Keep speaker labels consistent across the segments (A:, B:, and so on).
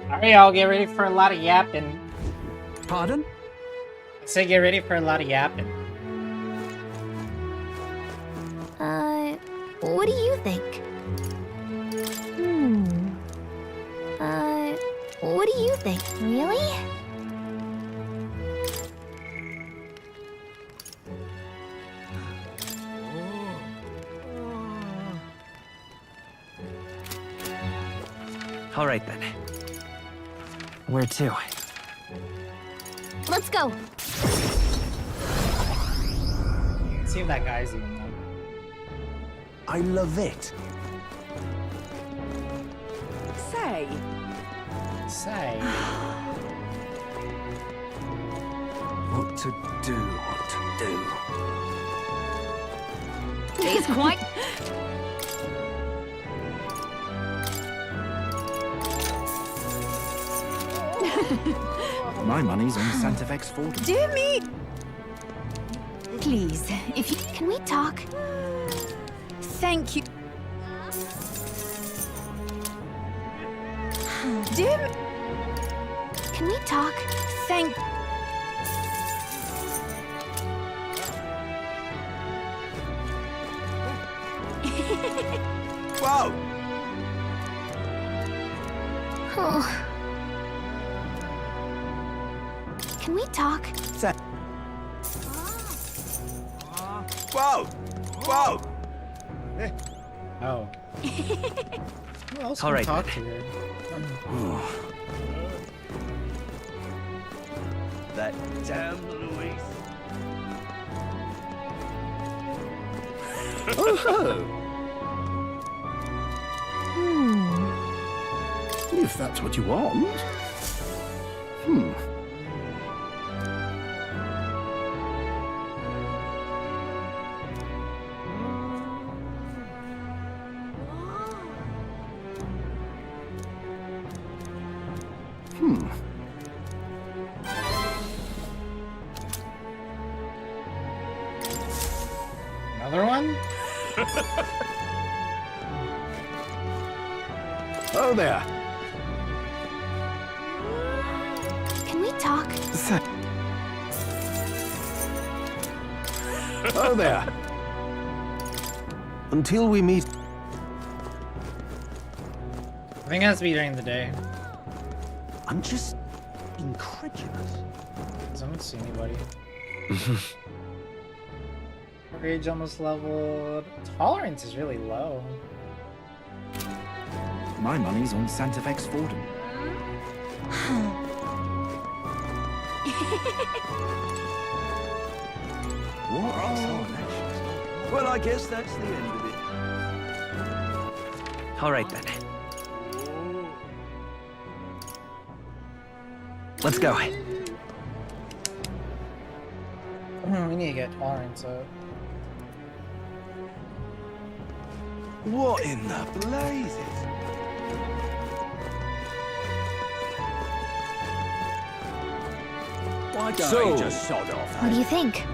A: Alright, I'll get ready for a lot of yapping.
B: Pardon?
A: I said get ready for a lot of yapping.
C: What do you think? What do you think? Really?
B: All right then. Where to?
C: Let's go.
A: Let's see if that guy's even there.
D: I love it.
E: Say,
A: Say.
D: What to do, what to do.
E: he's quite...
B: My money's on Santa Vex Ford.
E: Dear me! Please, if you...
C: Can we talk?
E: Thank you. Dear me...
C: Can we talk?
E: Thank...
D: Whoa!
C: Oh. Can we talk?
D: Whoa! Whoa!
A: Oh. Who else
B: All
A: can
B: right,
A: talk
B: then.
A: to her?
D: That damn Louise.
F: If that's what you want. Hmm.
A: Another one?
F: Oh there.
C: Can we talk?
F: Oh there. Until we meet.
A: I think it has to be during the day.
D: I'm just incredulous.
A: I don't see anybody. Rage almost leveled. Tolerance is really low.
B: My money's on Santa Vex Ford.
D: Well, I guess that's the end of it.
B: All right then. Let's go.
A: We need to get tolerance up.
D: What in the blazes? Why don't
F: So-
D: you just sod off?
C: What do you think?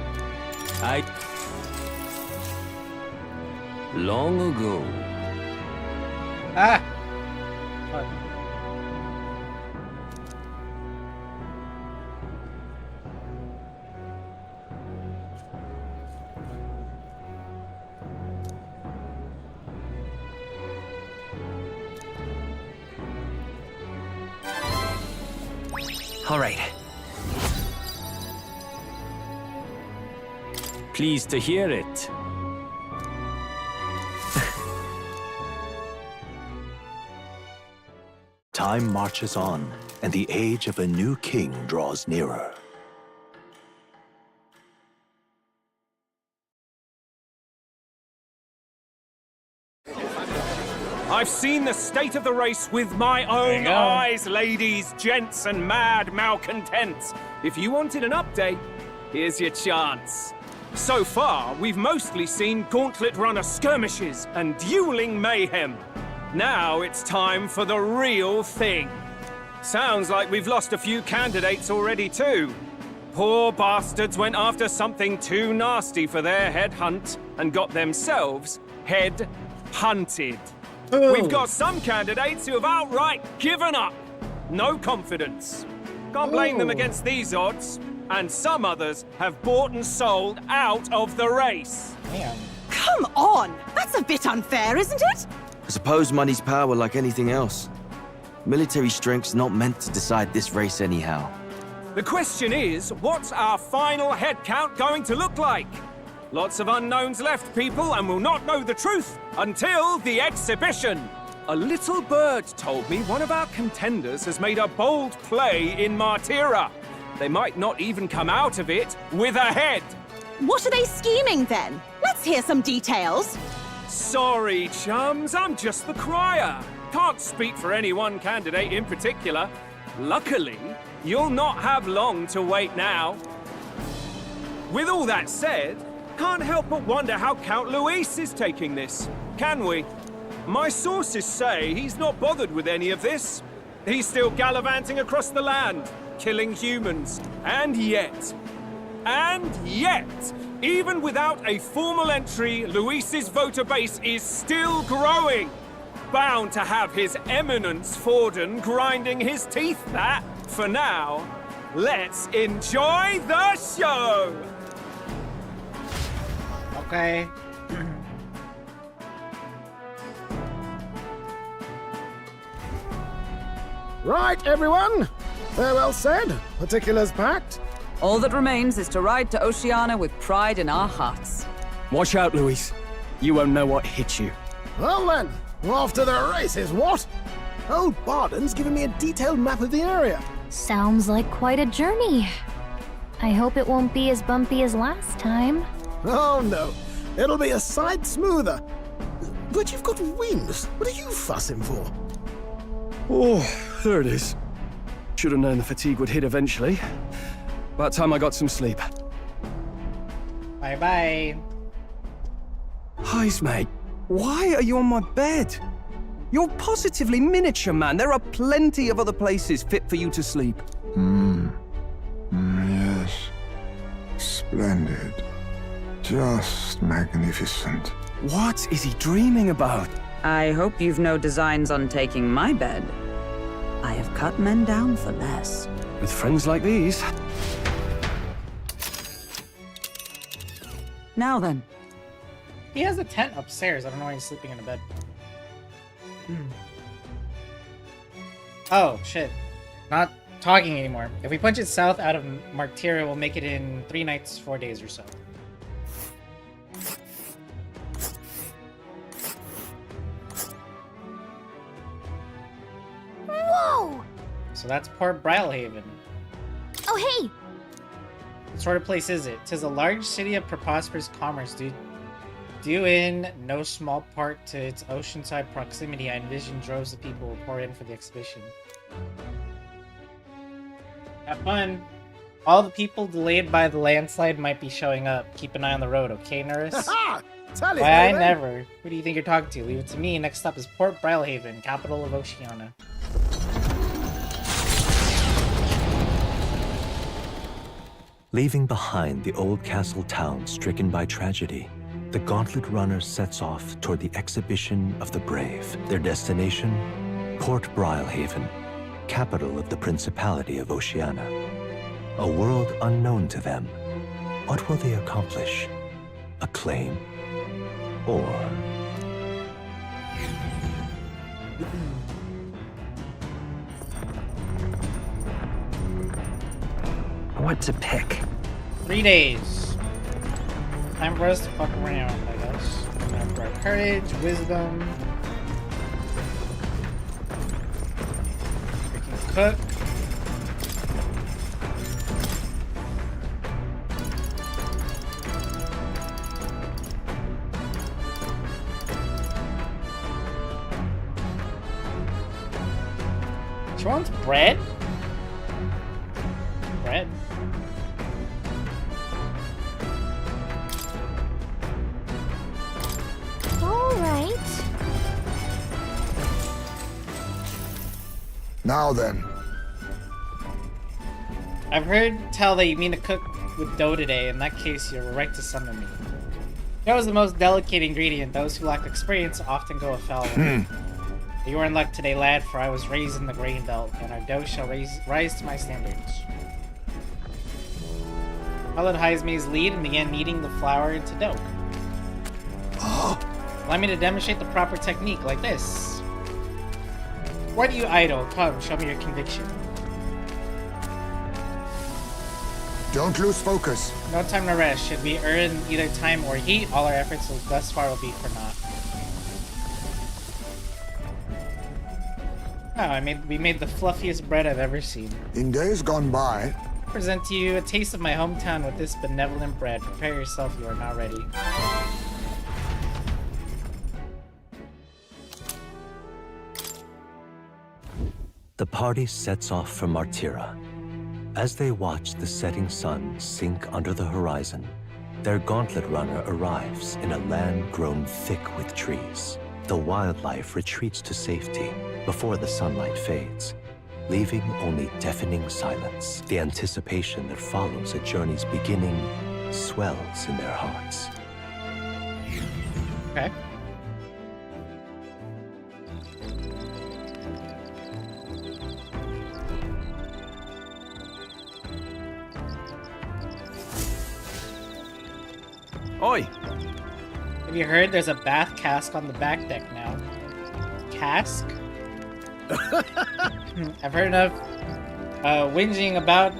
F: Long ago.
A: Ah! Fuck.
B: All right.
F: Pleased to hear it.
D: Time marches on, and the age of a new king draws nearer.
G: I've seen the state of the race with my own
A: go.
G: eyes, ladies, gents, and mad malcontents. If you wanted an update, here's your chance. So far, we've mostly seen gauntlet runner skirmishes and dueling mayhem. Now it's time for the real thing. Sounds like we've lost a few candidates already too. Poor bastards went after something too nasty for their head hunt and got themselves head hunted. We've got some candidates who have outright given up. no confidence. Can't blame them against these odds. And some others have bought and sold out of the race.
A: Damn.
H: Come on! That's a bit unfair, isn't it?
I: I suppose money's power like anything else. Military strength's not meant to decide this race anyhow.
G: The question is, what's our final head count going to look like? Lots of unknowns left, people, and we'll not know the truth until the exhibition. A little bird told me one of our contenders has made a bold play in Martira. They might not even come out of it with a head.
H: What are they scheming then? Let's hear some details.
G: Sorry, chums, I'm just the crier. Can't speak for any one candidate in particular. Luckily, you'll not have long to wait now. With all that said, can't help but wonder how Count Luis is taking this, can we? My sources say he's not bothered with any of this. He's still gallivanting across the land, killing humans. And yet, even without a formal entry, Luis's voter base is still growing. Bound to have His Eminence Forden grinding his teeth that, for now, let's enjoy the show!
A: Okay.
F: Right, everyone. Farewell said. Particulars packed.
J: All that remains is to ride to Oceania with pride in our hearts.
F: Watch out, Luis. You won't know what hit you.
K: Well then, off to the races, what? Old Barden's given me a detailed map of the area.
C: Sounds like quite a journey. I hope it won't be as bumpy as last time.
K: Oh no, it'll be a sight smoother. But you've got wings. What are you fussing for?
F: Oh, there it is. Should have known the fatigue would hit eventually. About time I got some sleep.
A: Bye-bye.
F: Heis, mate. Why are you on my bed? You're positively miniature, man. There are plenty of other places fit for you to sleep.
L: Yes. Splendid. Just magnificent.
F: What is he dreaming about?
J: I hope you've no designs on taking my bed. I have cut men down for less.
F: With friends like these.
J: Now then.
A: He has a tent upstairs. I don't know why he's sleeping in a bed. Oh, shit. Not talking anymore. If we punch it south out of Martyria, we'll make it in 3 nights, 4 days or so.
C: Whoa!
A: So that's Port Brylehaven.
C: Oh, hey!
A: What sort of place is it? 'Tis a large city of prosperous commerce, due in no small part to its oceanside proximity. I envision droves of people will pour in for the exhibition. Have fun! All the people delayed by the landslide might be showing up. Keep an eye on the road, okay, Nurse?
K: Ha! Tell
A: Why, I never. Who do you think you're talking to? Leave it to me. Next up is Port Brylehaven, capital of Oceania.
D: Leaving behind the old castle town stricken by tragedy, the Gauntlet Runner sets off toward the exhibition of the brave. Their destination, Port Brylehaven, capital of the Principality of Oceania. A world unknown to them. What will they accomplish? Acclaim? Or...
B: What to pick?
A: 3 days. Time for us to fuck around, I guess. I'm gonna have our courage, wisdom. We can cook. She wants bread? Bread?
C: Alright.
L: Now then.
A: I've heard tell that you mean to cook with dough today. In that case, you're right to summon me. Dough is the most delicate ingredient. Those who lack experience often go afoul. You are in luck today, lad, for I was raised in the grain belt, and our dough shall rise to my standards. Followed Heisme's lead and began kneading the flour into dough. Allow me to demonstrate the proper technique, like this. Why do you idle? Come, show me your conviction.
L: Don't lose focus.
A: No time to rest. Should we earn either time or heat, all our efforts thus far will be for naught. Oh, we made the fluffiest bread I've ever seen.
L: In days gone by,
A: Present to you a taste of my hometown with this benevolent bread. Prepare yourself, you are not ready.
D: The party sets off for Martira. As they watch the setting sun sink under the horizon, their gauntlet runner arrives in a land grown thick with trees. The wildlife retreats to safety before the sunlight fades, leaving only deafening silence. The anticipation that follows a journey's beginning swells in their hearts.
A: Okay.
F: Oi!
A: Have you heard there's a bath cask on the back deck now? Cask? I've heard enough whinging about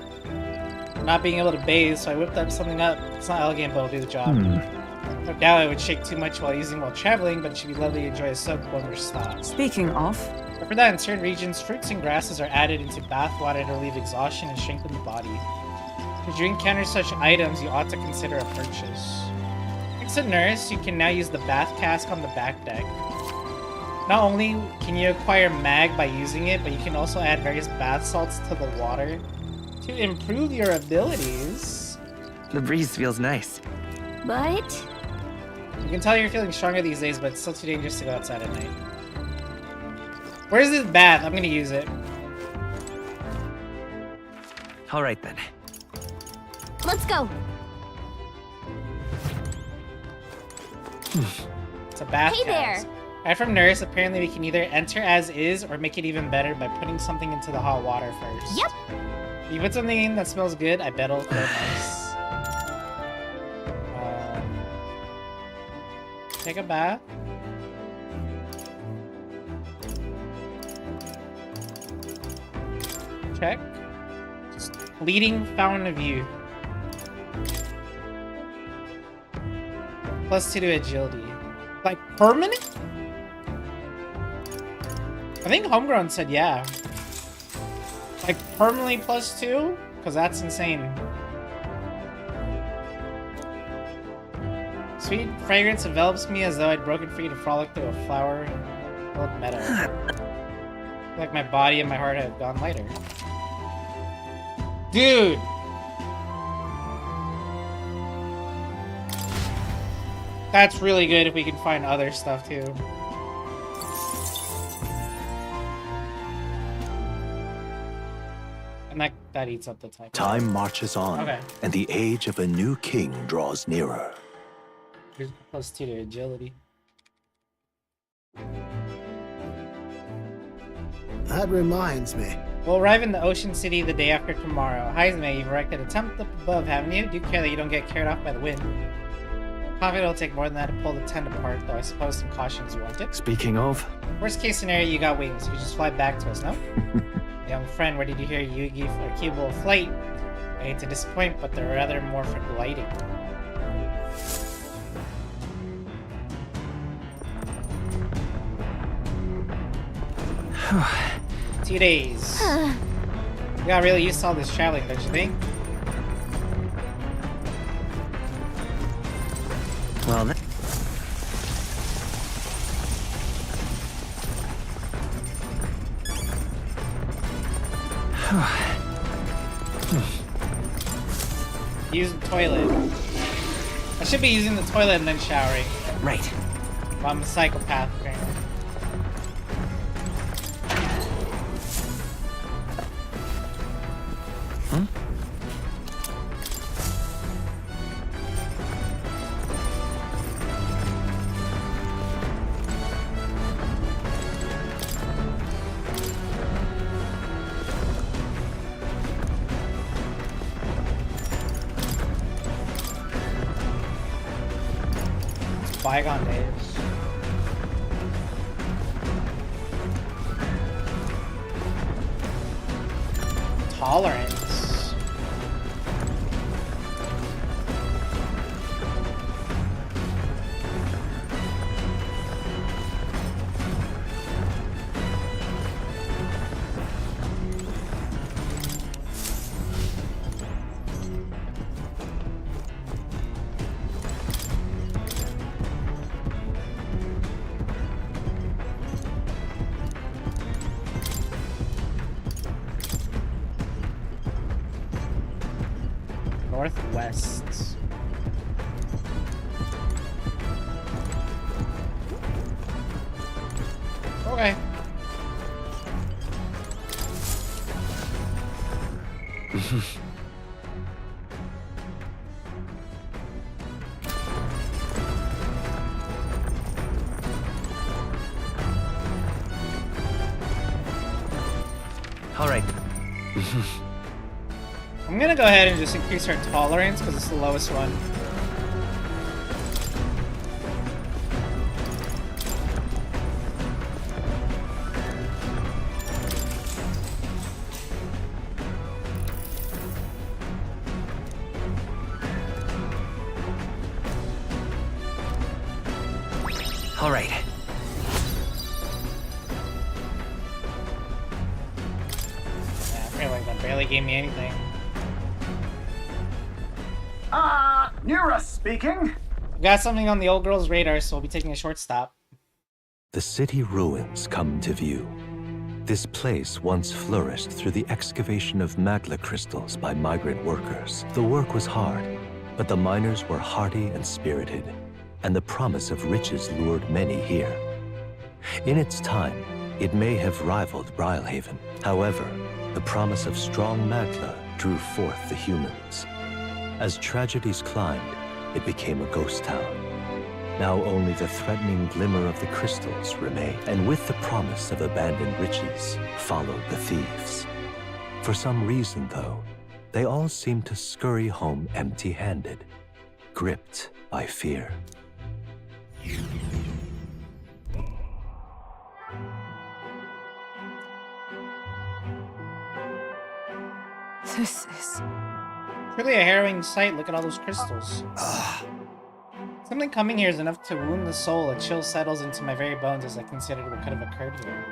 A: not being able to bathe, so I whipped up something up. It's not elegant, but it'll do the job. No doubt I would shake too much while traveling, but it should be lovely to enjoy a soak when we're stopped.
J: Speaking of,
A: But for that, in certain regions, fruits and grasses are added into bath water to relieve exhaustion and strengthen the body. Should you encounter such items, you ought to consider a purchase. Thanks to Nurse, you can now use the bath cask on the back deck. Not only can you acquire mag by using it, but you can also add various bath salts to the water to improve your abilities.
B: The breeze feels nice.
C: But
A: You can tell you're feeling stronger these days, but it's still too dangerous to go outside at night. Where's this bath? I'm gonna use it.
B: All right then.
C: let's go.
A: It's a bath
C: Hey there.
A: cask. Right from Nurse, apparently we can either enter as is or make it even better by putting something into the hot water first.
C: Yep.
A: If you put something in that smells good, I bet it'll feel nice. Take a bath. Check. Leading fountain of youth. +2 to agility. Like permanent? I think Homegrown said yeah. Like permanently +2? Because that's insane. Sweet fragrance envelops me as though I'd broken free to frolic through a flower-filled meadow. Like my body and my heart have gone lighter. Dude! That's really good if we can find other stuff too. And that eats up the time.
D: Time marches on,
A: Okay.
D: and the age of a new king draws nearer.
A: Here's +2 to agility.
K: That reminds me.
A: We'll arrive in the Ocean City the day after tomorrow. Heisme, you've erected a tent up above, haven't you? Do care that you don't get carried off by the wind. Confident it'll take more than that to pull the tent apart, though I suppose some caution is warranted.
B: Speaking of,
A: Worst case scenario, you got wings. You just fly back to us, no? Young friend, where did you hear Yugi are capable of flight? I hate to disappoint, but they're rather more for gliding.
C: Huh.
A: 2 days. You got really used to all this traveling, don't you think?
B: well, that...
A: Use the toilet. I should be using the toilet and then showering.
B: Right.
A: Well, I'm a psychopath, apparently. bygone days. Tolerance. Northwest. Okay.
B: All right.
A: I'm gonna go ahead and just increase our tolerance because it's the lowest one.
B: All right.
A: Yeah, I feel like that barely gave me anything.
M: Nira speaking.
A: Got something on the old girl's radar, so we'll be taking a short stop.
D: The city ruins come to view. This place once flourished through the excavation of magla crystals by migrant workers. The work was hard, but the miners were hardy and spirited, and the promise of riches lured many here. In its time, it may have rivaled Brylehaven. However, the promise of strong magla drew forth the humans. As tragedies climbed, it became a ghost town. Now only the threatening glimmer of the crystals remain, and with the promise of abandoned riches followed the thieves. For some reason, though, they all seem to scurry home empty-handed, gripped by fear.
E: This is...
A: Really a harrowing sight. Look at all those crystals. Something coming here is enough to wound the soul. A chill settles into my very bones as I consider what could have occurred here.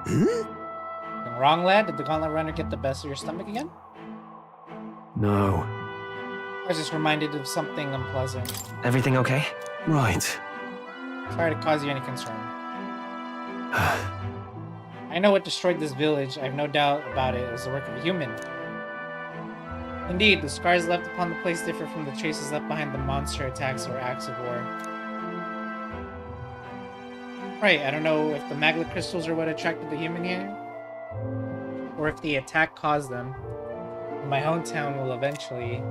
A: Something wrong, lad? Did the Gauntlet Runner get the best of your stomach again?
F: No.
A: I was just reminded of something unpleasant.
B: Everything okay?
F: Right.
A: Sorry to cause you any concern. I know what destroyed this village. I have no doubt about it. It was the work of a human. Indeed, the scars left upon the place differ from the traces left behind the monster attacks or acts of war. Right, I don't know if the magla crystals are what attracted the human here, or if the attack caused them. My hometown will eventually...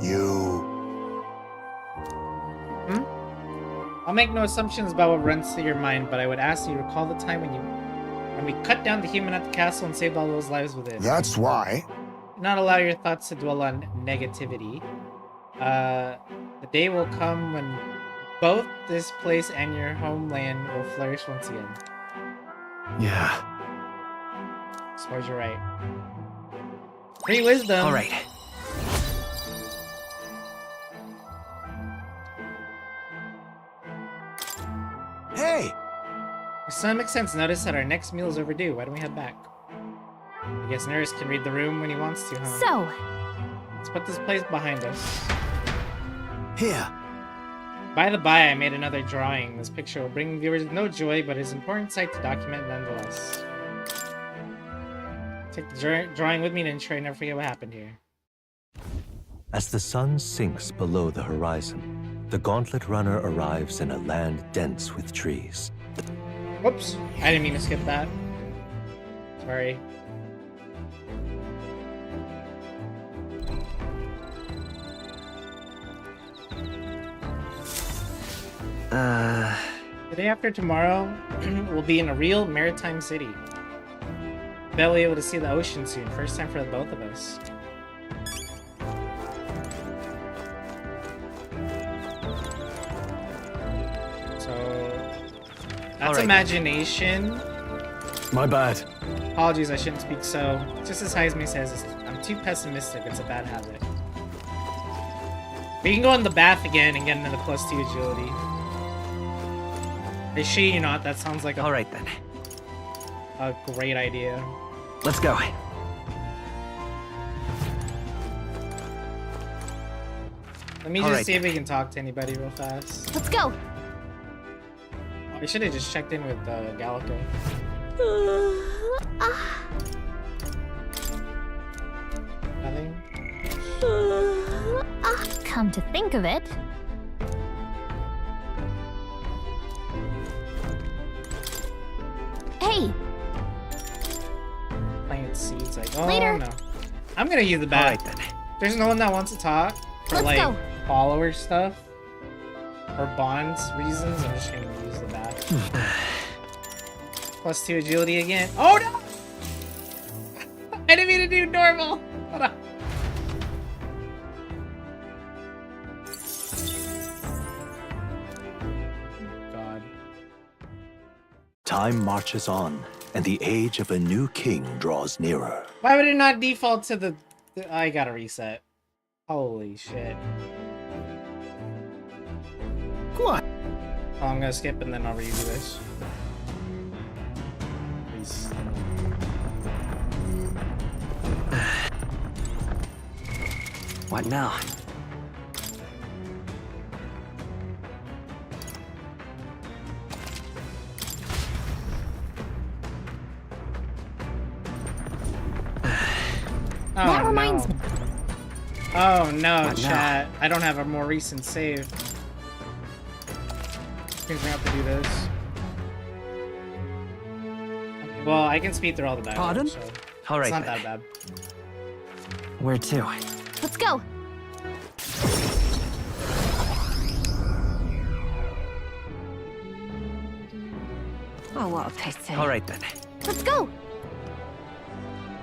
A: I'll make no assumptions about what runs through your mind, but I would ask you recall the time when we cut down the human at the castle and saved all those lives with it.
L: That's why.
A: Do not allow your thoughts to dwell on negativity. The day will come when both this place and your homeland will flourish once again.
F: Yeah.
A: I suppose you're right. Free wisdom!
B: All right.
K: Hey!
A: So it makes sense. Notice that our next meal is overdue. Why don't we head back? I guess Nerys can read the room when he wants to, huh?
C: So,
A: let's put this place behind us.
K: Here.
A: By the by, I made another drawing. This picture will bring viewers no joy, but is an important sight to document nonetheless. Take the drawing with me and ensure I never forget what happened here.
D: As the sun sinks below the horizon, the Gauntlet Runner arrives in a land dense with trees.
A: Whoops! I didn't mean to skip that. Sorry. The day after tomorrow, we'll be in a real maritime city. Bet we'll be able to see the ocean soon. First time for the both of us. That's imagination.
F: My bad.
A: Apologies, I shouldn't speak so. Just as Heisman says, I'm too pessimistic. It's a bad habit. We can go in the bath again and get another +2 agility. I shit you not, that sounds like a...
B: Alright then.
A: A great idea.
B: Let's go.
A: Let me just see if we can talk to anybody real fast.
C: Let's go.
A: I should have just checked in with Gallico. Nothing?
C: Come to think of it. Hey!
A: Plant seeds, like, oh
C: Later.
A: no. I'm gonna use the bat.
B: Alright then.
A: There's no one that wants to talk for
C: Let's
A: like
C: go.
A: follower stuff or bonds reasons. I'm just gonna use the bat. +2 agility again. Oh no! I didn't mean to do normal. Hold on. God.
D: Time marches on, and the age of a new king draws nearer.
A: Why would it not default to the... I gotta reset. Holy shit.
K: Come on.
A: Oh, I'm gonna skip and then I'll redo this. Please.
B: What now?
A: Oh,
C: That reminds me.
A: Oh no,
B: What now?
A: chat. I don't have a more recent save. We're gonna have to do this. Well, I can speed through all the battles.
B: Pardon?
A: So
B: Alright
A: it's not
B: then.
A: that bad.
B: Where to?
C: Let's go.
E: Oh, what a pity.
B: Alright then.
C: Let's go.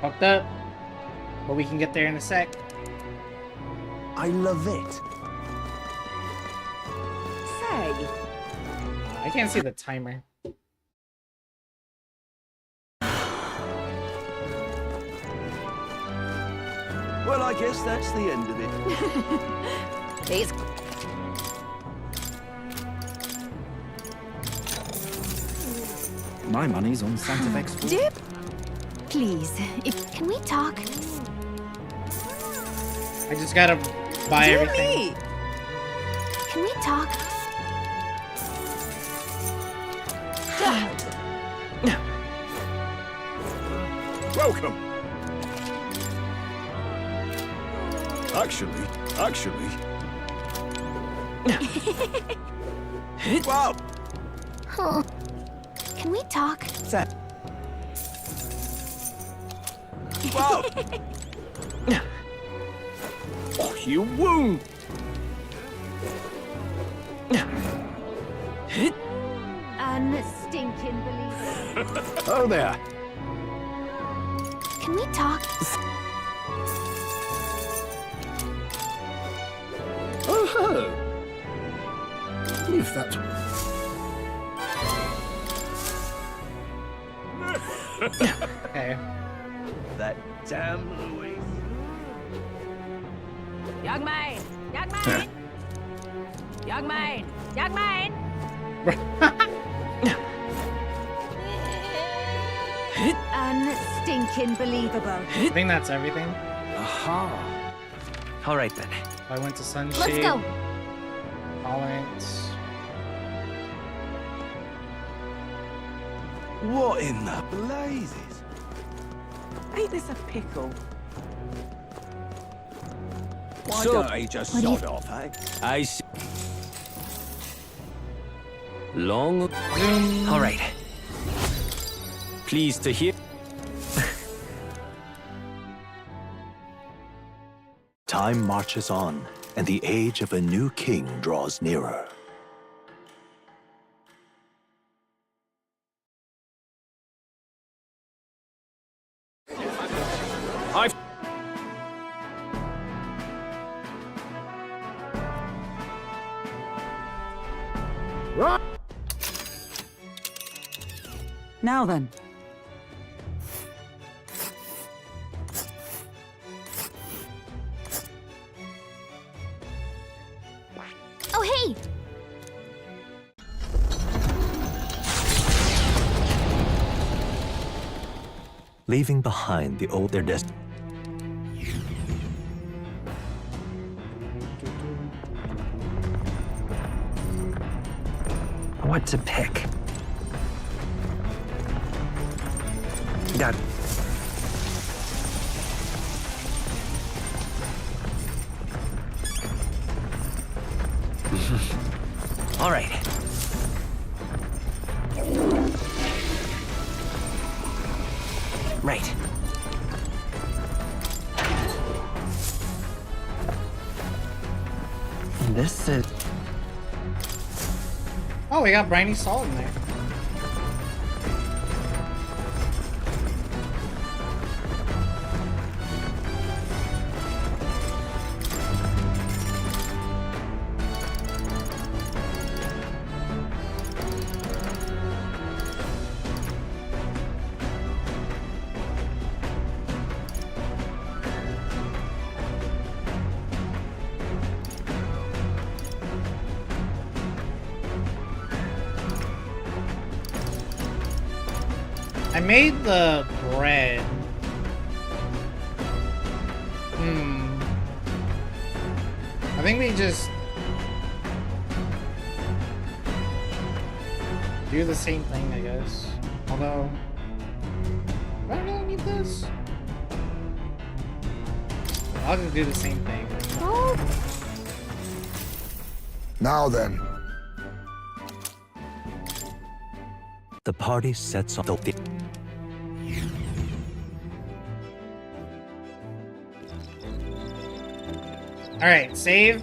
A: Fucked up. But we can get there in a sec.
K: I love it.
E: Say,
A: I can't see the timer.
F: Well, I guess that's the end of it.
C: These.
I: My money's on Santa Fe's food.
E: dip. Please,
C: Can we talk?
A: I just gotta buy
E: dear
A: everything.
E: me.
C: Can we talk?
K: Welcome. Actually. Wow.
C: Oh. Can we talk?
K: Wow. Oh, you wound.
E: Unstinking believer.
K: Oh there.
C: Can we talk?
K: Oh. If that's...
A: Okay.
F: That damn Louis.
E: Young man, young man. Young man, young man. Unstinking believable.
A: I think that's everything.
F: Aha.
B: Alright then.
A: I went to Sunshade.
C: Let's go.
A: Tolerance.
F: What in the blazes?
E: Ain't this a pickle?
F: Why
B: So-
F: don't I just
C: What do you-
F: sod off, eh?
B: I see. Long. Alright. Pleased to hear.
D: Time marches on, and the age of a new king draws nearer.
G: I've...
J: Now then.
C: Oh, hey!
D: Leaving behind the old their destiny.
B: What to pick? Got it. All right. Right. This is...
A: Oh, we got briny salt in there. I made the bread. I think we just do the same thing, I guess. Although, do I really need this? I'll just do the same thing.
C: Oh.
L: Now then.
D: The party sets off the...
A: Alright, save.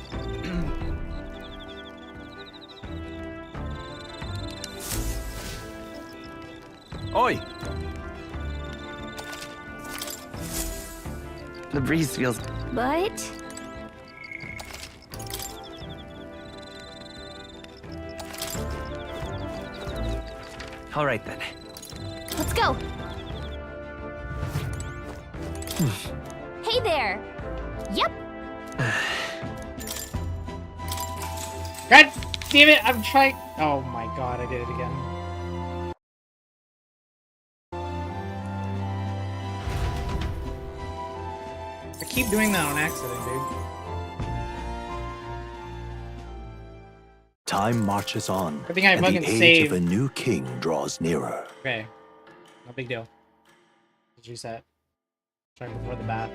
F: Oi!
B: The breeze feels...
C: But...
B: All right then.
C: Let's go! Hey there! Yep!
A: God damn it, I'm trying. Oh my god, I did it again. I keep doing that on accident, dude.
D: Time marches on,
A: Good thing I
D: and
A: fucking
D: the age
A: saved.
D: of a new king draws nearer.
A: Okay. No big deal. Just reset. Try before the bath.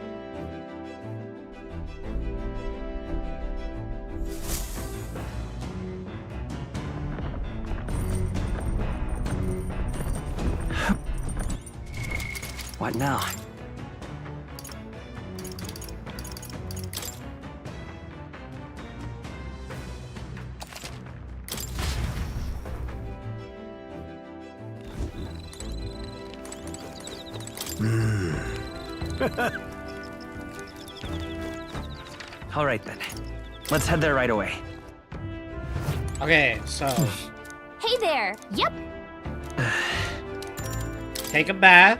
B: What now? All right then. Let's head there right away.
A: Okay, so
C: Hey there! Yep!
A: take a bath.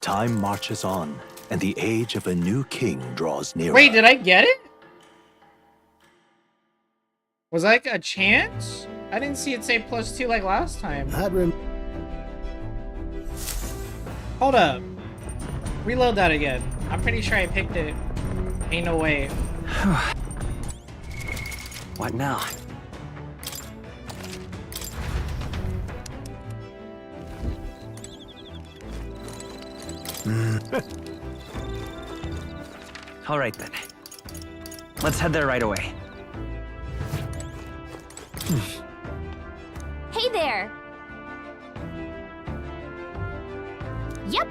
D: Time marches on, and the age of a new king draws nearer.
A: Wait, did I get it? Was that like a chance? I didn't see it say +2 like last time. Hold up. Reload that again. I'm pretty sure I picked it. Ain't no way.
B: What now? All right then. Let's head there right away.
C: Hey there! Yep!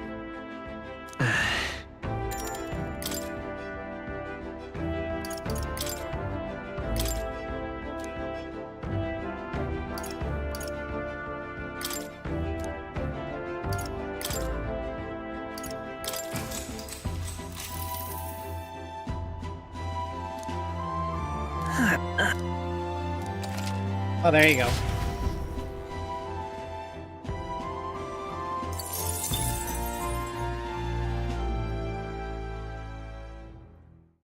A: Oh, there you go.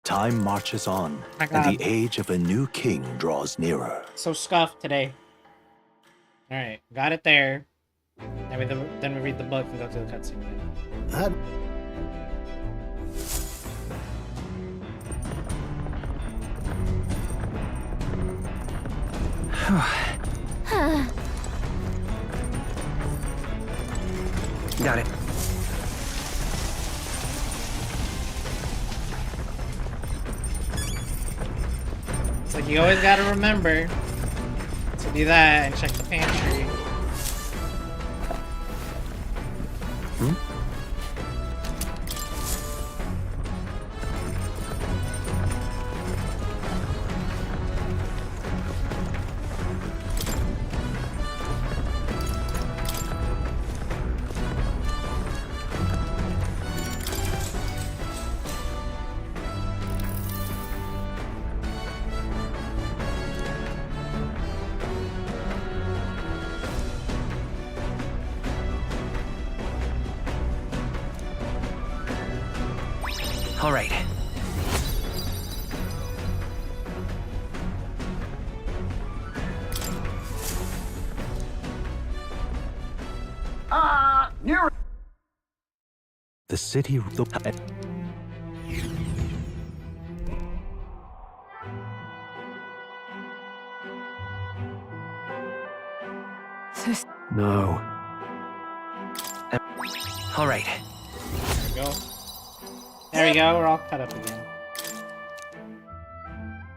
D: Time marches on,
A: My
D: and
A: God.
D: the age of a new king draws nearer.
A: So scuffed today. Alright, got it there. Then we read the book and go to the cutscene again.
B: Got it.
A: It's like you always gotta remember to do that and check the pantry.
B: All right.
M: Near.
D: The city...
F: No.
B: All right.
A: There we go. There we go, we're all caught up again.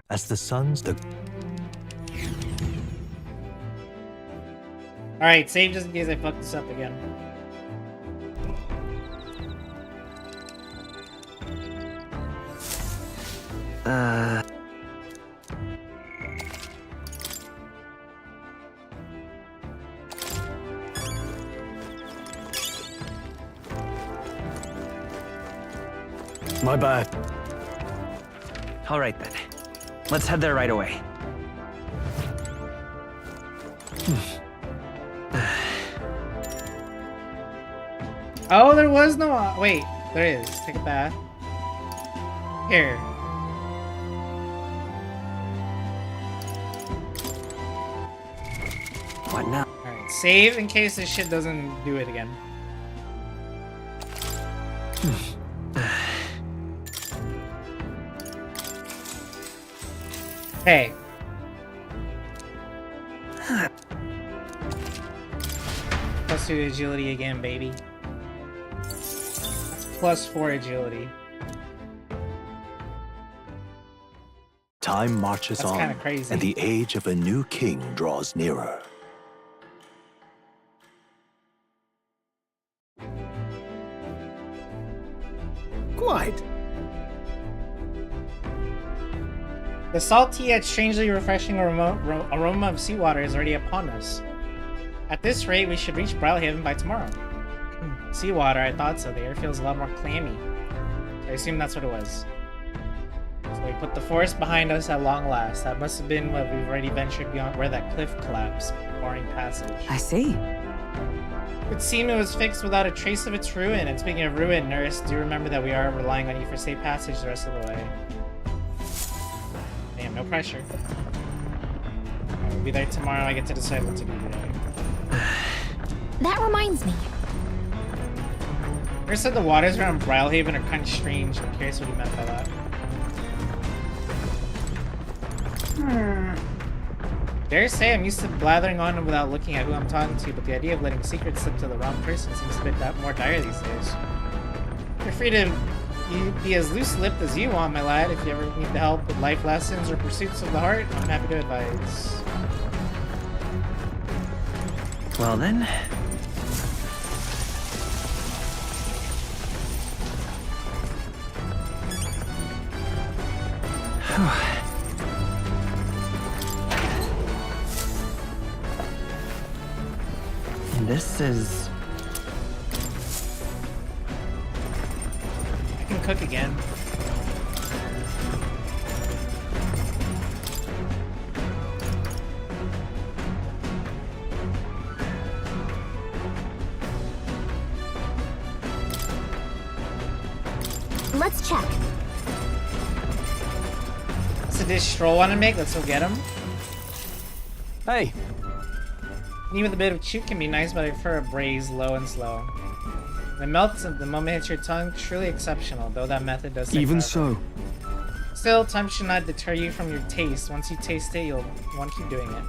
D: As the suns...
A: Alright, save just in case I fuck this up again.
F: My bad.
B: All right then. Let's head there right away.
A: Oh, there was no... wait, there is. Take a bath. Here.
B: What now?
A: Alright, save in case this shit doesn't do it again. Hey. Plus 2 agility again, baby. That's plus 4 agility.
D: Time marches
A: That's
D: on,
A: kinda crazy.
D: and the age of a new king draws nearer.
K: Quite.
A: The salty yet strangely refreshing aroma of seawater is already upon us. At this rate, we should reach Brawlhaven by tomorrow. Seawater, I thought so. The air feels a lot more clammy. I assume that's what it was. So we put the forest behind us at long last. That must have been what we've already ventured beyond where that cliff collapsed, barring passage.
J: I see.
A: It would seem it was fixed without a trace of its ruin. And speaking of ruin, Nurse, do remember that we are relying on you for safe passage the rest of the way. Damn, no pressure. Alright, we'll be there tomorrow. I get to decide what to do today.
C: That reminds me.
A: Nurse said the waters around Brawlhaven are kind of strange. I'm curious what he meant by that. Dare say I'm used to blathering on without looking at who I'm talking to, but the idea of letting secrets slip to the wrong person seems a bit more dire these days. You're free to be as loose-lipped as you want, my lad. If you ever need the help with life lessons or pursuits of the heart, I'm happy to advise.
B: Well then. This is...
A: I can cook again.
C: check.
A: What's the dish Stroll want to make? Let's go get him.
F: Hey,
A: Even with a bit of chew can be nice, but I prefer a braise low and slow. When it melts and the moment it hits your tongue, truly exceptional, though that method does take
F: even
A: forever.
F: so.
A: Still, time should not deter you from your taste. Once you taste it, you'll want to keep doing it.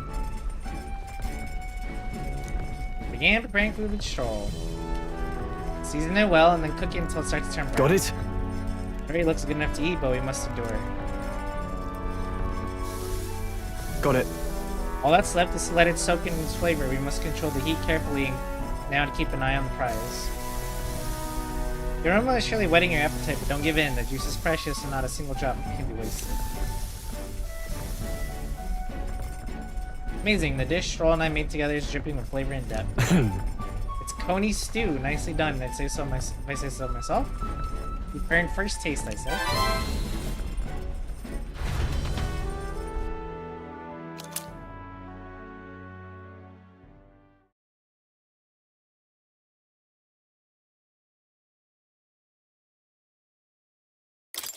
A: Began preparing food with Stroll. Season it well and then cook it until it starts to turn brown.
F: Got it?
A: Already looks good enough to eat, but we must endure.
F: Got it.
A: All that's left is to let it soak in its flavor. We must control the heat carefully now to keep an eye on the prize. The aroma is surely whetting your appetite, but don't give in. The juice is precious and not a single drop can be wasted. Amazing. The dish Stroll and I made together is dripping with flavor and depth. It's coney stew. Nicely done. I'd say so if I say so myself. You earned first taste, I said.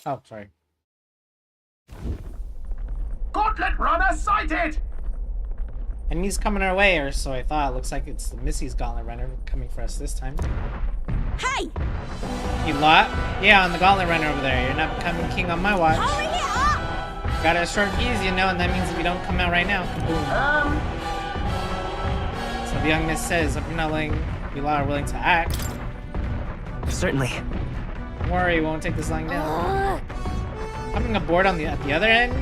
A: Oh, sorry.
M: Gauntlet runner sighted!
A: Enemies coming our way, or so I thought. Looks like it's the Missy's Gauntlet Runner coming for us this time.
H: Hey!
A: You lot? Yeah, I'm the Gauntlet Runner over there. You're not becoming king on my watch.
H: Hurry it up!
A: Got a short fuse, you know, and that means if you don't come out right now, kaboom. So the young miss says, if you're not willing, you lot are willing to act.
B: Certainly.
A: Don't worry, it won't take this long down. Coming aboard on at the other end,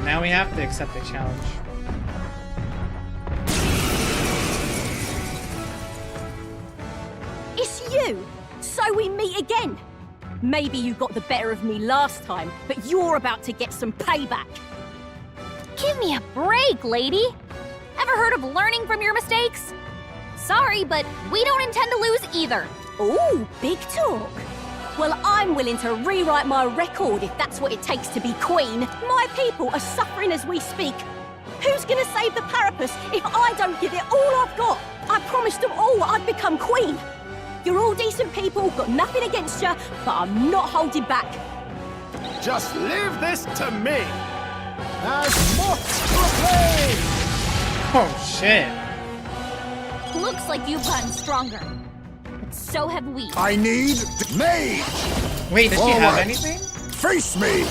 A: now we have to accept the challenge.
E: It's you! So we meet again! Maybe you got the better of me last time, but you're about to get some payback.
C: Give me a break, lady. Ever heard of learning from your mistakes? Sorry, but we don't intend to lose either.
E: Ooh, big talk. Well, I'm willing to rewrite my record if that's what it takes to be queen. My people are suffering as we speak. Who's gonna save the Parapus if I don't give it all I've got? I promised them all I'd become queen. You're all decent people, got nothing against you, but I'm not holding back.
K: Just leave this to me. As moths to a flame.
A: Oh, shit.
C: Looks like you've gotten stronger. But so have we.
L: I need mage.
A: Wait, does she have
L: Forward.
A: anything?
L: Face me.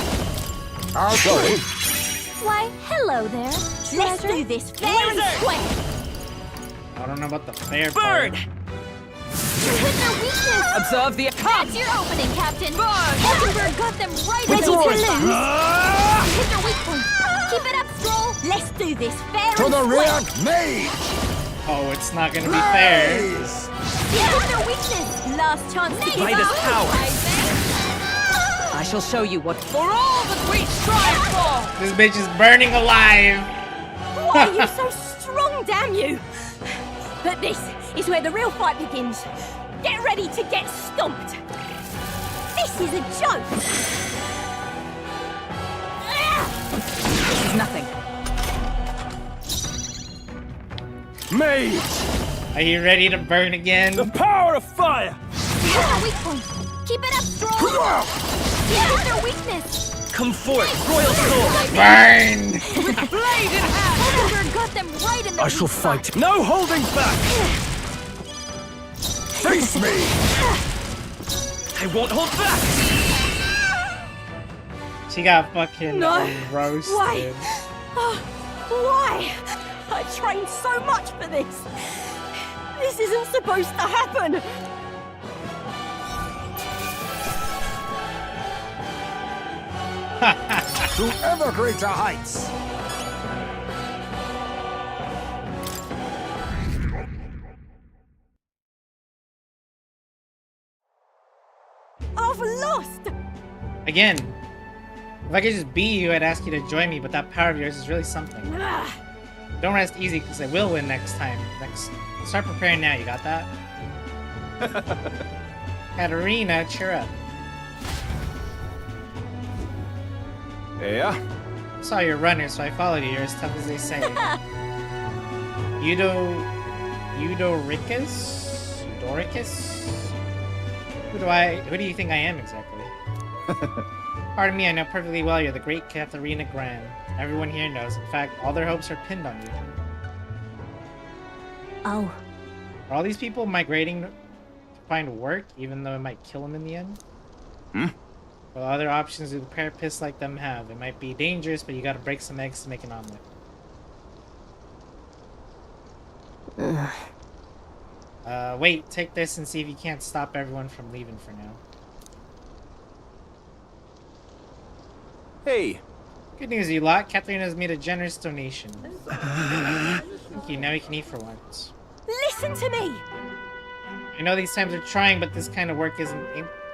L: I'll go.
C: Why, hello there,
E: Let's
C: treasure.
E: do this fair and square.
A: I don't know about the fair
B: Bird!
A: part.
C: You hit their weakness.
J: Observe the
C: That's your opening, Captain.
J: Bird!
C: Hockenberg got them right
E: Ready to lose?
C: Hit their weak point. Keep it up, Stroll.
E: Let's do this fair
L: To
E: and
L: the rear,
E: square.
L: mage.
A: Oh, it's not gonna be fair.
L: Blaze.
E: Hit their weakness. Last chance to give
B: By this
E: up.
B: power.
J: I shall show you what for all that we strive for!
A: This bitch is burning alive.
E: Why are you so strong, damn you? But this is where the real fight begins. Get ready to get stomped. This is a joke.
J: This is nothing.
G: Mage!
A: Are you ready to burn again?
G: The power of fire!
C: Hit their weak point. Keep it up, Stroll. Hit their weakness.
B: Come forth, royal soul!
A: Burn!
J: Blade in hand!
C: Hockenberg got them right in the
F: I shall
C: weak spot.
F: fight.
G: No holding back!
L: Face me.
B: I won't hold back!
A: She got fucking
E: No.
A: roasted.
E: Why? Oh, why? I trained so much for this. This isn't supposed to happen.
K: To ever greater heights.
E: I've lost.
A: Again. If I could just be you, I'd ask you to join me, but that power of yours is really something.
E: Ah,
A: Don't rest easy, because I will win next time. Start preparing now, you got that? Katarina, cheer up.
G: Yeah?
A: Saw your runner, so I followed you. You're as tough as they say. Eudoricus? Who do you think I am exactly? Pardon me, I know perfectly well you're the great Katharina Gran. Everyone here knows. In fact, all their hopes are pinned on you.
E: Oh.
A: Are all these people migrating to find work, even though it might kill them in the end? Well, other options do the carapace like them have? It might be dangerous, but you gotta break some eggs to make an omelet. Wait, take this and see if you can't stop everyone from leaving for now.
F: Hey.
A: Good news, you lot. Katharina's made a generous donation. Thank you, now we can eat for once.
E: Listen to me!
A: I know these times are trying, but this kind of work isn't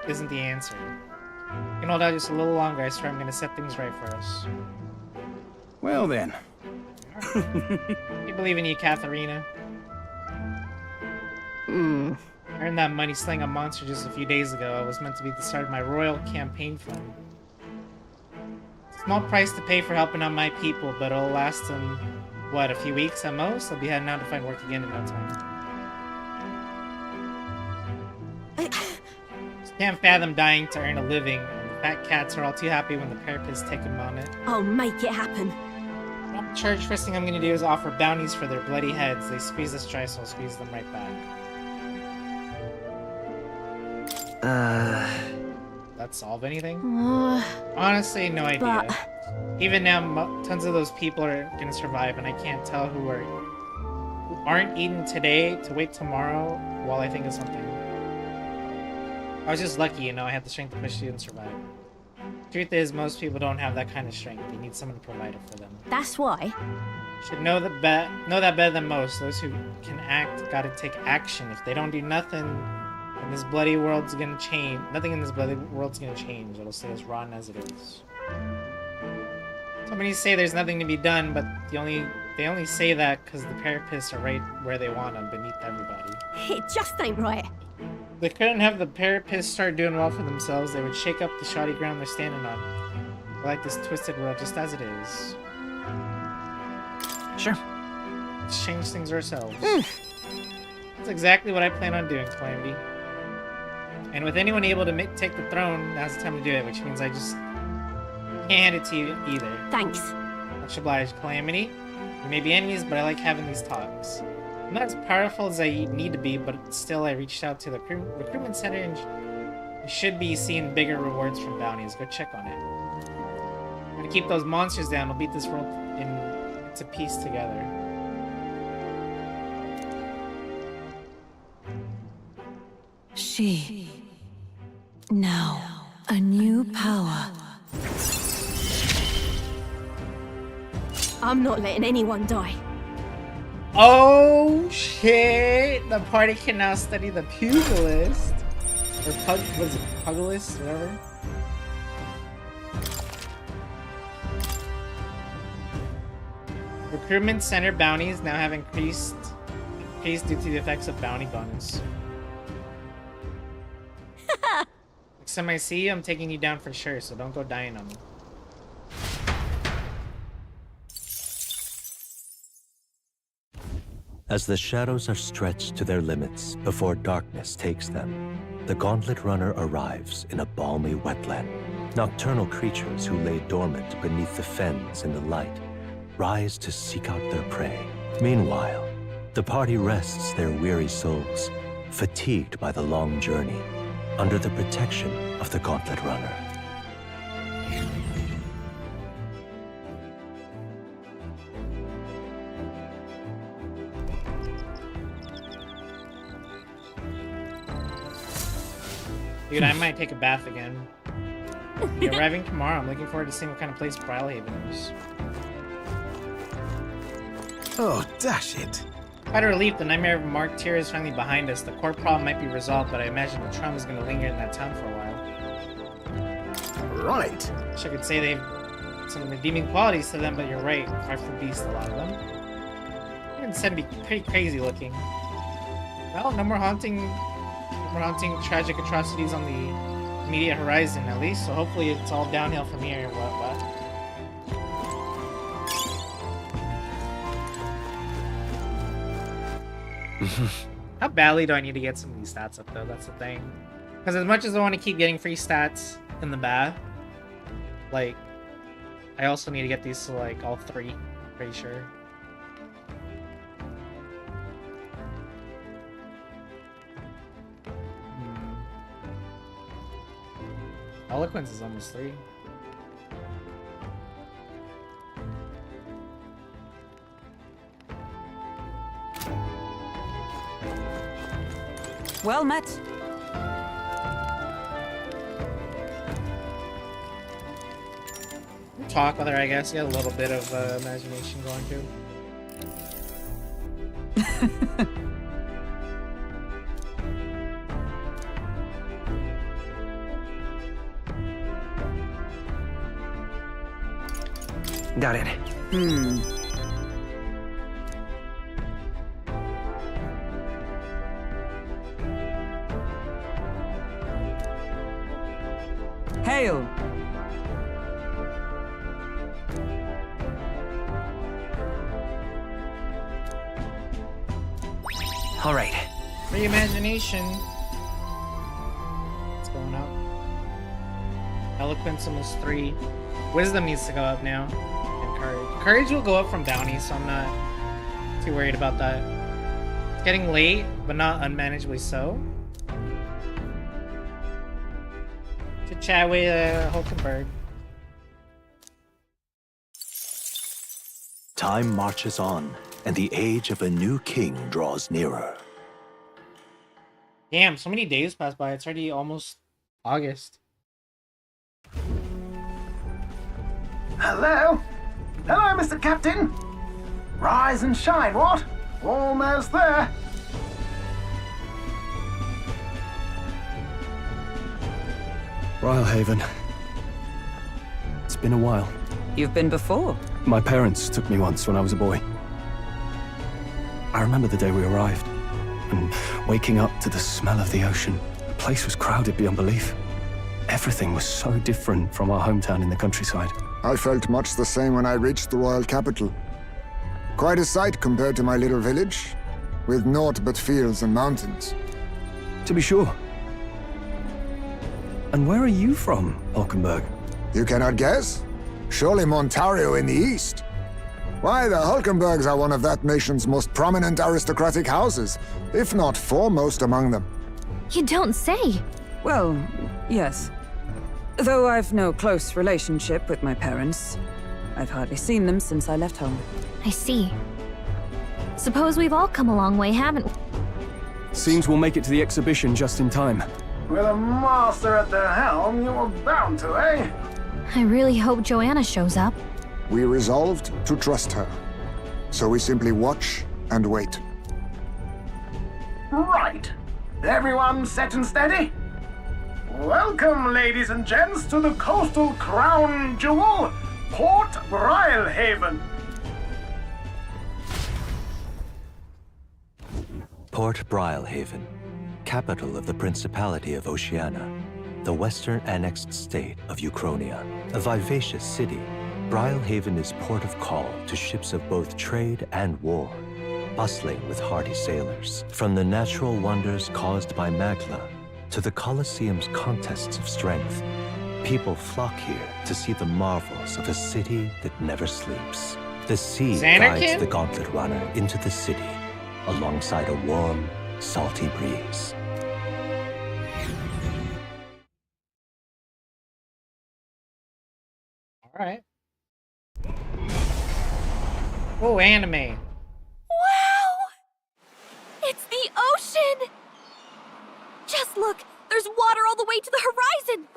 A: the answer. You can hold out just a little longer. I swear I'm gonna set things right for us.
L: Well then.
A: I believe in you, Katharina. I earned that money slaying a monster just a few days ago. It was meant to be the start of my royal campaign fund. Small price to pay for helping out my people, but it'll last them, what, a few weeks at most? I'll be heading out to find work again in no time. Just can't fathom dying to earn a living. The fat cats are all too happy when the carapace take them on it.
E: I'll make it happen.
A: At church, first thing I'm gonna do is offer bounties for their bloody heads. They squeeze us dry, so I'll squeeze them right back. That solve anything? Honestly, no idea. Even now, tons of those people are gonna survive, and I can't tell who aren't eating today to wait tomorrow while I think of something. I was just lucky, you know, I had the strength to push through and survive. Truth is, most people don't have that kind of strength. They need someone to provide it for them.
E: That's why.
A: Should know that better than most. Those who can act gotta take action. If they don't do nothing, then this bloody world's gonna change. Nothing in this bloody world's gonna change. It'll stay as rotten as it is. So many say there's nothing to be done, but they only say that because the carapaces are right where they want them, beneath everybody.
E: It just ain't right.
A: They couldn't have the carapaces start doing well for themselves. They would shake up the shoddy ground they're standing on. They like this twisted world just as it is.
B: Sure.
A: Let's change things ourselves. That's exactly what I plan on doing, Calamity. And with anyone able to take the throne, now's the time to do it, which means I just can't hand it to you either.
E: Thanks.
A: Much obliged, Calamity. We may be enemies, but I like having these talks. I'm not as powerful as I need to be, but still I reached out to the recruitment center and you should be seeing bigger rewards from bounties. Go check on it. I'm gonna keep those monsters down. We'll beat this world into peace together.
H: She. Now, a new power.
E: I'm not letting anyone die.
A: Oh shit! The party can now study the pugilist. Or was it pugilist? Whatever. Recruitment center bounties now have increased due to the effects of bounty bonus. Next time I see you, I'm taking you down for sure, so don't go dying on me.
D: As the shadows are stretched to their limits before darkness takes them, the Gauntlet Runner arrives in a balmy wetland. Nocturnal creatures who lay dormant beneath the fens in the light rise to seek out their prey. Meanwhile, the party rests their weary souls, fatigued by the long journey, under the protection of the Gauntlet Runner.
A: Dude, I might take a bath again. You're arriving tomorrow. I'm looking forward to seeing what kind of place Brylehaven is.
K: Oh, dash it.
A: Quite a relief, the nightmare of Mark Tier is finally behind us. The core problem might be resolved, but I imagine the trauma is going to linger in that town for a while.
K: Right.
A: Wish I could say they've some redeeming qualities to them, but you're right. Far from beast, a lot of them. Even said be pretty crazy looking. Well, no more haunting tragic atrocities on the immediate horizon, at least. So hopefully it's all downhill from here. What? How badly do I need to get some of these stats up, though? That's the thing. Because as much as I want to keep getting free stats in the bath, like, I also need to get these to, like, all 3. Pretty sure. Eloquence is almost 3.
J: Well met.
A: Talk with her, I guess. Get a little bit of imagination going too.
B: Got it.
J: Hail.
B: All right.
A: Free imagination. It's going up. Eloquence almost 3. Wisdom needs to go up now. And courage. Courage will go up from bounty, so I'm not too worried about that. It's getting late, but not unmanageably so. To chat with Hulkenberg.
D: Time marches on, and the age of a new king draws nearer.
A: Damn, so many days pass by. It's already almost August.
M: Hello? Hello, Mr. Captain? Rise and shine, what? Almost there.
F: Rhylehaven. It's been a while.
J: You've been before?
F: My parents took me once when I was a boy. I remember the day we arrived, and waking up to the smell of the ocean. The place was crowded beyond belief. Everything was so different from our hometown in the countryside.
N: I felt much the same when I reached the royal capital. Quite a sight compared to my little village, with naught but fields and mountains.
F: To be sure. And where are you from, Hulkenberg?
N: You cannot guess? Surely Montario in the east. Why, the Hulkenbergs are one of that nation's most prominent aristocratic houses, if not foremost among them.
C: You don't say.
J: Well, yes. Though I've no close relationship with my parents. I've hardly seen them since I left home.
C: I see. Suppose we've all come a long way, haven't we?
F: Seems we'll make it to the exhibition just in time.
M: With a master at the helm, you were bound to, eh?
C: I really hope Joanna shows up.
N: We resolved to trust her. So we simply watch and wait.
M: Right. Everyone set and steady? Welcome, ladies and gents, to the coastal crown jewel, Port Rhylehaven.
D: Port Rhylehaven, capital of the Principality of Oceania, the western annexed state of Uchronia. A vivacious city, Rhylehaven is port of call to ships of both trade and war, bustling with hardy sailors. From the natural wonders caused by Magla to the Colosseum's contests of strength, people flock here to see the marvels of a city that never sleeps. The sea guides the Gauntlet Runner into the city, alongside a warm, salty breeze.
A: Alright. Oh, anime.
C: Wow! It's the ocean! Just look! There's water all the way to the horizon!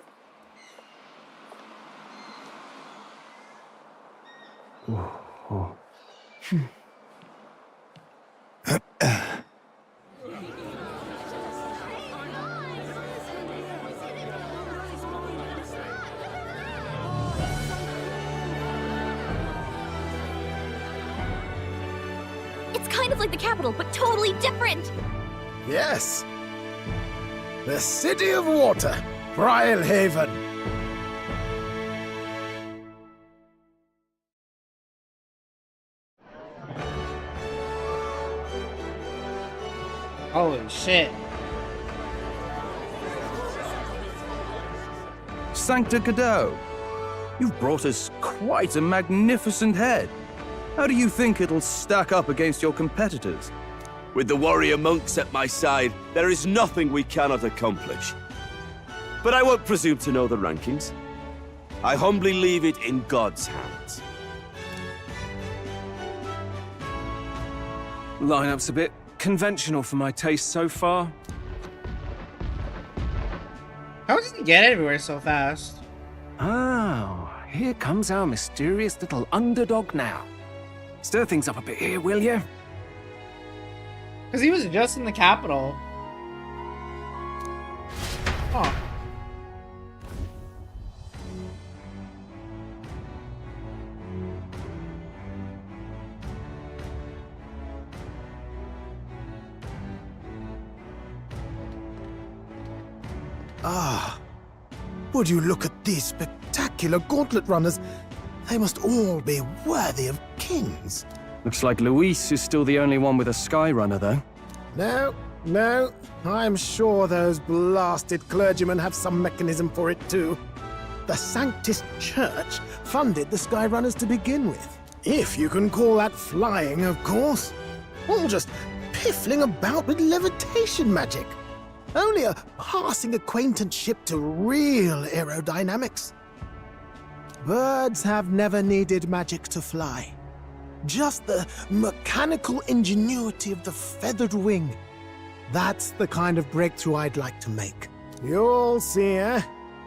C: It's kind of like the capital, but totally different!
K: Yes. The City of Water, Rhylehaven.
A: Holy shit.
L: Sancta Cadeau. You've brought us quite a magnificent head. How do you think it'll stack up against your competitors?
I: With the warrior monks at my side, there is nothing we cannot accomplish. But I won't presume to know the rankings. I humbly leave it in God's hands.
G: Lineup's a bit conventional for my taste so far.
A: How does he get everywhere so fast?
O: Oh, here comes our mysterious little underdog now. Stir things up a bit here, will you?
A: Because he was just in the capital. Oh.
K: Ah, would you look at these spectacular gauntlet runners? They must all be worthy of kings.
F: Looks like Luis is still the only one with a sky runner, though.
K: No, I'm sure those blasted clergymen have some mechanism for it too. The Sanctist Church funded the Skyrunners to begin with. If you can call that flying, of course. All just piffling about with levitation magic. Only a passing acquaintanceship to real aerodynamics. Birds have never needed magic to fly. Just the mechanical ingenuity of the feathered wing. That's the kind of breakthrough I'd like to make. You'll see, eh?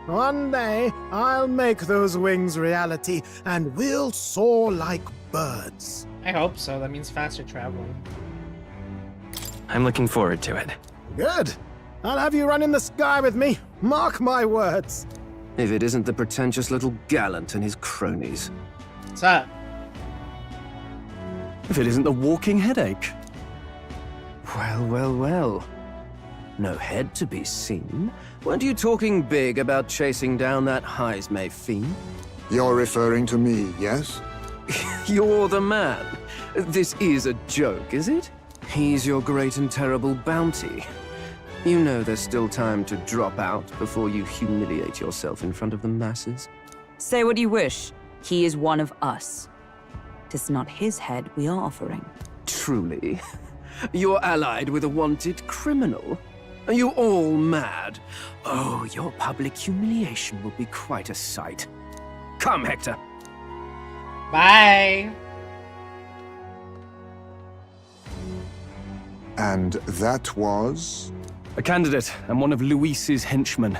K: One day, I'll make those wings reality, and we'll soar like birds.
A: I hope so. That means faster traveling.
B: I'm looking forward to it.
K: Good. I'll have you run in the sky with me. Mark my words.
O: If it isn't the pretentious little gallant and his cronies.
A: What's up?
F: If it isn't the walking headache.
O: Well. No head to be seen. Weren't you talking big about chasing down that Heismay fiend?
N: You're referring to me, yes?
O: You're the man. This is a joke, is it? He's your great and terrible bounty. You know there's still time to drop out before you humiliate yourself in front of the masses.
J: Say what you wish. He is one of us. 'Tis not his head we are offering.
O: Truly? You're allied with a wanted criminal? Are you all mad? Oh, your public humiliation will be quite a sight. Come, Hector.
A: Bye.
N: And that was?
F: A candidate and one of Luis's henchmen.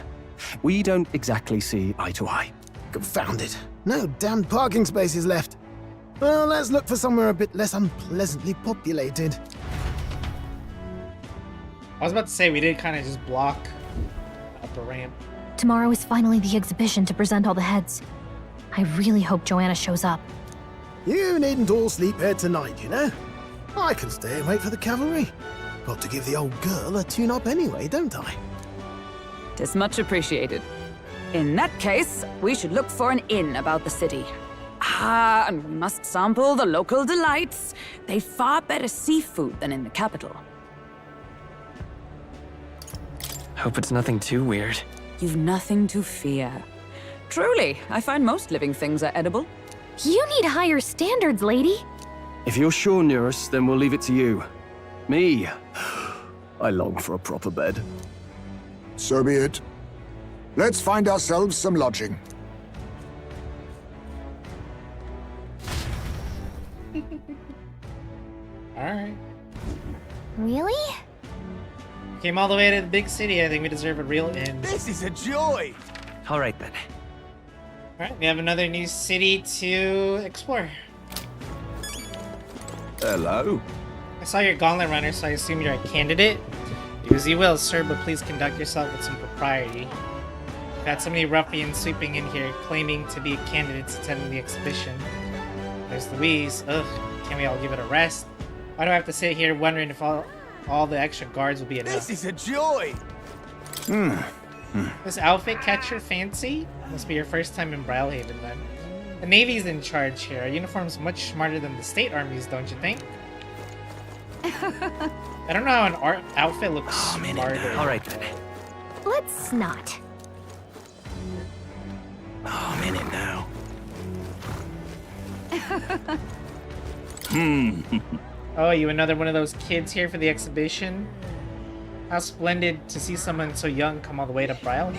F: We don't exactly see eye to eye.
K: Confound it. No damn parking spaces left. Well, let's look for somewhere a bit less unpleasantly populated.
A: I was about to say we did kind of just block the upper ramp.
C: Tomorrow is finally the exhibition to present all the heads. I really hope Joanna shows up.
K: You needn't all sleep here tonight, you know? I can stay and wait for the cavalry. Got to give the old girl a tune-up anyway, don't I?
J: 'Tis much appreciated. In that case, we should look for an inn about the city. Ah, and we must sample the local delights. They've far better seafood than in the capital.
B: Hope it's nothing too weird.
J: You've nothing to fear. Truly, I find most living things are edible.
C: You need higher standards, lady.
F: If you're sure, Nearest, then we'll leave it to you. Me, I long for a proper bed.
N: So be it. Let's find ourselves some lodging.
A: Alright.
C: Really?
A: Came all the way to the big city. I think we deserve a real inn.
I: This is a joy!
B: All right, then.
A: Alright, we have another new city to explore.
I: Hello.
A: I saw your gauntlet runner, so I assume you're a candidate. Do as you will, sir, but please conduct yourself with some propriety. We've got so many ruffians sweeping in here, claiming to be candidates attending the exhibition. There's Louise. Ugh, can't we all give it a rest? Why do I have to sit here wondering if all the extra guards will be enough?
I: This is a joy!
A: This outfit catch your fancy? Must be your first time in Brylehaven, then. The Navy's in charge here. Our uniform's much smarter than the state armies, don't you think? I don't know how an outfit looks smarter.
B: All right, then.
C: Let's not.
L: Oh, I'm in it now.
A: Oh, you another one of those kids here for the exhibition? How splendid to see someone so young come all the way to Briarwood.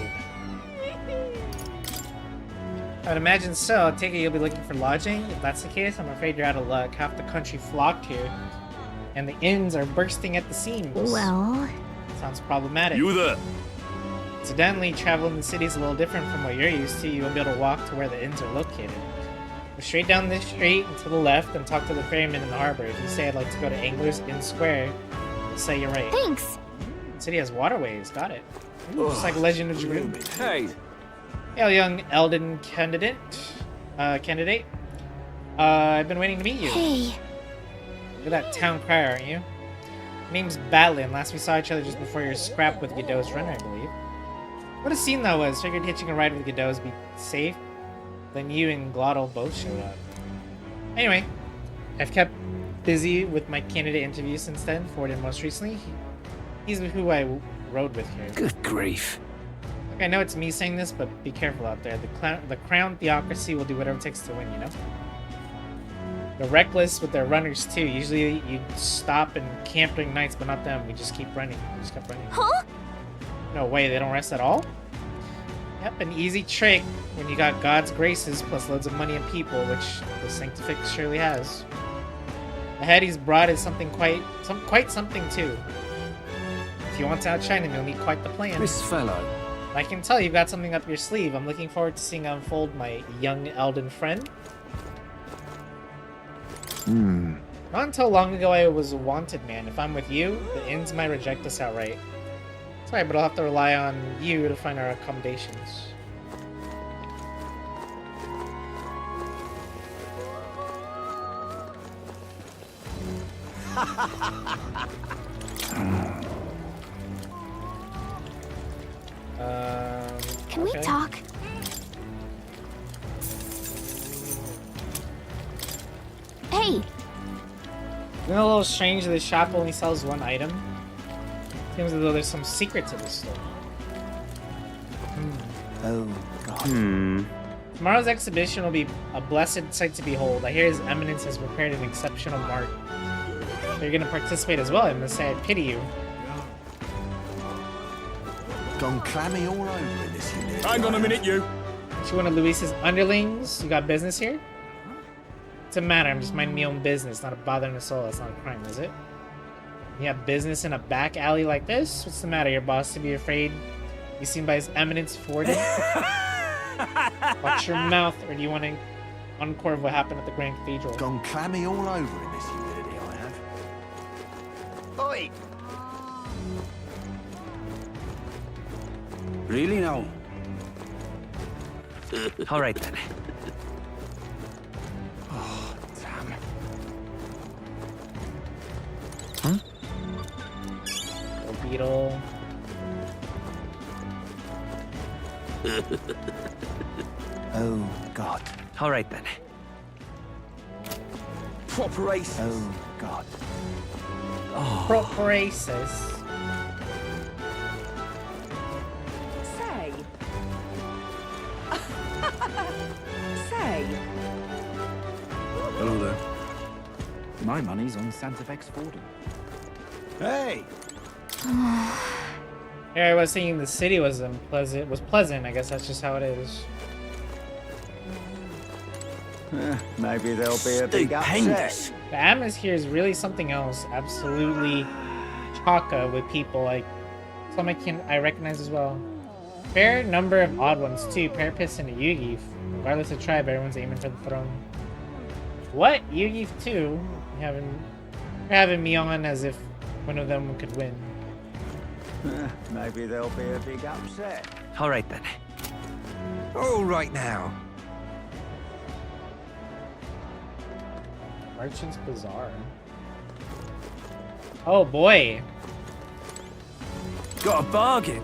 A: I would imagine so. I take it you'll be looking for lodging. If that's the case, I'm afraid you're out of luck. Half the country flocked here, and the inns are bursting at the seams.
C: Well...
A: Sounds problematic.
I: You there?
A: Incidentally, travel in the city is a little different from what you're used to. You won't be able to walk to where the inns are located. Go straight down this street and to the left and talk to the ferryman in the harbor. If you say I'd like to go to Angler's Inn Square, they'll say you're right.
C: Thanks.
A: The city has waterways. Got it. Ooh, just like Legend of Jerusalem.
I: Hey.
A: Hail, young Elden candidate. I've been waiting to meet you.
C: Hey.
A: You're that town crier, aren't you? Name's Batlin. Last we saw each other just before your scrap with Godot's runner, I believe. What a scene that was. Figured hitching a ride with Godot's would be safe. Then you and Glottal both showed up. Anyway, I've kept busy with my candidate interview since then. Ford and most recently, he's who I rode with here.
L: Good grief.
A: Look, I know it's me saying this, but be careful out there. The crown theocracy will do whatever it takes to win, you know? They're reckless with their runners too. Usually you stop and camp during nights, but not them. We just keep running. We just kept running.
C: Huh?
A: No way, they don't rest at all? Yep, an easy trick when you got God's graces plus loads of money and people, which the Sanctifix surely has. Ahead he's brought is something quite something too. If you want to outshine him, you'll need quite the plan.
L: This fellow.
A: I can tell you've got something up your sleeve. I'm looking forward to seeing unfold, my young Elden friend. Not until long ago I was a wanted man. If I'm with you, the inns might reject us outright. Sorry, but I'll have to rely on you to find our accommodations.
C: Can we talk? Hey!
A: Isn't it a little strange that the shop only sells one item? Seems as though there's some secret to this store.
B: Oh, God.
A: Tomorrow's exhibition will be a blessed sight to behold. I hear His Eminence has prepared an exceptional mark. So you're gonna participate as well. I must say, I pity you.
P: Gone clammy all over in this unit.
I: Hang on a minute, you.
A: Aren't you one of Luis's underlings? You got business here? What's the matter? I'm just minding my own business, not a bothering a soul. That's not a crime, is it? You have business in a back alley like this? What's the matter? Your boss to be afraid you seen by His Eminence Forden? Watch your mouth, or do you want to encore what happened at the Grand Cathedral?
P: Gone clammy all over in this humidity, I have.
B: Oi!
L: Really now?
B: All right, then.
L: Oh, damn.
A: Little beetle.
B: Oh, God. All right, then.
L: Proper race.
B: Oh, God.
A: Propraces.
H: Say. Say.
L: Hello there.
B: My money's on Santa Fe's Forden.
P: Hey!
A: Here I was thinking the city was pleasant. I guess that's just how it is.
B: Maybe there'll be a big upset.
A: The atmosphere is really something else. Absolutely chock-a with people. Like some I recognize as well. Fair number of odd ones too. Parapets and a Yugi. Regardless of tribe, everyone's aiming for the throne. What? Yugi too? You're having me on as if one of them could win.
B: Maybe there'll be a big upset. All right, then.
L: All right now.
A: Merchant's Bazaar. Oh boy.
L: Got a bargain.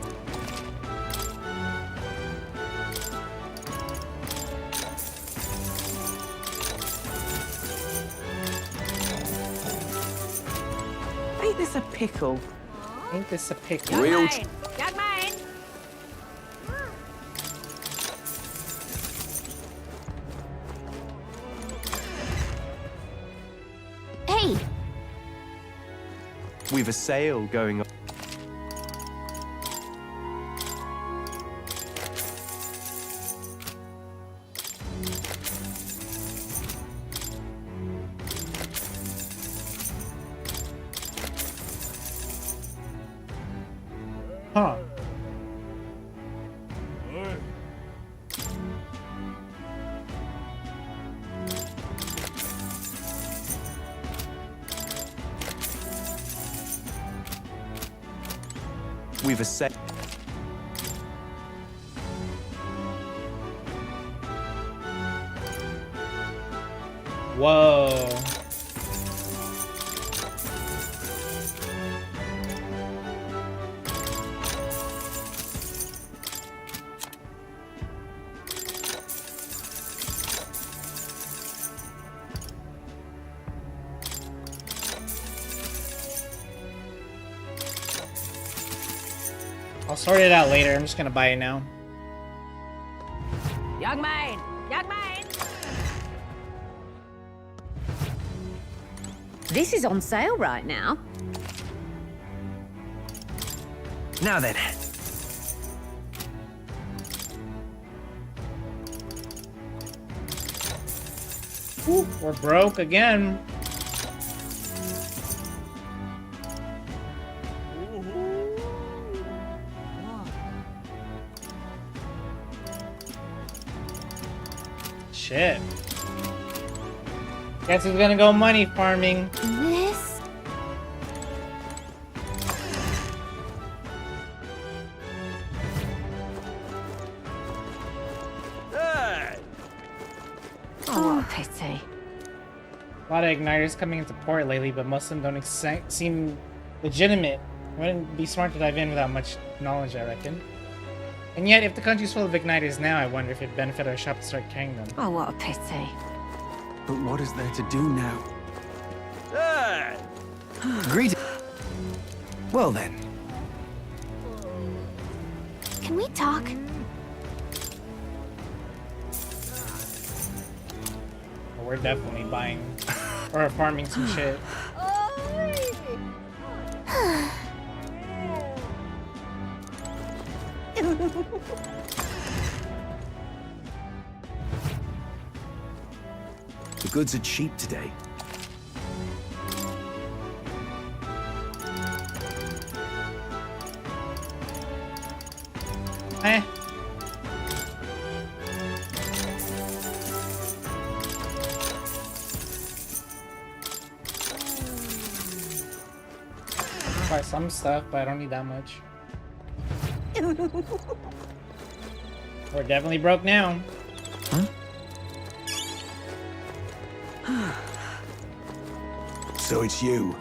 H: Ain't this a pickle?
A: Ain't this a pickle?
I: Real.
C: Young mine.
L: We've a sale going on.
A: Huh.
L: We've a sale.
A: Whoa. I'll sort it out later. I'm just gonna buy it now.
E: Young man! Young man! This is on sale right now.
B: Now then.
A: Ooh, we're broke again. Shit. Guess who's gonna go money farming?
C: This?
E: Oh, what a pity.
A: A lot of igniters coming into port lately, but most of them don't seem legitimate. It wouldn't be smart to dive in without much knowledge, I reckon. And yet, if the country's full of igniters now, I wonder if it'd benefit our shop to start carrying them.
E: Oh, what a pity.
L: But what is there to do now? Greeting. Well then.
C: Can we talk?
A: Well, we're definitely buying or farming some shit.
L: The goods are cheap today.
A: Eh. Buy some stuff, but I don't need that much. We're definitely broke now.
P: So it's you.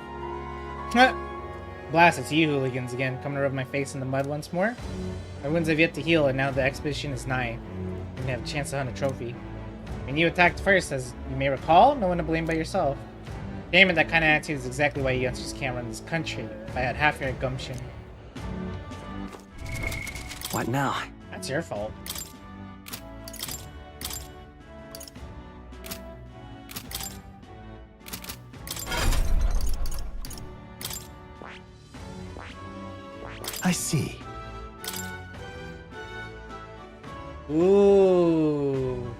A: Blast, it's you hooligans again, coming to rub my face in the mud once more. My wounds have yet to heal, and now the expedition is nigh. You can have a chance to hunt a trophy. When you attacked first, as you may recall, no one to blame but yourself. Damn it, that kind of attitude is exactly why you youngsters can't run this country. If I had half your gumption.
B: What now?
A: That's your fault.
D: I see.
A: Ooh.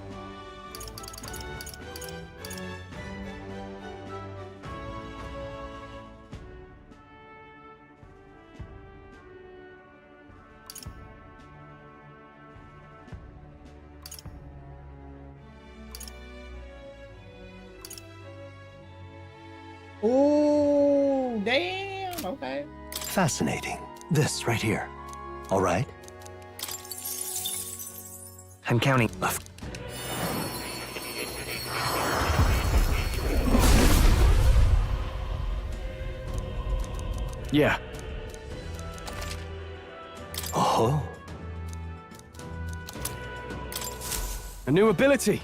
A: Ooh, damn, okay.
D: Fascinating. This right here. All right?
B: I'm counting.
L: Yeah.
D: Oh.
L: A new ability.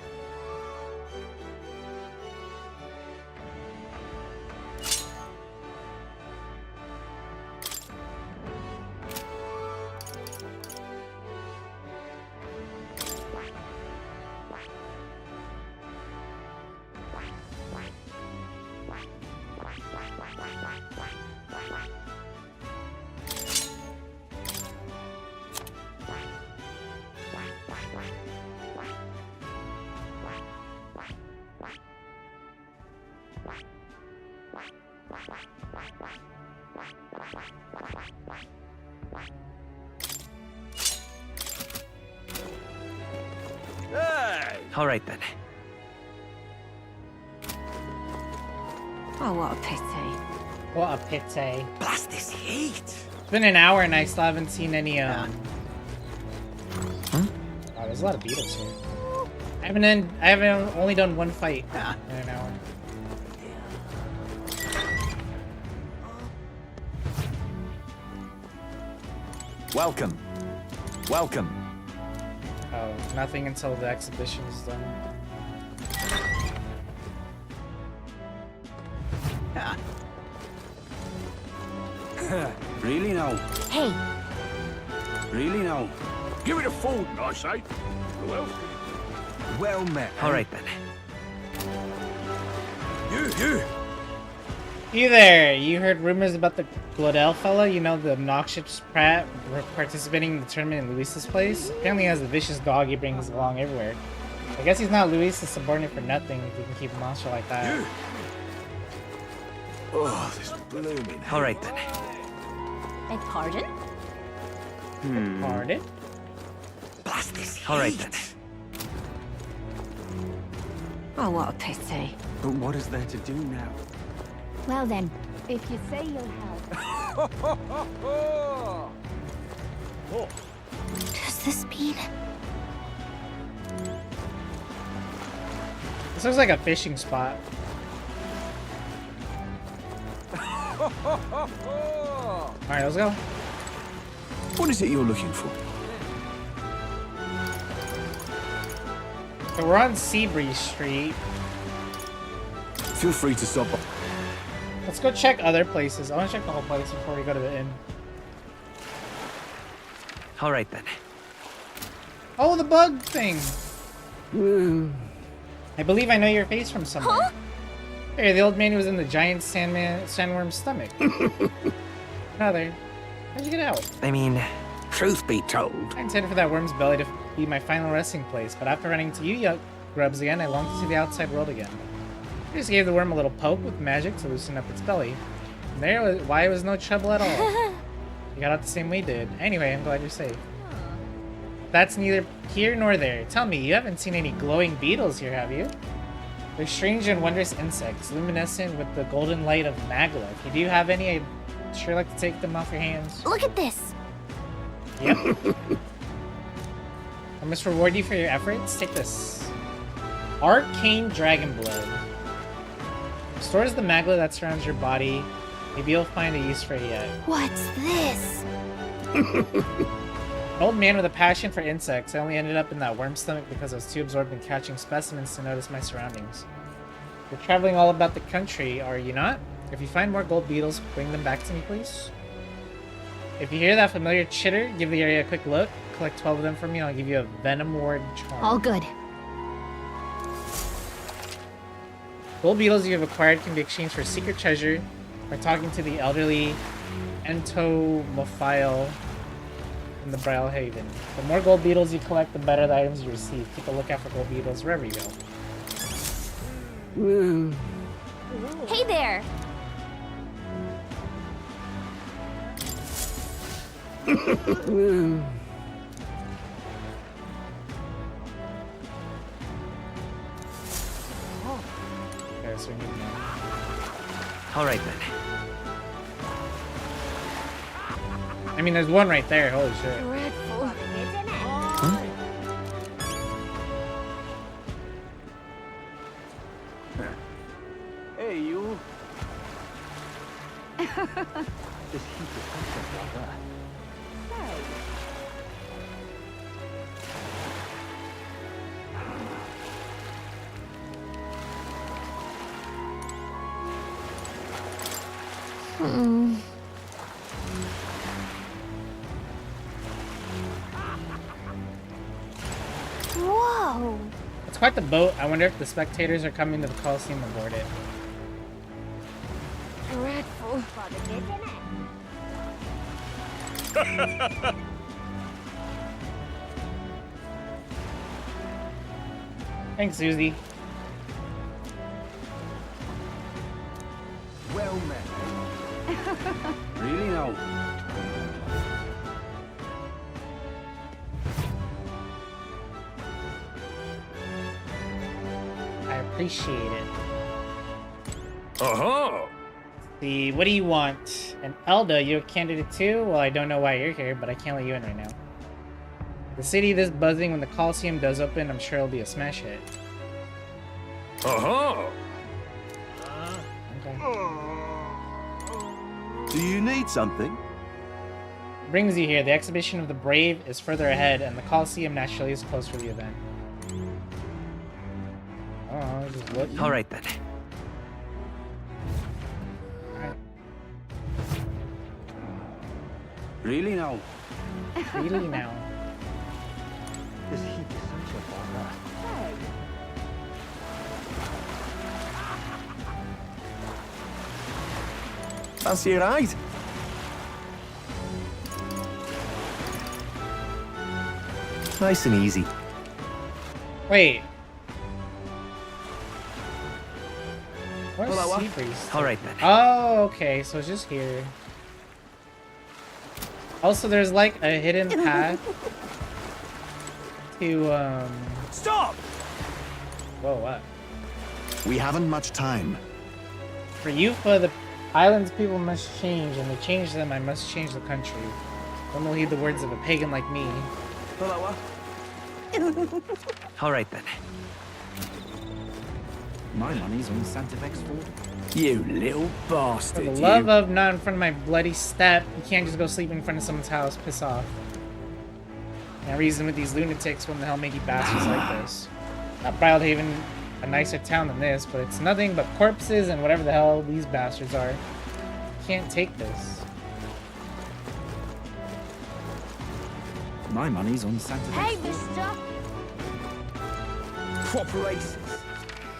B: All right then.
E: Oh, what a pity.
A: What a pity.
B: Blast this heat!
A: It's been an hour and I still haven't seen any, Wow, there's a lot of beetles here. I haven't only done one fight in an hour.
B: Welcome. Welcome.
A: Oh, nothing until the exhibition is done.
P: Really now?
C: Hey,
P: Really now? Give it a food, I say. Well, well met.
B: All right then.
P: You.
A: You there! You heard rumors about the Glodell fella? You know, the obnoxious Pratt participating in the tournament in Luis's place? Apparently he has the vicious dog he brings along everywhere. I guess he's not Luis's subordinate for nothing if you can keep a monster like that.
P: Oh, this blooming.
B: All right then.
E: Beg pardon?
A: Pardon?
B: Blast this heat! All right then.
E: Oh, what a pity.
P: But what is there to do now?
C: well then, if you say you'll help.
E: Does this mean?
A: This looks like a fishing spot. Alright, let's go.
P: What is it you're looking for?
A: So we're on Seabreeze Street.
P: Feel free to stop by.
A: Let's go check other places. I want to check the whole place before we go to the inn.
B: All right then.
A: Oh, the bug thing! I believe I know your face from somewhere.
C: Huh?
A: Hey, the old man who was in the giant sandworm's stomach. Another. How'd you get out?
B: I mean,
P: Truth be told,
A: I intended for that worm's belly to be my final resting place, but after running into you grubs again, I longed to see the outside world again. I just gave the worm a little poke with magic to loosen up its belly. And there was why it was no trouble at all. You got out the same way you did. Anyway, I'm glad you're safe. That's neither here nor there. Tell me, you haven't seen any glowing beetles here, have you? They're strange and wondrous insects, luminescent with the golden light of Magla. If you do have any, I'd sure like to take them off your hands.
C: Look at this.
A: Yep. I must reward you for your efforts. Take this. Arcane Dragon Blood. Restores the magla that surrounds your body. Maybe you'll find a use for it yet.
C: What's this?
A: An old man with a passion for insects. I only ended up in that worm stomach because I was too absorbed in catching specimens to notice my surroundings. You're traveling all about the country, are you not? If you find more gold beetles, bring them back to me, please. If you hear that familiar chitter, give the area a quick look. Collect 12 of them for me, and I'll give you a Venom Ward charm.
C: All good.
A: Gold beetles you have acquired can be exchanged for secret treasure by talking to the elderly entomophile in the Brile Haven. The more gold beetles you collect, the better the items you receive. Keep a lookout for gold beetles wherever you go.
C: Hey there.
A: Okay, so we need more.
B: all right then.
A: I mean, there's one right there. Holy shit.
C: Dreadful, isn't it?
P: hey, you.
B: This heat is something like that.
C: Whoa.
A: It's quite the boat. I wonder if the spectators are coming to the Coliseum aboard it.
C: Dreadful.
A: Thanks, Susie.
P: Well met. Really now?
A: I appreciate it.
P: Uh-huh.
A: See, what do you want? And Elda, you're a candidate too? Well, I don't know why you're here, but I can't let you in right now. The city this buzzing when the Coliseum does open, I'm sure it'll be a smash hit.
P: Uh-huh.
A: Okay.
I: Do you need something?
A: Brings you here. The exhibition of the brave is further ahead, and the Coliseum naturally is close for the event. Oh, just look.
B: All right then.
P: Really now?
A: Really now.
I: Fancy a ride? Nice and easy.
A: Wait. Where's
B: Well,
A: Seabreeze?
B: all right then.
A: Oh, okay. So it's just here. Also, there's like a hidden path to
I: Stop!
A: Whoa, what?
N: We haven't much time.
A: For Yufa, the island's people must change, and to change them, I must change the country. One will heed the words of a pagan like me.
B: All right then.
P: My money's on Santa Fe's fort. You little
A: For
P: bastard,
A: the love of not in front of my bloody step, you can't just go sleep in front of someone's house. Piss off. Can't reason with these lunatics when the hell make you bastards like this. Not Brilhaven, a nicer town than this, but it's nothing but corpses and whatever the hell these bastards are. Can't take this.
P: My money's on Santa Fe's
E: Hey,
P: fort.
E: mister!
P: Proper races.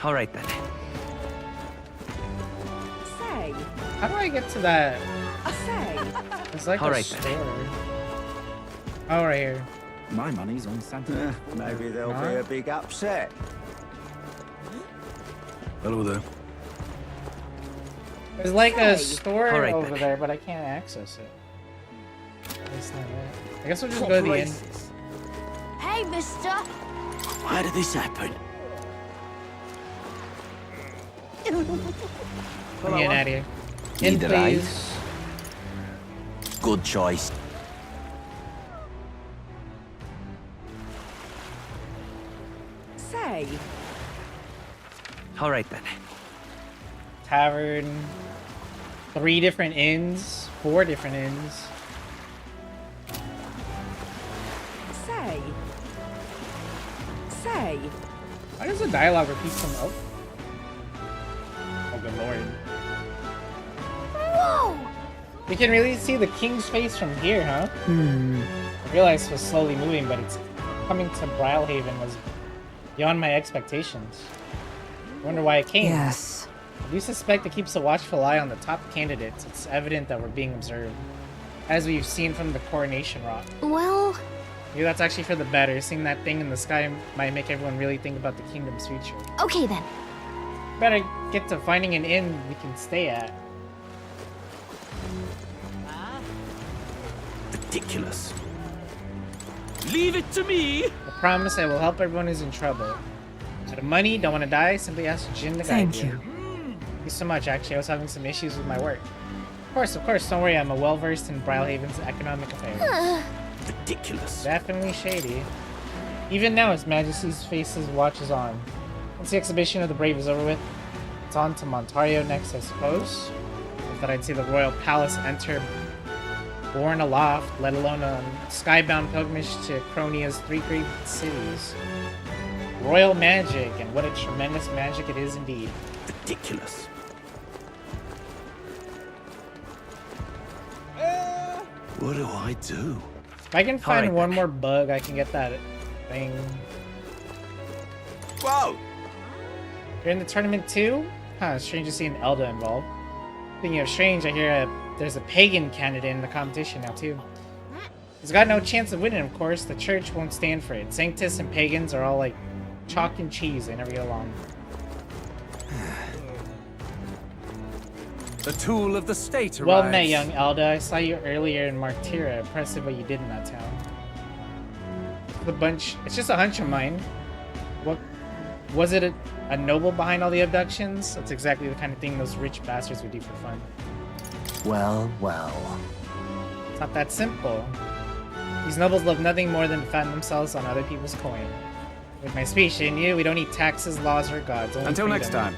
B: All right then.
H: Say,
A: How do I get to that?
H: say.
A: It's like
B: All
A: a
B: right then.
A: store. Oh, right here.
P: My money's on Santa Fe's fort.
I: Maybe there'll
A: Huh?
I: be a big upset.
L: Hello there.
A: There's like a
H: Hey.
A: store
B: All right,
A: over
B: then.
A: there, but I can't access it. That's not it. I guess we'll just go to the inn.
E: Hey, mister!
I: Why did this happen?
A: I'm getting out of here. In,
I: Neither I.
A: please.
I: Good choice.
H: Say,
B: All right then.
A: Tavern. 3 different inns. 4 different inns.
H: say. Say.
A: Why does the dialogue repeat from oh? Oh, good lord.
E: Whoa!
A: We can really see the king's face from here, huh? I realized it was slowly moving, but it's coming to Brilhaven was beyond my expectations. I wonder why it came.
J: Yes.
A: I do suspect it keeps a watchful eye on the top candidates. It's evident that we're being observed, as we've seen from the coronation rock.
C: Well,
A: Maybe that's actually for the better. Seeing that thing in the sky might make everyone really think about the kingdom's future.
C: okay then.
A: Better get to finding an inn we can stay at.
I: Ridiculous. Leave it to me!
A: I promise I will help everyone who's in trouble. Out of money, don't want to die, simply ask Jin to guide
J: Thank you.
A: Thank you so much. Actually, I was having some issues with my work. Of course, don't worry, I'm well-versed in Brilhaven's economic affairs.
I: Ridiculous.
A: Definitely shady. Even now, His Majesty's face's watch is on. Once the exhibition of the brave is over with, it's on to Montario next, I suppose. I thought I'd see the royal palace enter borne aloft, let alone a skybound pilgrimage to Cronia's 3 great cities. Royal magic, and what a tremendous magic it is indeed.
I: Ridiculous. What do I do?
A: If I can find
B: right,
A: one more bug, I can get that thing.
I: Whoa!
A: You're in the tournament too? Huh, strange to see an Elda involved. Speaking of strange, I hear there's a pagan candidate in the competition now too. He's got no chance of winning, of course. The church won't stand for it. Sanctus and pagans are all like chalk and cheese. They never get along.
L: The tool of the state arrives.
A: Well met, young Elda. I saw you earlier in Martyra. Impressive what you did in that town. It's just a hunch of mine. What was it? A noble behind all the abductions? That's exactly the kind of thing those rich bastards would do for fun.
D: Well, well.
A: It's not that simple. These nobles love nothing more than to fatten themselves on other people's coin. With my speech, didn't you? We don't need taxes, laws, or gods. Only
L: Until
A: freedom.
L: next time.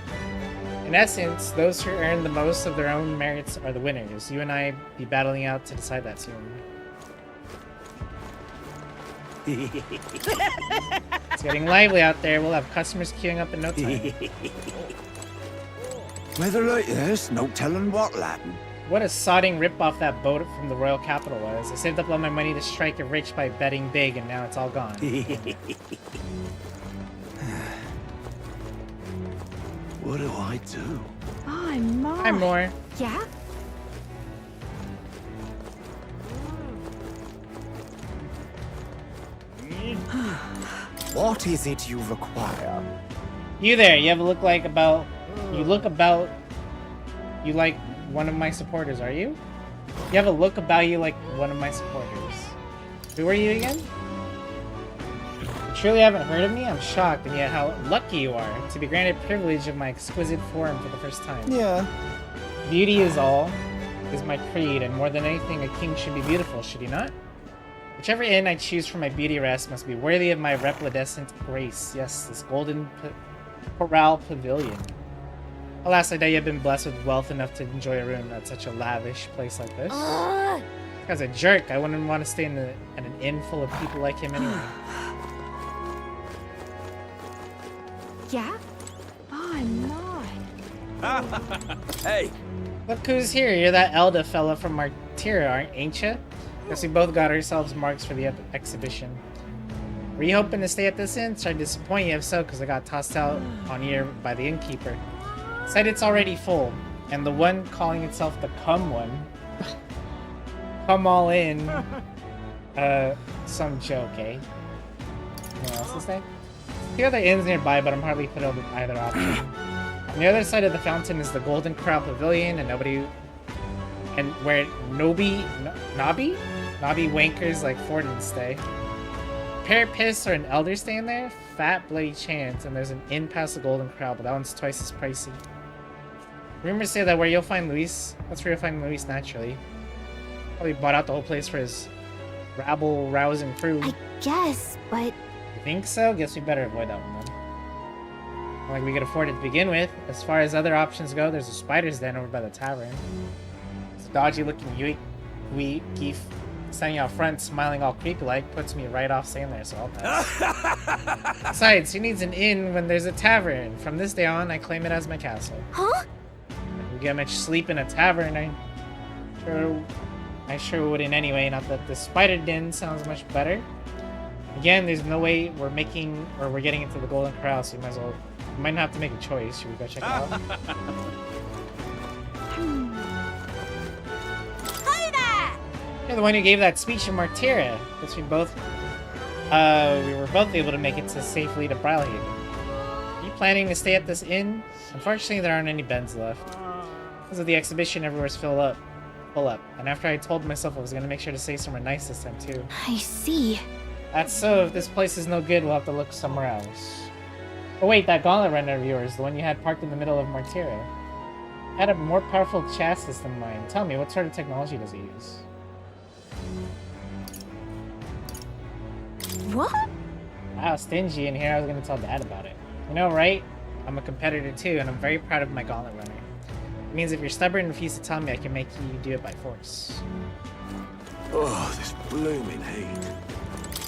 A: In essence, those who earn the most of their own merits are the winners. You and I be battling out to decide that soon. It's getting lively out there. We'll have customers queuing up in no time.
P: Weather like this, no telling what'll happen.
A: What a sodding rip-off that boat from the royal capital was. I saved up all my money to strike it rich by betting big, and now it's all gone.
P: What do I do?
E: I'm more.
A: I'm more.
E: Yeah?
P: What is it you require?
A: You there, you look like one of my supporters, are you? You have a look about you like one of my supporters. Who are you again? You truly haven't heard of me? I'm shocked, and yet how lucky you are to be granted privilege of my exquisite form for the first time.
P: Yeah.
A: Beauty is my creed, and more than anything, a king should be beautiful, should he not? Whichever inn I choose for my beauty rest must be worthy of my resplendent grace. Yes, this golden corral pavilion. Alas, I doubt you have been blessed with wealth enough to enjoy a room at such a lavish place like this. This guy's a jerk. I wouldn't want to stay in an inn full of people like him anyway.
E: Yeah? I'm mine.
P: Hey!
A: Look who's here. You're that Elda fella from Martyra, ain't you? Guess we both got ourselves marks for the exhibition. Were you hoping to stay at this inn? Sorry to disappoint you if so, because I got tossed out on here by the innkeeper. Said it's already full, and the one calling itself the Come One. Come all in. Some joke, eh? What else to say? The other inns nearby, but I'm hardly put over either option. On the other side of the fountain is the Golden Corral Pavilion, and where Nobby wankers like Forden stay. Parapists or an elder staying there? Fat bloody chance, and there's an inn past the Golden Corral, but that one's twice as pricey. Rumors say that that's where you'll find Luis naturally. Probably bought out the whole place for his rabble-rousing crew.
E: I guess, but...
A: You think so? Guess we better avoid that one then. Not like we could afford it to begin with. As far as other options go, there's a spider's den over by the tavern. This dodgy-looking geef standing out front, smiling all creepy-like, puts me right off staying there, so I'll pass. Besides, who needs an inn when there's a tavern? From this day on, I claim it as my castle.
E: Huh?
A: If we get much sleep in a tavern, I sure wouldn't anyway. Not that the spider den sounds much better. Again, there's no way we're getting into the Golden Corral, so you might have to make a choice. Should we go check it out? You're the one who gave that speech in Martyra. Guess we were both able to make it safely to Brylehaven. Are you planning to stay at this inn? Unfortunately, there aren't any beds left. Because of the exhibition, everywhere's full up. And after I told myself I was going to make sure to stay somewhere nice this time, too.
E: I see.
A: That's so. If this place is no good, we'll have to look somewhere else. Oh wait, that gauntlet runner of yours, the one you had parked in the middle of Martyra. Had a more powerful chassis than mine. Tell me, what sort of technology does it use?
E: What?
A: Wow, stingy in here. I was going to tell Dad about it. You know, right? I'm a competitor too, and I'm very proud of my gauntlet runner. It means if you're stubborn and refuse to tell me, I can make you do it by force.
P: Oh, this blooming heat.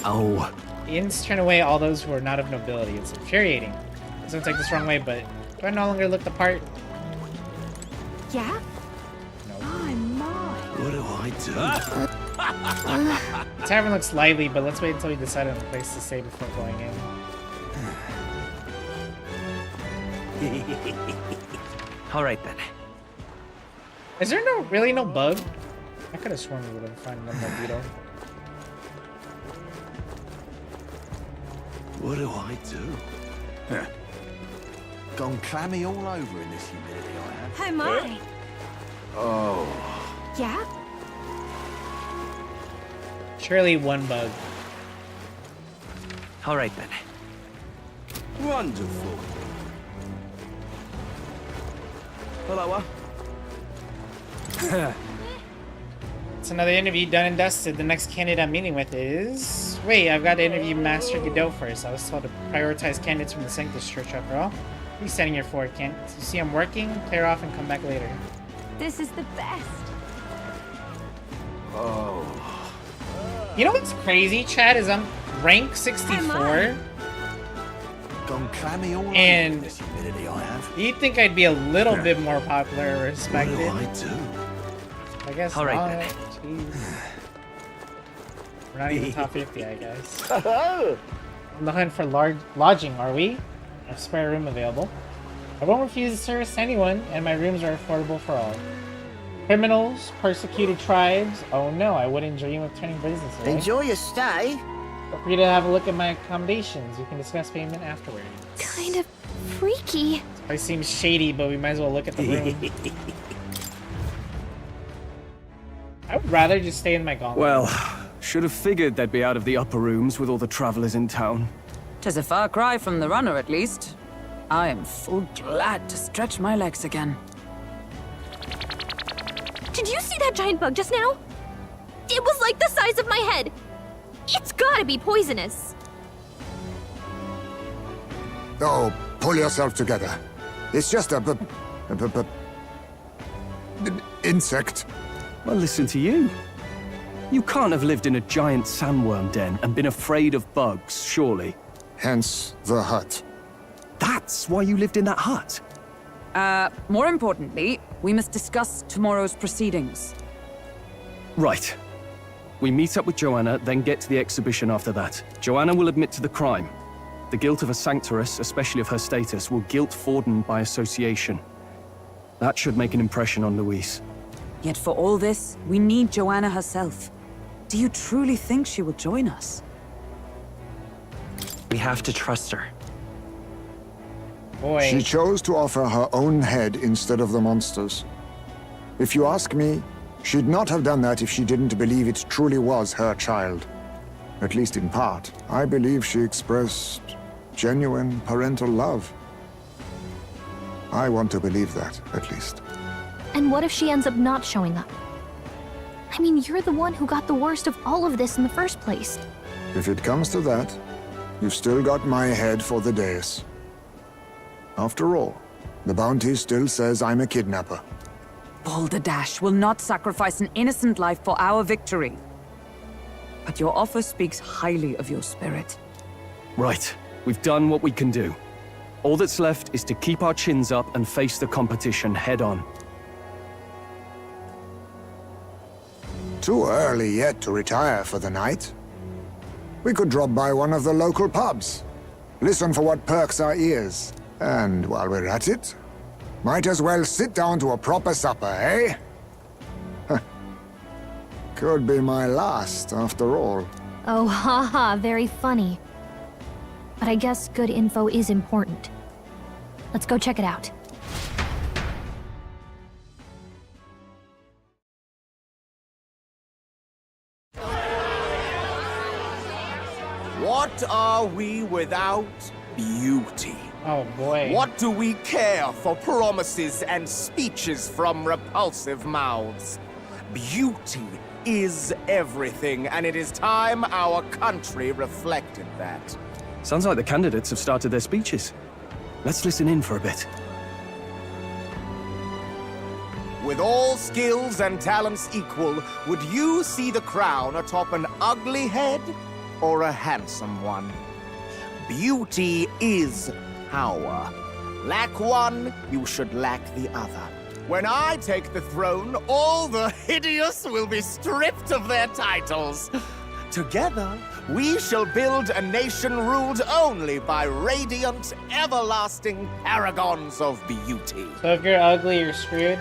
A: Oh. The inns turn away all those who are not of nobility. It's infuriating. Please don't take this wrong way, but do I no longer look the part?
E: Yeah?
A: No.
E: I'm mine.
P: What do I do?
A: The tavern looks lively, but let's wait until we decide on a place to stay before going in.
B: All right then.
A: Is there really no bug? I could have sworn we would have found one more beetle.
P: What do I do? Gone clammy all over in this humidity I have.
E: Oh my.
P: Oh.
E: Yeah?
A: Surely one bug.
B: All right, then.
I: Wonderful. Hello,
A: It's another interview done and dusted. The next candidate I'm meeting with is... Wait, I've got to interview Master Godot first. I was told to prioritize candidates from the Sanctus Church after all. What are you standing here for, Kent? You see I'm working? Clear off and come back later.
C: This is the best.
P: Oh.
A: You know what's crazy, Chad, is I'm rank 64.
P: Gone clammy all over
A: And
P: in this humidity I have.
A: you'd think I'd be a little bit more popular or respected.
P: What do I do?
A: I guess
B: All right,
A: not.
B: then.
A: Jeez. We're not even top 50, I guess. On the hunt for lodging, are we? A spare room available. I won't refuse service to anyone, and my rooms are affordable for all. Criminals, persecuted tribes. Oh no, I wouldn't dream of turning business away.
Q: Enjoy your stay.
A: Feel free to have a look at my accommodations. You can discuss payment afterwards.
C: Kind of freaky.
A: This place seems shady, but we might as well look at the room. I would rather just stay in my gauntlet.
L: Well, should have figured they'd be out of the upper rooms with all the travelers in town.
J: 'Tis a far cry from the runner, at least. I am full glad to stretch my legs again.
C: Did you see that giant bug just now? It was like the size of my head. It's gotta be poisonous.
N: Oh, pull yourself together. It's just a insect.
L: Well, listen to you. You can't have lived in a giant sandworm den and been afraid of bugs, surely.
N: Hence the hut.
L: That's why you lived in that hut?
J: More importantly, we must discuss tomorrow's proceedings.
L: Right. We meet up with Joanna, then get to the exhibition after that. Joanna will admit to the crime. The guilt of a sanctoress, especially of her status, will guilt Forden by association. That should make an impression on Louise.
J: Yet for all this, we need Joanna herself. Do you truly think she will join us?
B: We have to trust her.
A: Boy.
N: She chose to offer her own head instead of the monster's. If you ask me, she'd not have done that if she didn't believe it truly was her child. At least in part. I believe she expressed genuine parental love. I want to believe that, at least.
C: And what if she ends up not showing up? I mean, you're the one who got the worst of all of this in the first place.
N: If it comes to that, you've still got my head for the dais. After all, the bounty still says I'm a kidnapper.
J: Balderdash will not sacrifice an innocent life for our victory. But your offer speaks highly of your spirit.
L: Right. We've done what we can do. All that's left is to keep our chins up and face the competition head on.
N: Too early yet to retire for the night. We could drop by one of the local pubs. Listen for what perks our ears. And while we're at it, might as well sit down to a proper supper, eh? Could be my last, after all.
C: Oh, haha, very funny. But I guess good info is important. Let's go check it out.
Q: What are we without beauty?
A: Oh boy.
Q: What do we care for promises and speeches from repulsive mouths? Beauty is everything, and it is time our country reflected that.
L: Sounds like the candidates have started their speeches. Let's listen in for a bit.
Q: With all skills and talents equal, would you see the crown atop an ugly head or a handsome one? Beauty is power. Lack one, you should lack the other. When I take the throne, all the hideous will be stripped of their titles. Together, we shall build a nation ruled only by radiant, everlasting paragons of beauty.
A: So if you're ugly, you're screwed?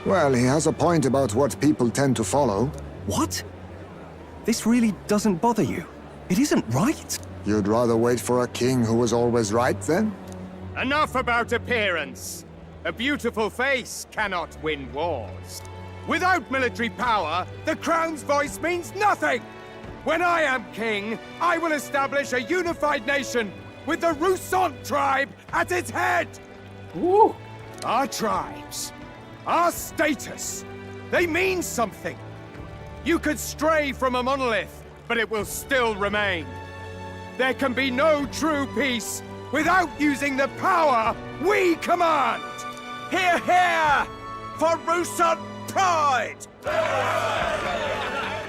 N: Well, he has a point about what people tend to follow.
L: What? This really doesn't bother you? It isn't right?
N: You'd rather wait for a king who was always right, then?
Q: Enough about appearance. A beautiful face cannot win wars. Without military power, the crown's voice means nothing! When I am king, I will establish a unified nation with the Rousant tribe at its head!
A: Woo!
Q: Our tribes, our status, they mean something. You could stray from a monolith, but it will still remain. There can be no true peace without using the power we command! Hear, hear! For Rousant pride!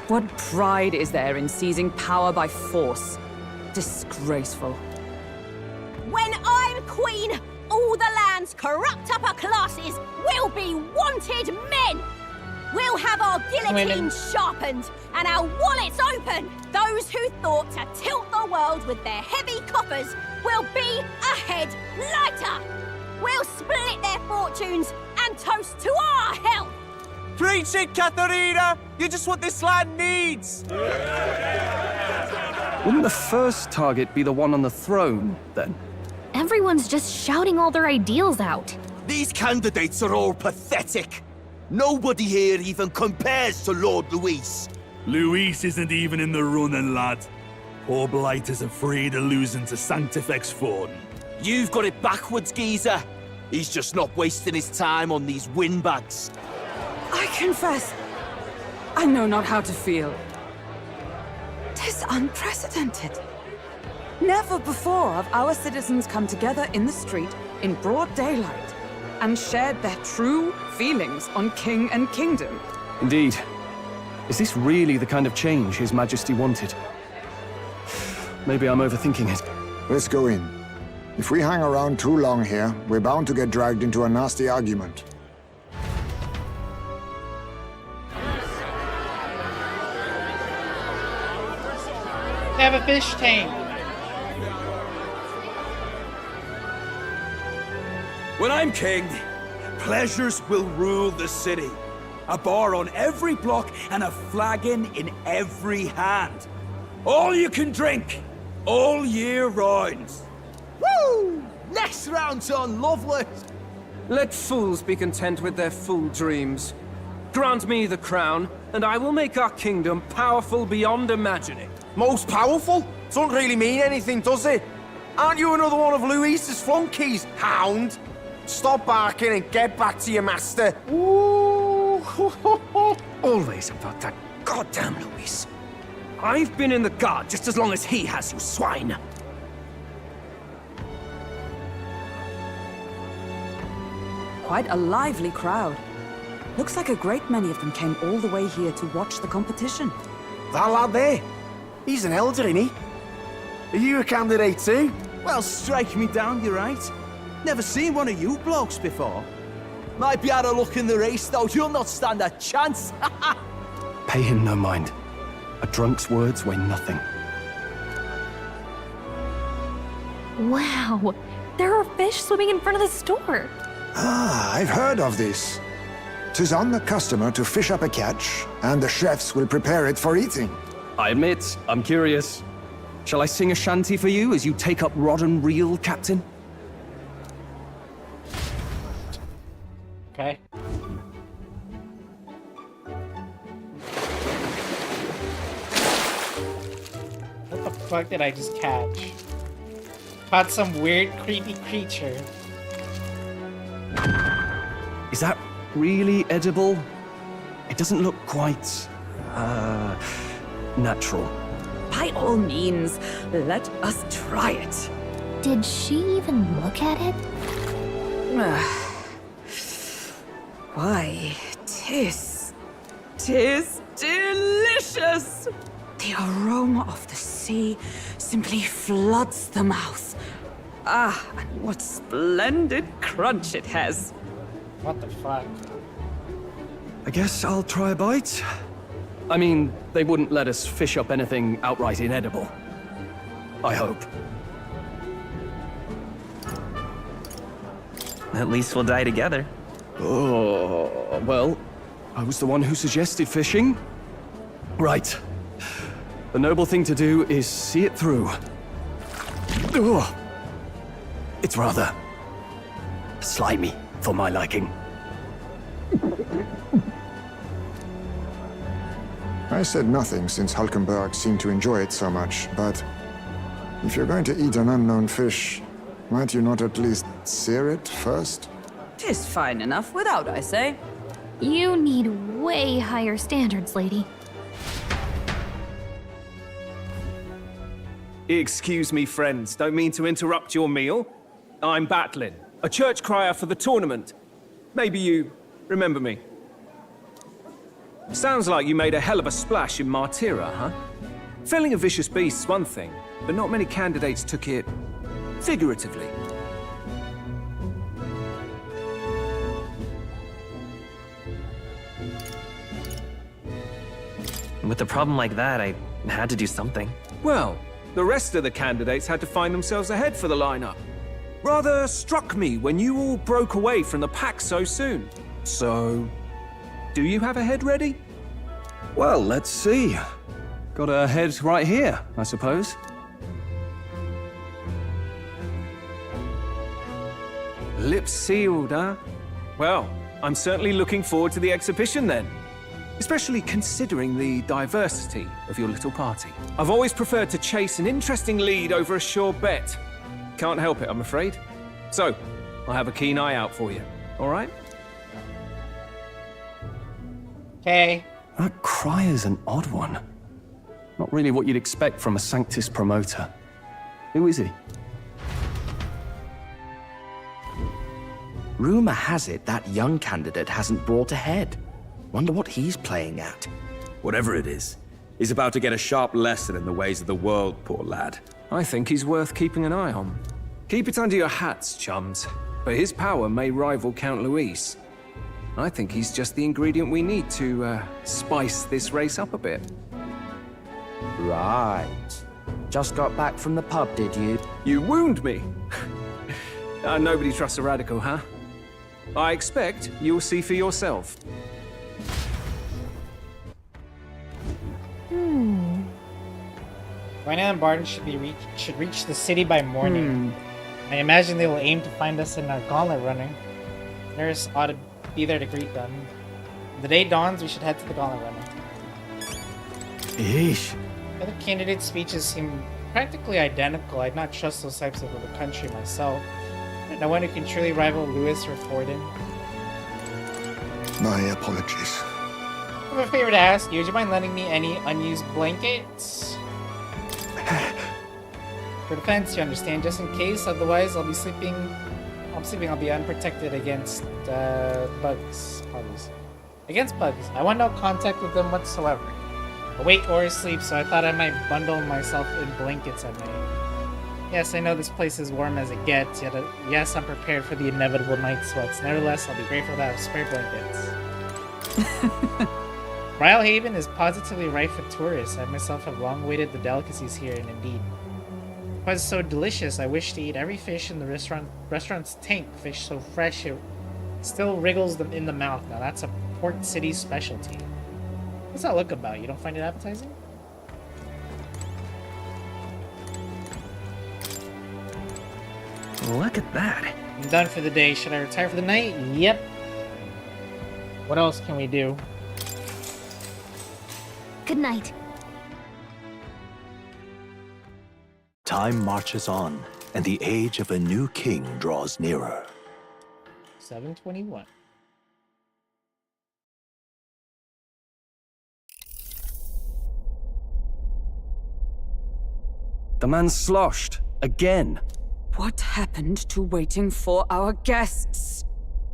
J: What pride is there in seizing power by force? Disgraceful.
E: When I'm queen, all the land's corrupt upper classes will be wanted men! We'll have our guillotines sharpened and our wallets open! Those who thought to tilt the world with their heavy coffers will be a head lighter! We'll split their fortunes and toast to our health!
Q: Preach it, Katharina! You're just what this land needs!
L: Wouldn't the first target be the one on the throne, then?
C: Everyone's just shouting all their ideals out.
I: These candidates are all pathetic. Nobody here even compares to Lord Luis.
P: Luis isn't even in the running, lad. Poor Blight is afraid of losing to Sanctifex Forden.
I: You've got it backwards, geezer. He's just not wasting his time on these windbags.
J: I confess, I know not how to feel. 'Tis unprecedented. Never before have our citizens come together in the street in broad daylight and shared their true feelings on king and kingdom.
L: Indeed. Is this really the kind of change His Majesty wanted? Maybe I'm overthinking it.
N: Let's go in. If we hang around too long here, we're bound to get dragged into a nasty argument.
A: They have a fish tank.
P: When I'm king, pleasures will rule the city. A bar on every block and a flagon in every hand. All you can drink, all year round.
Q: Woo! Next round's on, lovely!
O: Let fools be content with their fool dreams. Grant me the crown, and I will make our kingdom powerful beyond imagining.
Q: Most powerful? Doesn't really mean anything, does it? Aren't you another one of Luis's flunkies, hound? Stop barking and get back to your master.
O: Ooh, always about that goddamn Luis. I've been in the guard just as long as he has, you swine.
J: Quite a lively crowd. Looks like a great many of them came all the way here to watch the competition.
Q: That lad there, he's an elder, isn't he? Are you a candidate too?
R: Well, strike me down, you're right. Never seen one of you blokes before. Might be out of luck in the race, though. You'll not stand a chance.
L: Pay him no mind. A drunk's words weigh nothing.
C: Wow, there are fish swimming in front of the store.
N: Ah, I've heard of this. 'Tis on the customer to fish up a catch, and the chefs will prepare it for eating.
L: I admit, I'm curious. Shall I sing a shanty for you as you take up rod and reel, Captain?
A: Okay. What the fuck did I just catch? Caught some weird, creepy creature.
L: Is that really edible? It doesn't look quite, natural.
J: By all means, let us try it.
C: Did she even look at it?
J: Why, tis delicious! The aroma of the sea simply floods the mouth. Ah, and what splendid crunch it has.
A: What the fuck?
L: I guess I'll try a bite. I mean, they wouldn't let us fish up anything outright inedible. I hope.
B: At least we'll die together.
L: Oh, well, I was the one who suggested fishing. Right. The noble thing to do is see it through. Ugh. It's rather slimy for my liking.
N: I said nothing since Hulkenberg seemed to enjoy it so much, but if you're going to eat an unknown fish, might you not at least sear it first?
J: 'Tis fine enough without, I say.
C: You need way higher standards, lady.
G: Excuse me, friends. Don't mean to interrupt your meal. I'm Batlin, a church crier for the tournament. Maybe you remember me. Sounds like you made a hell of a splash in Martyra, huh? Felling a vicious beast's one thing, but not many candidates took it figuratively.
B: With a problem like that, I had to do something.
G: Well, the rest of the candidates had to find themselves ahead for the lineup. Rather struck me when you all broke away from the pack so soon. So, do you have a head ready?
L: Well, let's see. Got a head right here, I suppose.
G: Lips sealed, huh? Well, I'm certainly looking forward to the exhibition then. Especially considering the diversity of your little party. I've always preferred to chase an interesting lead over a sure bet. Can't help it, I'm afraid. So, I'll have a keen eye out for you, all right?
A: Okay.
L: That cry is an odd one. Not really what you'd expect from a Sanctus promoter. Who is he?
Q: Rumor has it that young candidate hasn't brought ahead. Wonder what he's playing at.
I: Whatever it is, he's about to get a sharp lesson in the ways of the world, poor lad.
G: I think he's worth keeping an eye on. Keep it under your hats, chums. But his power may rival Count Luis. I think he's just the ingredient we need to spice this race up a bit.
Q: Right. Just got back from the pub, did you?
G: You wound me! Nobody trusts a radical, huh? I expect you'll see for yourself.
A: Joanna and Barton should reach the city by morning. I imagine they will aim to find us in our gauntlet running. Nurse ought to be there to greet them. When the day dawns, we should head to the gauntlet running.
L: Eesh.
A: The other candidates' speeches seem practically identical. I'd not trust those types of the country myself. No one who can truly rival Lewis or Forden.
N: My apologies.
A: I have a favor to ask you. Would you mind lending me any unused blankets? For defense, you understand, just in case. Otherwise, I'll be sleeping. I'll be unprotected against bugs. Against bugs. I want no contact with them whatsoever. Awake or asleep, so I thought I might bundle myself in blankets at night. Yes, I know this place is warm as it gets, yet yes, I'm prepared for the inevitable night sweats. Nevertheless, I'll be grateful to have spare blankets. Ryle Haven is positively rife for tourists. I myself have long awaited the delicacies here, and indeed. It was so delicious, I wish to eat every fish in the restaurant's tank. Fish so fresh, it still wriggles them in the mouth. Now that's a Port City specialty. What's that look about? You don't find it appetizing?
B: Look at that.
A: I'm done for the day. Should I retire for the night? Yep. What else can we do?
C: Good night.
D: Time marches on, and the age of a new king draws nearer.
A: 7:21.
L: The man sloshed. Again.
J: What happened to waiting for our guests?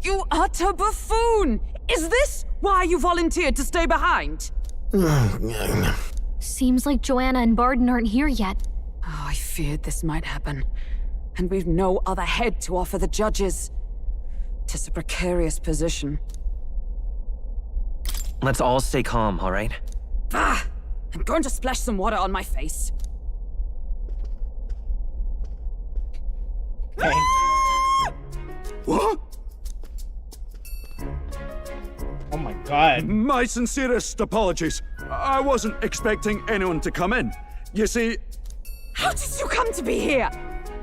J: You utter buffoon! Is this why you volunteered to stay behind?
C: Seems like Joanna and Barden aren't here yet.
J: Oh, I feared this might happen. And we've no other head to offer the judges. 'Tis a precarious position.
B: Let's all stay calm, all right?
J: Ah! I'm going to splash some water on my face.
A: Okay.
I: What?
A: God.
P: My sincerest apologies. I wasn't expecting anyone to come in. You see...
J: How did you come to be here?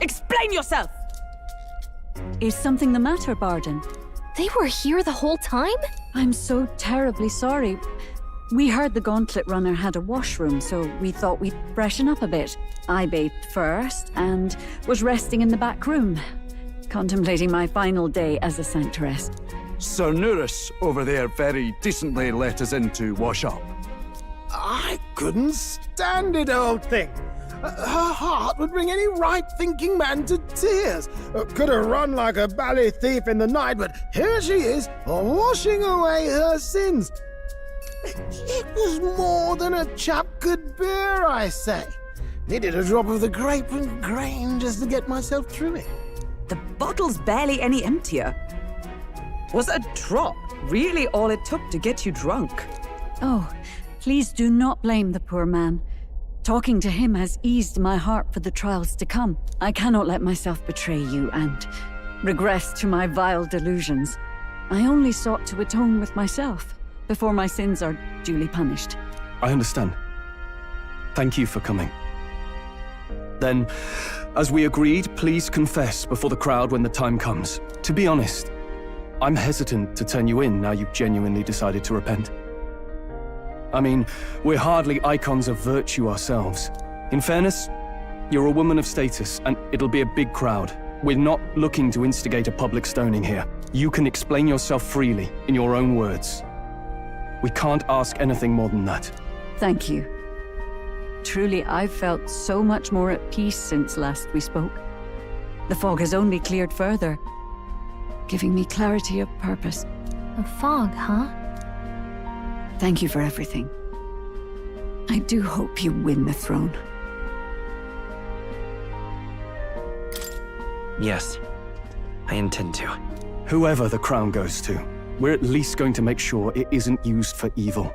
J: Explain yourself!
E: Is something the matter, Barden?
C: They were here the whole time?
E: I'm so terribly sorry. We heard the Gauntlet Runner had a washroom, so we thought we'd freshen up a bit. I bathed first and was resting in the back room, contemplating my final day as a sanctress.
P: Sir Nuris over there very decently let us in to wash up.
K: I couldn't stand it, old thing. Her heart would bring any right-thinking man to tears. Could have run like a bally thief in the night, but here she is, washing away her sins. It was more than a chap could bear, I say. Needed a drop of the grape and grain just to get myself through it.
J: The bottle's barely any emptier. Was a drop really all it took to get you drunk?
E: Oh, please do not blame the poor man. Talking to him has eased my heart for the trials to come. I cannot let myself betray you and regress to my vile delusions. I only sought to atone with myself before my sins are duly punished.
L: I understand. Thank you for coming. Then, as we agreed, please confess before the crowd when the time comes. To be honest, I'm hesitant to turn you in now you've genuinely decided to repent. I mean, we're hardly icons of virtue ourselves. In fairness, you're a woman of status, and it'll be a big crowd. We're not looking to instigate a public stoning here. You can explain yourself freely, in your own words. We can't ask anything more than that.
E: Thank you. Truly, I've felt so much more at peace since last we spoke. The fog has only cleared further, giving me clarity of purpose.
C: A fog, huh?
E: Thank you for everything. I do hope you win the throne.
B: Yes, I intend to.
L: Whoever the crown goes to, we're at least going to make sure it isn't used for evil.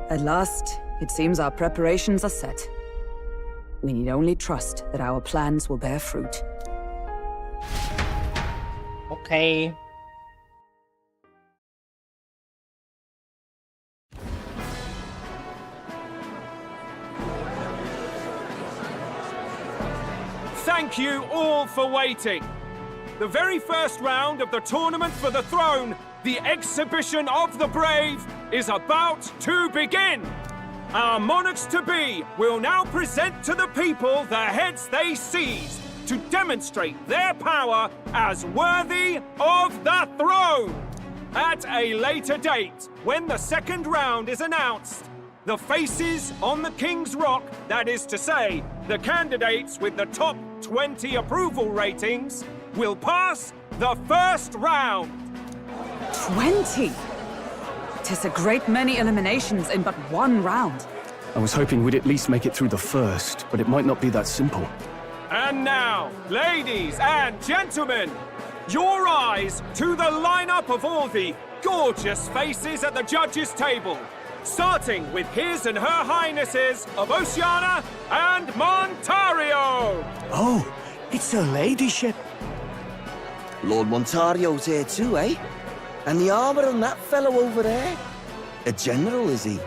J: At last, it seems our preparations are set. We need only trust that our plans will bear fruit.
A: Okay.
G: Thank you all for waiting. The very first round of the tournament for the throne, the exhibition of the brave, is about to begin. Our monarchs-to-be will now present to the people the heads they seized to demonstrate their power as worthy of the throne. At a later date, when the second round is announced, the faces on the King's Rock, that is to say, the candidates with the top 20 approval ratings, will pass the first round.
J: 20? 'Tis a great many eliminations in but one round.
L: I was hoping we'd at least make it through the first, but it might not be that simple.
G: And now, ladies and gentlemen, your eyes to the lineup of all the gorgeous faces at the judges' table, starting with His and Her Highnesses of Oceania and Montario.
R: Oh, it's her ladyship.
I: Lord Montario's here too, eh? And the armor on that fellow over there? A general, is he?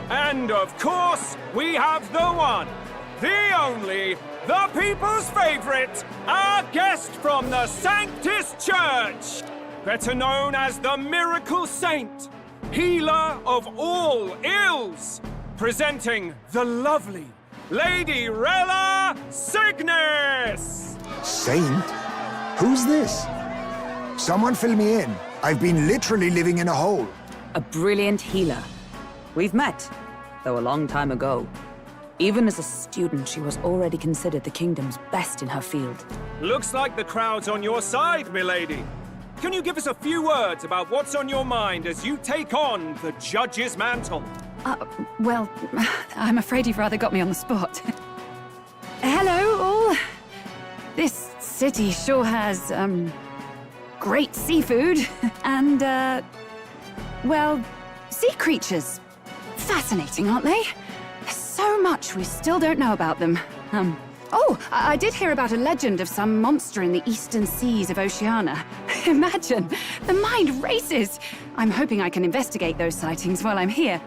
G: And of course, we have the one, the only, the people's favorite, our guest from the Sanctus Church, better known as the Miracle Saint, healer of all ills, presenting the lovely Lady Rella Cygnus!
N: Saint? Who's this? Someone fill me in. I've been literally living in a hole.
J: A brilliant healer. We've met, though a long time ago. Even as a student, she was already considered the kingdom's best in her field.
G: Looks like the crowd's on your side, milady. Can you give us a few words about what's on your mind as you take on the judge's mantle?
S: Well, I'm afraid you've rather got me on the spot. Hello, all. This city sure has, great seafood and, well, sea creatures. Fascinating, aren't they? There's so much we still don't know about them. I did hear about a legend of some monster in the eastern seas of Oceania. Imagine, the mind races. I'm hoping I can investigate those sightings while I'm here.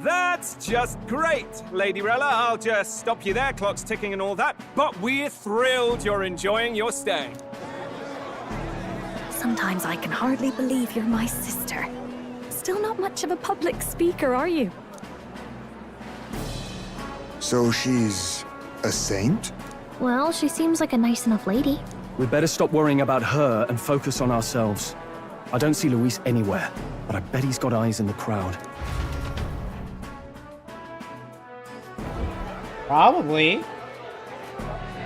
G: That's just great, Lady Rella. I'll just stop you there, clock's ticking and all that. But we're thrilled you're enjoying your stay.
C: Sometimes I can hardly believe you're my sister. Still not much of a public speaker, are you?
N: So she's a saint?
C: Well, she seems like a nice enough lady.
L: We'd better stop worrying about her and focus on ourselves. I don't see Luis anywhere, but I bet he's got eyes in the crowd.
A: Probably.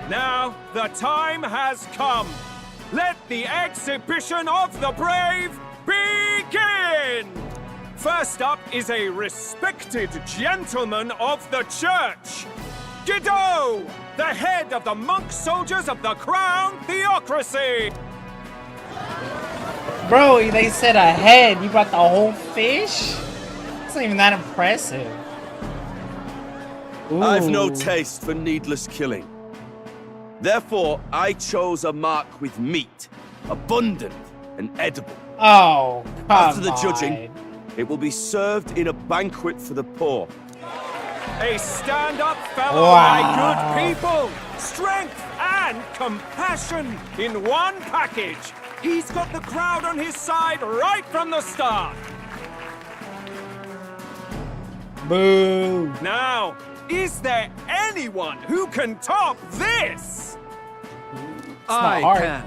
G: Now, the time has come. Let the exhibition of the brave begin! First up is a respected gentleman of the church. Guido, the head of the monk soldiers of the Crown Theocracy.
A: Bro, they said a head. You brought the whole fish? It's not even that impressive.
I: I've no
A: Ooh.
I: taste for needless killing. Therefore, I chose a mark with meat, abundant and edible.
A: Oh, come
I: After the
A: on.
I: judging, it will be served in a banquet for the poor.
G: A stand-up fellow,
A: Wow.
G: my good people. Strength and compassion in one package. He's got the crowd on his side right from the start.
A: Boo.
G: Now, is there anyone who can top this?
A: not hard.
O: can.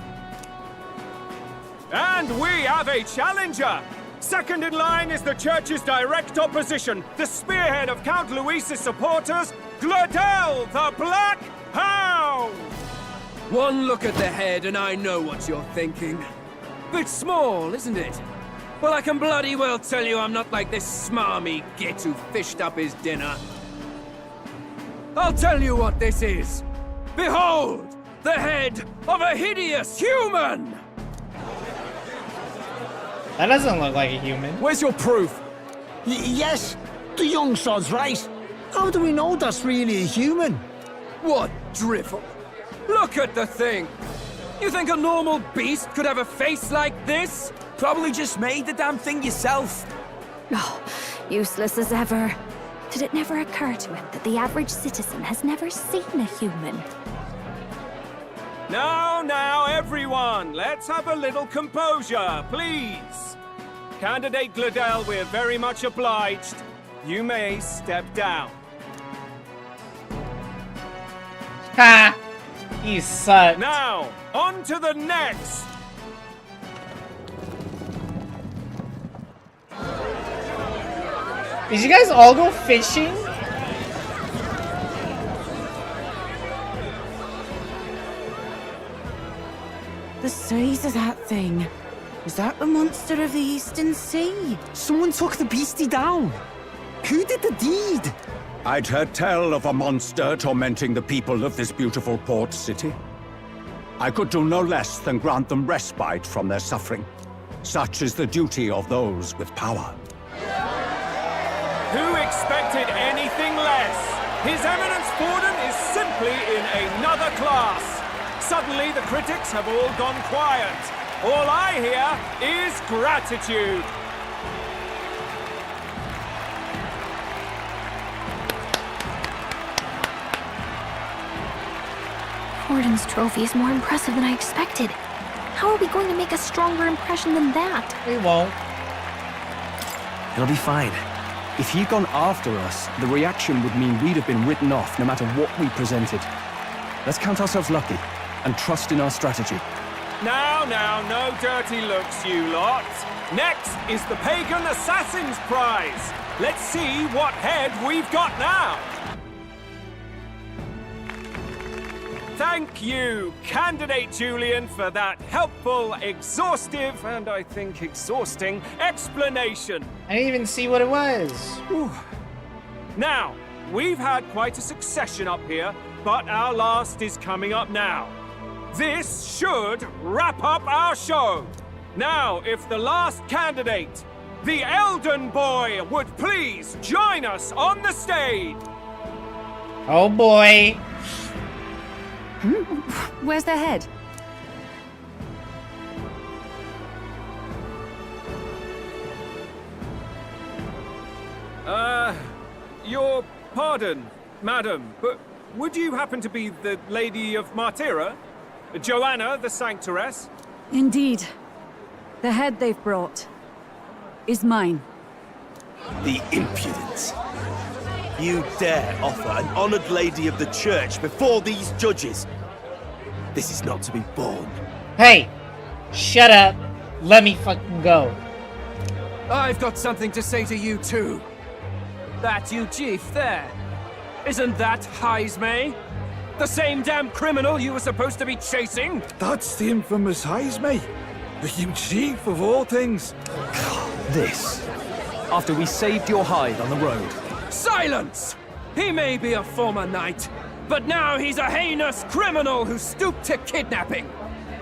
G: And we have a challenger. Second in line is the church's direct opposition, the spearhead of Count Luis's supporters, Gladel the Black Hound!
O: One look at the head and I know what you're thinking. Bit small, isn't it? Well, I can bloody well tell you I'm not like this smarmy git who fished up his dinner. I'll tell you what this is. Behold, the head of a hideous human!
A: That doesn't look like a human.
O: Where's your proof?
K: Yes, the young sod's right. How do we know that's really a human?
O: What drivel? Look at the thing! You think a normal beast could have a face like this?
R: Probably just made the damn thing yourself.
C: Oh, useless as ever. Did it never occur to him that the average citizen has never seen a human?
G: Now, everyone, let's have a little composure, please. Candidate Gladel, we're very much obliged. You may step down.
A: Ha! You suck.
G: Now, on to the next.
A: Did you guys all go fishing?
H: The size of that thing. Is that the monster of the Eastern Sea?
K: Someone took the beastie down. Who did the deed?
T: I'd heard tell of a monster tormenting the people of this beautiful port city. I could do no less than grant them respite from their suffering. Such is the duty of those with power.
G: Who expected anything less? His Eminence Borden is simply in another class. Suddenly the critics have all gone quiet. All I hear is gratitude.
C: Borden's trophy is more impressive than I expected. How are we going to make a stronger impression than that?
A: We won't.
B: It'll be fine.
L: If he'd gone after us, the reaction would mean we'd have been written off no matter what we presented. Let's count ourselves lucky and trust in our strategy.
G: Now, no dirty looks, you lot. Next is the Pagan Assassin's Prize. Let's see what head we've got now. Thank you, Candidate Julian, for that helpful, exhaustive, and I think exhausting explanation.
A: I didn't even see what it was.
G: Whew. Now, we've had quite a succession up here, but our last is coming up now. This should wrap up our show. Now, if the last candidate, the Elden Boy, would please join us on the stage.
A: Oh boy.
S: Where's their head?
G: Your pardon, madam, but would you happen to be the Lady of Martyra? Joanna, the Sanctoress?
S: Indeed. The head they've brought is mine.
I: The impudence. You dare offer an honored lady of the church before these judges? This is not to be borne.
A: Hey! Shut up! Let me fucking go.
G: I've got something to say to you too. That you chief there. Isn't that Heismay? The same damn criminal you were supposed to be chasing?
R: That's the infamous Heismay. The you chief of all things.
L: This. After we saved your hide on the road.
G: Silence! He may be a former knight, but now he's a heinous criminal who stooped to kidnapping.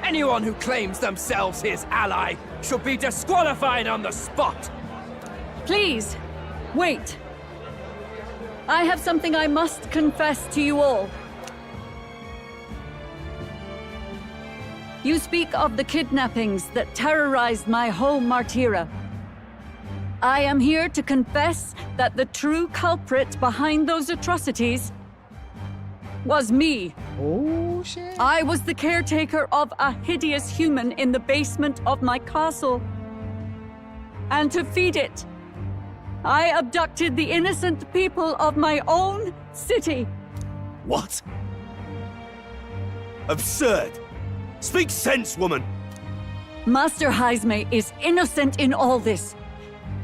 G: Anyone who claims themselves his ally should be disqualified on the spot.
S: Please, wait. I have something I must confess to you all. You speak of the kidnappings that terrorized my home, Martyra. I am here to confess that the true culprit behind those atrocities was me.
A: Oh, shit.
S: I was the caretaker of a hideous human in the basement of my castle. And to feed it, I abducted the innocent people of my own city.
I: What? Absurd! Speak sense, woman!
S: Master Heismay is innocent in all this.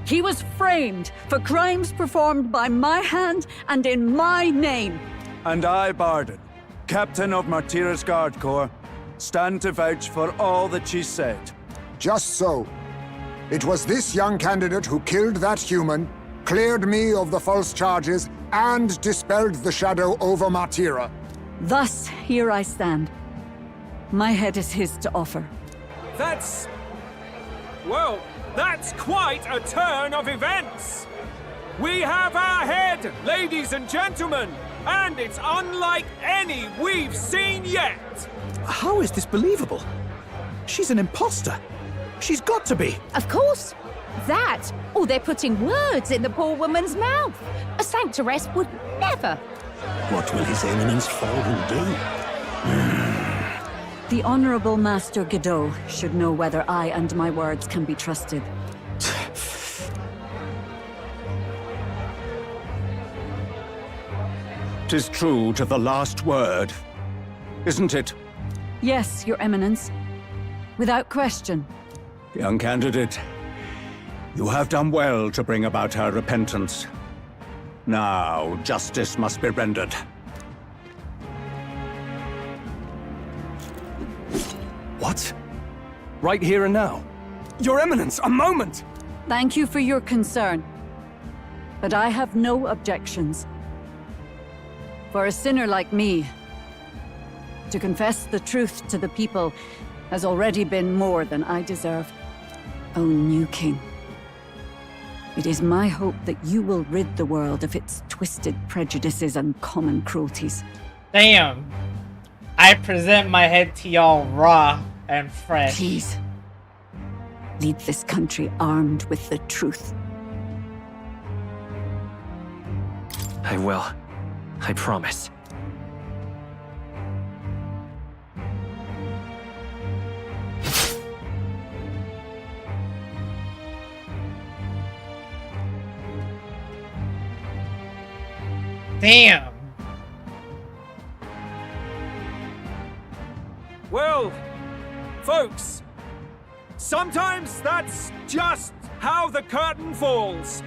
S: He was framed for crimes performed by my hand and in my name.
R: And I, Barden, captain of Martyra's Guard Corps, stand to vouch for all that she said.
N: Just so. It was this young candidate who killed that human, cleared me of the false charges, and dispelled the shadow over Martyra.
S: Thus, here I stand. My head is his to offer.
G: That's... well, that's quite a turn of events! We have our head, ladies and gentlemen, and it's unlike any we've seen yet!
R: How is this believable? She's an imposter. She's got to be.
C: Of course. That, or they're putting words in the poor woman's mouth. A sanctoress would never.
K: What will His Eminence Fallen do?
S: The Honorable Master Godot should know whether I and my words can be trusted.
T: 'Tis true to the last word, isn't it?
S: Yes, Your Eminence. Without question.
T: Young candidate, you have done well to bring about her repentance. Now, justice must be rendered.
L: What? Right here and now? Your Eminence, a moment!
S: Thank you for your concern. But I have no objections. For a sinner like me, to confess the truth to the people has already been more than I deserve. O new king, it is my hope that you will rid the world of its twisted prejudices and common cruelties.
A: Damn. I present my head to y'all raw and fresh.
S: Please, lead this country armed with the truth.
B: I will. I promise.
A: Damn.
G: Well, folks, sometimes that's just how the curtain falls.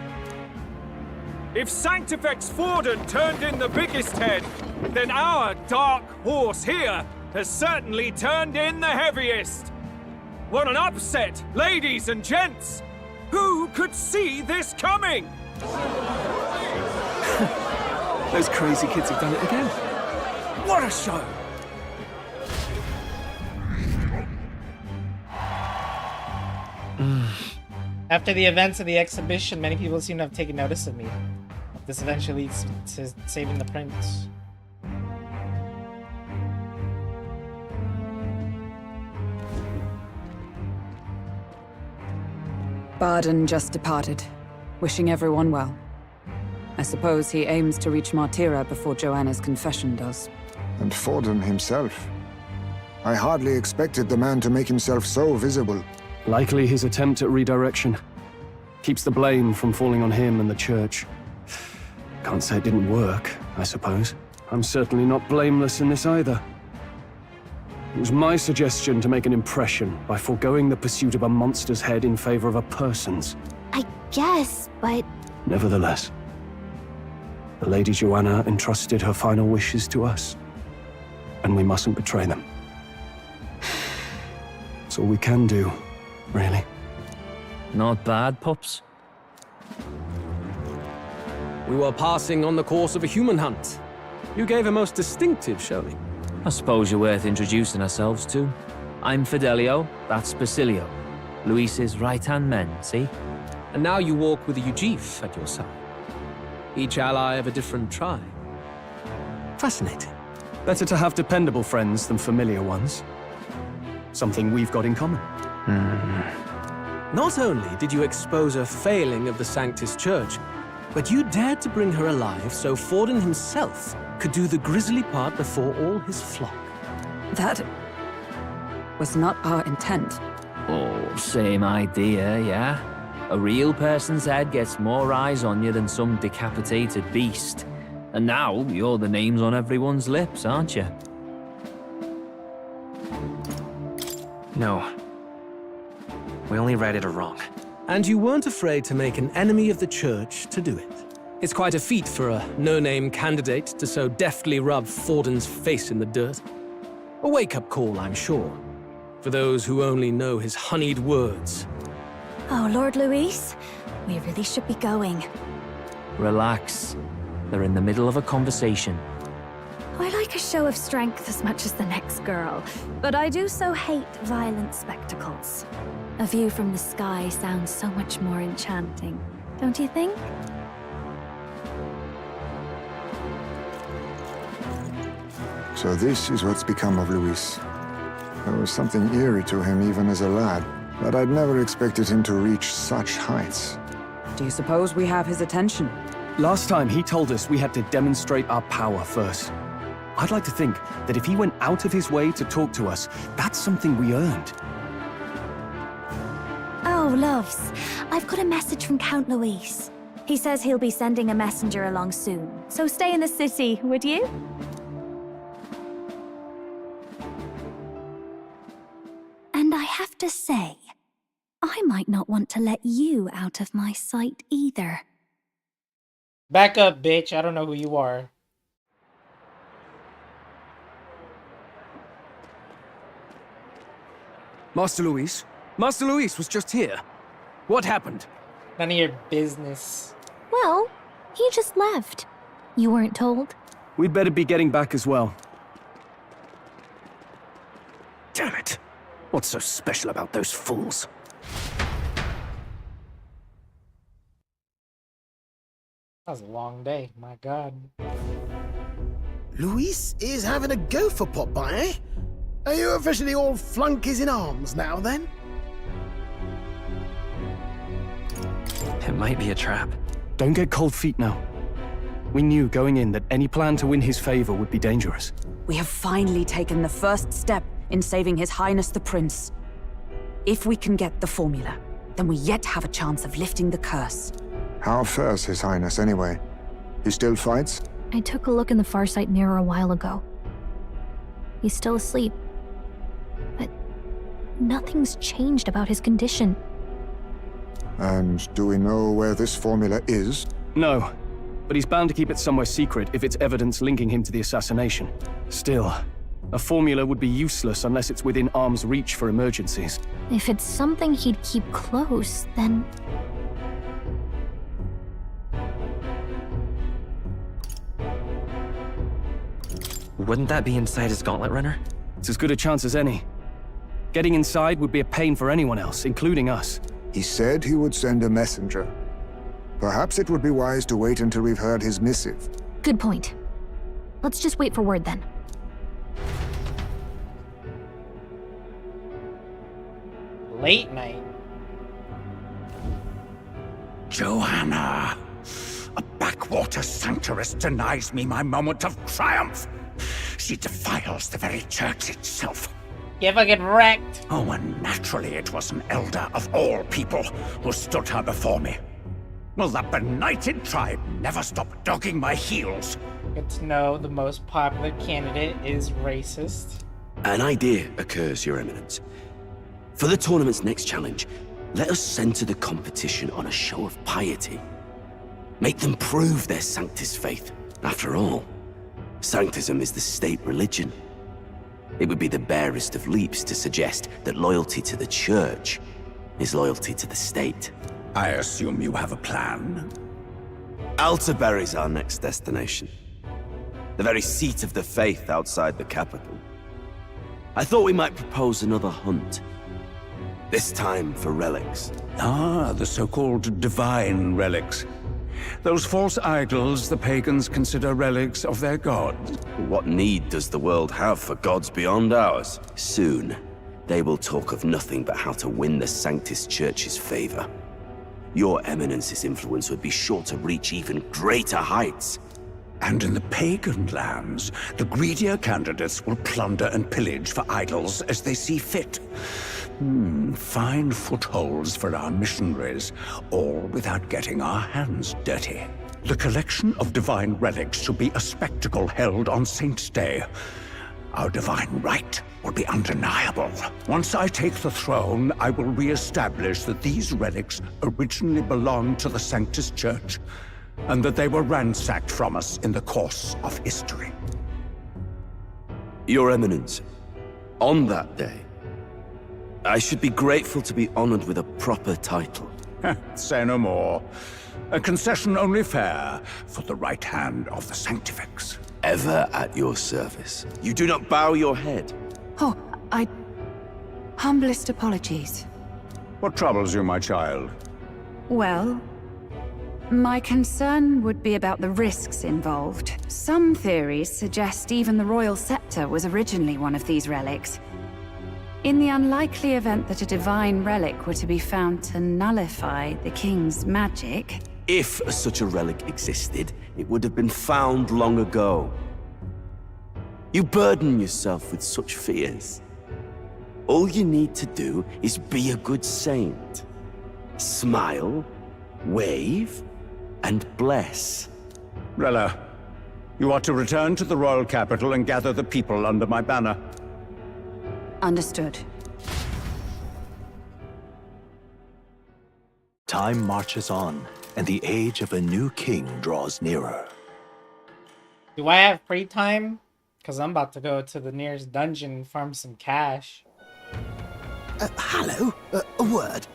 G: If Sanctifex Forden turned in the biggest head, then our dark horse here has certainly turned in the heaviest. What an upset, ladies and gents! Who could see this coming?
L: Those crazy kids have done it again.
G: What a show!
A: After the events of the exhibition, many people seem to have taken notice of me. This eventually leads to saving the prince.
J: Barden just departed, wishing everyone well. A suppose he aims to reach Martira before Joanna's confession does.
N: And Forden himself. I hardly expected the man to make himself so visible.
L: Likely his attempt at redirection. Keeps the blame from falling on him and the church. Can't say it didn't work, I suppose. I'm certainly not blameless in this either. It was my suggestion to make an impression by foregoing the pursuit of a monster's head in favor of a person's.
C: I guess, but...
L: Nevertheless, the Lady Joanna entrusted her final wishes to us, and we mustn't betray them. That's all we can do, really.
U: Not bad, pups.
O: We were passing on the course of a human hunt. You gave a most distinctive showing.
U: I suppose you're worth introducing ourselves to. I'm Fidelio, that's Basilio. Luis's right-hand men, see?
O: And now you walk with a Ujif at your side. Each ally of a different tribe. Fascinating.
L: Better to have dependable friends than familiar ones. Something we've got in common.
O: Not only did you expose a failing of the Sanctus Church, but you dared to bring her alive so Forden himself could do the grisly part before all his flock.
J: That was not our intent.
U: Oh, same idea, yeah? A real person's head gets more eyes on you than some decapitated beast. And now, you're the names on everyone's lips, aren't you?
B: No. We only read it wrong.
O: And you weren't afraid to make an enemy of the church to do it. It's quite a feat for a no-name candidate to so deftly rub Forden's face in the dirt. A wake-up call, I'm sure, for those who only know his honeyed words.
C: Oh, Lord Luis, we really should be going.
U: Relax. They're in the middle of a conversation.
C: I like a show of strength as much as the next girl, but I do so hate violent spectacles. A view from the sky sounds so much more enchanting, don't you think?
N: So this is what's become of Luis. There was something eerie to him even as a lad, but I'd never expected him to reach such heights.
J: Do you suppose we have his attention?
L: Last time he told us we had to demonstrate our power first. I'd like to think that if he went out of his way to talk to us, that's something we earned.
C: Oh, loves, I've got a message from Count Luis. He says he'll be sending a messenger along soon, so stay in the city, would you? And I have to say, I might not want to let you out of my sight either.
A: Back up, bitch. I don't know who you are.
O: Master Luis? Master Luis was just here. What happened?
A: None of your business.
C: Well, he just left. You weren't told?
L: We'd better be getting back as well.
O: Damn it. What's so special about those fools?
A: That was a long day, my god.
K: Luis is having a go for Popeye, eh? Are you officially all flunkies in arms now, then?
B: It might be a trap.
L: Don't get cold feet now. We knew going in that any plan to win his favor would be dangerous.
J: We have finally taken the first step in saving His Highness the Prince. If we can get the formula, then we yet have a chance of lifting the curse.
N: How fares His Highness, anyway? He still fights?
C: I took a look in the Farsight mirror a while ago. He's still asleep. But nothing's changed about his condition.
N: And do we know where this formula is?
L: No, but he's bound to keep it somewhere secret if it's evidence linking him to the assassination. Still, a formula would be useless unless it's within arm's reach for emergencies.
C: If it's something he'd keep close, then...
B: Wouldn't that be inside his gauntlet runner?
L: It's as good a chance as any. Getting inside would be a pain for anyone else, including us.
N: He said he would send a messenger. Perhaps it would be wise to wait until we've heard his missive.
C: Good point. Let's just wait for word then.
A: Late night.
P: Joanna, a
T: backwater sanctuarist denies me my moment of triumph. She defiles the very church itself.
A: Get fucking wrecked.
T: Oh, and naturally it was an elder of all people who stood her before me. Will that benighted tribe never stop dogging my heels?
A: Good to know the most popular candidate is racist.
I: An idea occurs, Your Eminence. For the tournament's next challenge, let us center the competition on a show of piety. Make them prove their Sanctus faith. After all, Sanctism is the state religion. It would be the barest of leaps to suggest that loyalty to the church is loyalty to the state.
T: I assume you have a plan?
I: Altaberry's our next destination. The very seat of the faith outside the capital. I thought we might propose another hunt. This time for relics.
T: Ah, the so-called divine relics. Those false idols the pagans consider relics of their gods.
I: What need does the world have for gods beyond ours? Soon, they will talk of nothing but how to win the Sanctus Church's favor. Your Eminence's influence would be sure to reach even greater heights.
T: And in the pagan lands, the greedier candidates will plunder and pillage for idols as they see fit. Fine footholds for our missionaries, all without getting our hands dirty. The collection of divine relics should be a spectacle held on Saint's Day. Our divine right will be undeniable. Once I take the throne, I will re-establish that these relics originally belonged to the Sanctus Church, and that they were ransacked from us in the course of history.
I: Your Eminence, on that day, I should be grateful to be honored with a proper title.
T: Say no more. A concession only fair for the right hand of the Sanctifex.
I: Ever at your service. You do not bow your head.
S: Oh, humblest apologies.
T: What troubles you, my child?
S: Well, my concern would be about the risks involved. Some theories suggest even the royal scepter was originally one of these relics. In the unlikely event that a divine relic were to be found to nullify the king's magic...
I: If such a relic existed, it would have been found long ago. You burden yourself with such fears. All you need to do is be a good saint. Smile, wave, and bless.
T: Rella, you are to return to the royal capital and gather the people under my banner.
S: Understood.
D: Time marches on, and the age of a new king draws nearer.
A: Do I have free time? Because I'm about to go to the nearest dungeon and farm some cash.
K: Hello? A word.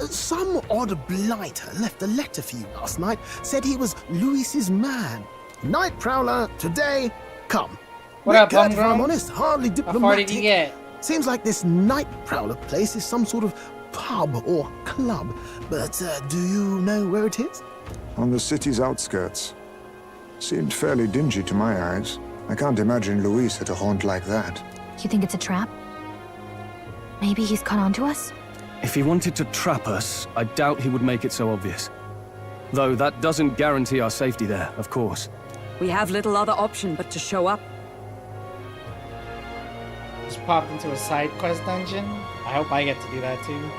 K: Some odd blighter left a letter for you last night. Said he was Luis's man. Night Prowler, today, come.
A: What up,
K: If I'm
A: Homegrown?
K: honest, hardly diplomatic.
A: How far did you get?
K: Seems like this Night Prowler place is some sort of pub or club. But do you know where it is?
N: On the city's outskirts. Seemed fairly dingy to my eyes. I can't imagine Luis at a haunt like that.
C: You think it's a trap? Maybe he's caught on to us?
L: If he wanted to trap us, I doubt he would make it so obvious. Though that doesn't guarantee our safety there, of course.
J: We have little other option but to show up.
A: Just popped into a side quest dungeon. I hope I get to do that too.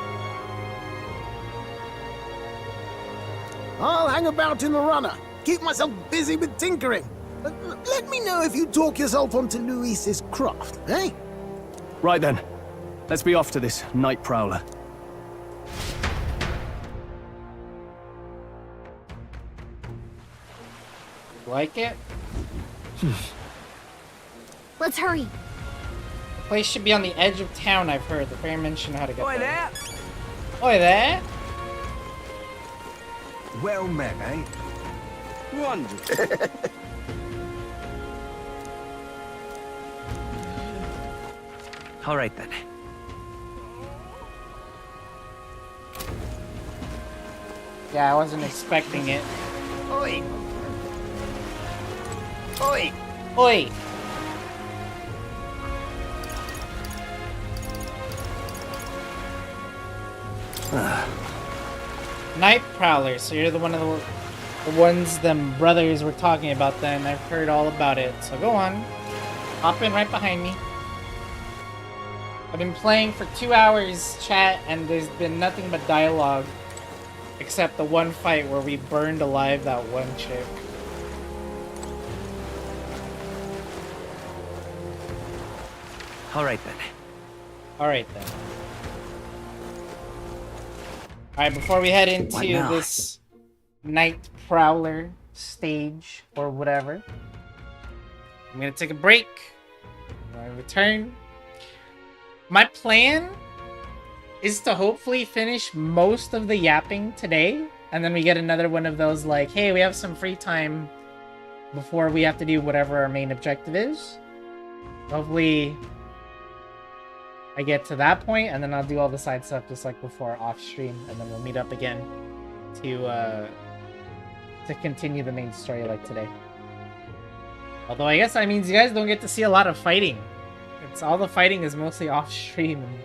K: I'll hang about in the runner. Keep myself busy with tinkering. Let me know if you talk yourself onto Luis's craft, eh?
L: Right then. Let's be off to this Night Prowler.
A: Like it?
C: Let's hurry.
A: The place should be on the edge of town, I've heard. The fair mentioned how to get
O: Oi
A: there.
O: there!
A: Oi there!
R: Well met, eh?
I: Wonderful.
B: All right then.
A: Yeah, I wasn't expecting it.
Q: Oi! Oi!
A: Oi! Night Prowler, so you're the one of the the ones them brothers were talking about then. I've heard all about it. So go on. Hop in right behind me. I've been playing for 2 hours, chat, and there's been nothing but dialogue. Except the one fight where we burned alive that one chick.
B: Alright then.
A: Alright then. Alright, before we head into
B: What now?
A: this Night Prowler stage, or whatever, I'm gonna take a break. When I return, my plan is to hopefully finish most of the yapping today, and then we get another one of those like, hey, we have some free time before we have to do whatever our main objective is. Hopefully I get to that point, and then I'll do all the side stuff just like before off stream, and then we'll meet up again to continue the main story like today. Although I guess that means you guys don't get to see a lot of fighting. It's all the fighting is mostly off stream and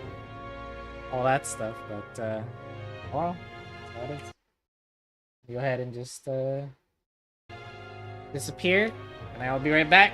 A: all that stuff, but well, that's how it is. Go ahead and just disappear, and I'll be right back.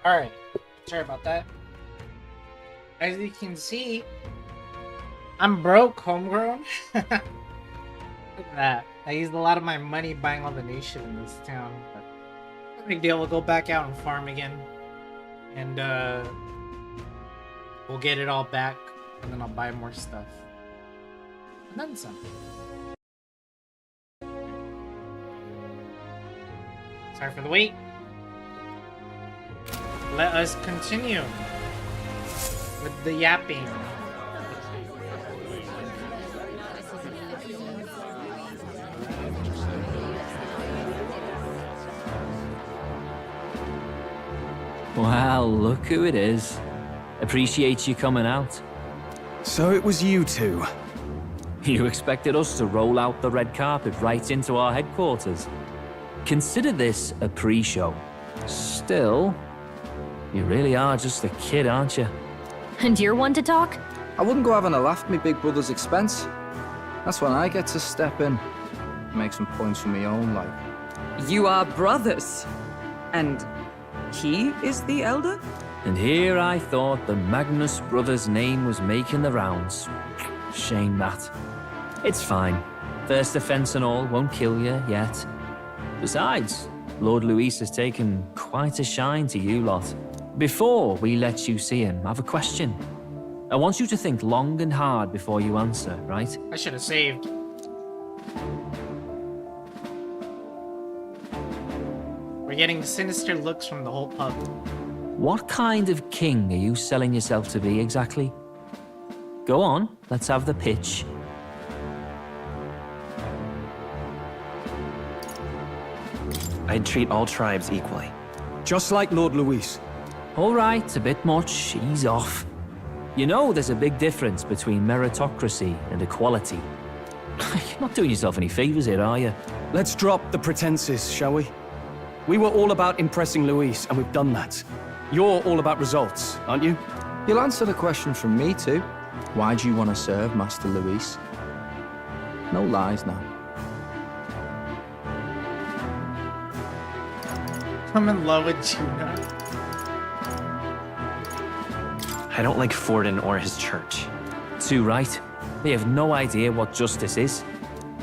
A: Alright, sorry about that. As you can see, I'm broke, homegrown. Look at that. I used a lot of my money buying all the new shit in this town. But no big deal, we'll go back out and farm again. And we'll get it all back, and then I'll buy more stuff. And then some. Sorry for the wait. Let us continue with the yapping.
U: Well, look who it is. Appreciate you coming out.
L: So it was you two.
U: You expected us to roll out the red carpet right into our headquarters. Consider this a pre-show. Still, you really are just a kid, aren't you?
M: And you're one to talk?
V: I wouldn't go having a laugh at me big brother's expense. That's when I get to step in. Make some points for my own life.
J: You are brothers. And he is the elder?
U: And here I thought the Magnus brothers' name was making the rounds. Shame that. It's fine. First offense and all won't kill you yet. Besides, Lord Luis has taken quite a shine to you lot. Before we let you see him, I have a question. I want you to think long and hard before you answer, right?
A: I should have saved. We're getting sinister looks from the whole pub.
U: What kind of king are you selling yourself to be exactly? Go on, let's have the pitch.
B: I'd treat all tribes equally.
L: Just like Lord Luis.
U: All right, a bit much. Ease off. You know there's a big difference between meritocracy and equality. You're not doing yourself any favors here, are you?
L: Let's drop the pretenses, shall we? We were all about impressing Luis, and we've done that. You're all about results, aren't you?
V: You'll answer the question from me too. Why do you want to serve Master Luis? No lies now.
A: I'm in love with Juno.
B: I don't like Forden or his church.
U: Too right. They have no idea what justice is.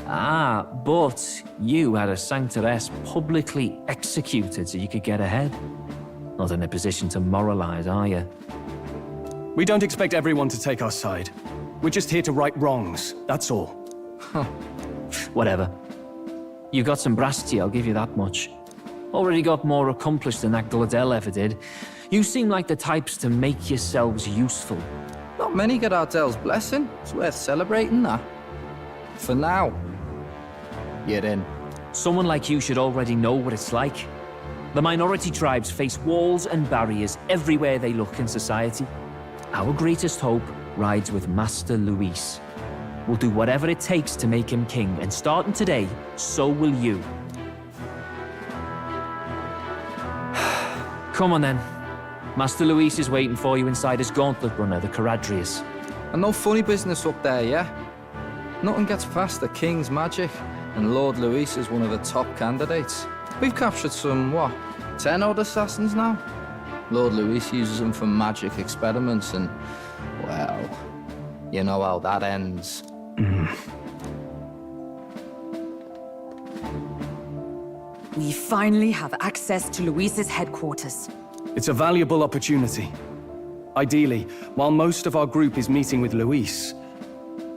U: Ah, but you had a sanctoress publicly executed so you could get ahead. Not in a position to moralize, are you?
L: We don't expect everyone to take our side. We're just here to right wrongs, that's all.
U: Whatever. You got some brassy, I'll give you that much. Already got more accomplished than that Gladel ever did. You seem like the types to make yourselves useful.
V: Not many get Ardel's blessing. It's worth celebrating that. For now, you're in.
U: Someone like you should already know what it's like. The minority tribes face walls and barriers everywhere they look in society. Our greatest hope rides with Master Luis. We'll do whatever it takes to make him king, and starting today, so will you. Come on then. Master Luis is waiting for you inside his gauntlet runner, the Caradrius.
V: And no funny business up there, yeah? Nothing gets past the King's magic, and Lord Luis is one of the top candidates. We've captured some, 10 odd assassins now? Lord Luis uses them for magic experiments and, well, you know how that ends.
J: We finally have access to Luis's headquarters.
L: It's a valuable opportunity. Ideally, while most of our group is meeting with Luis,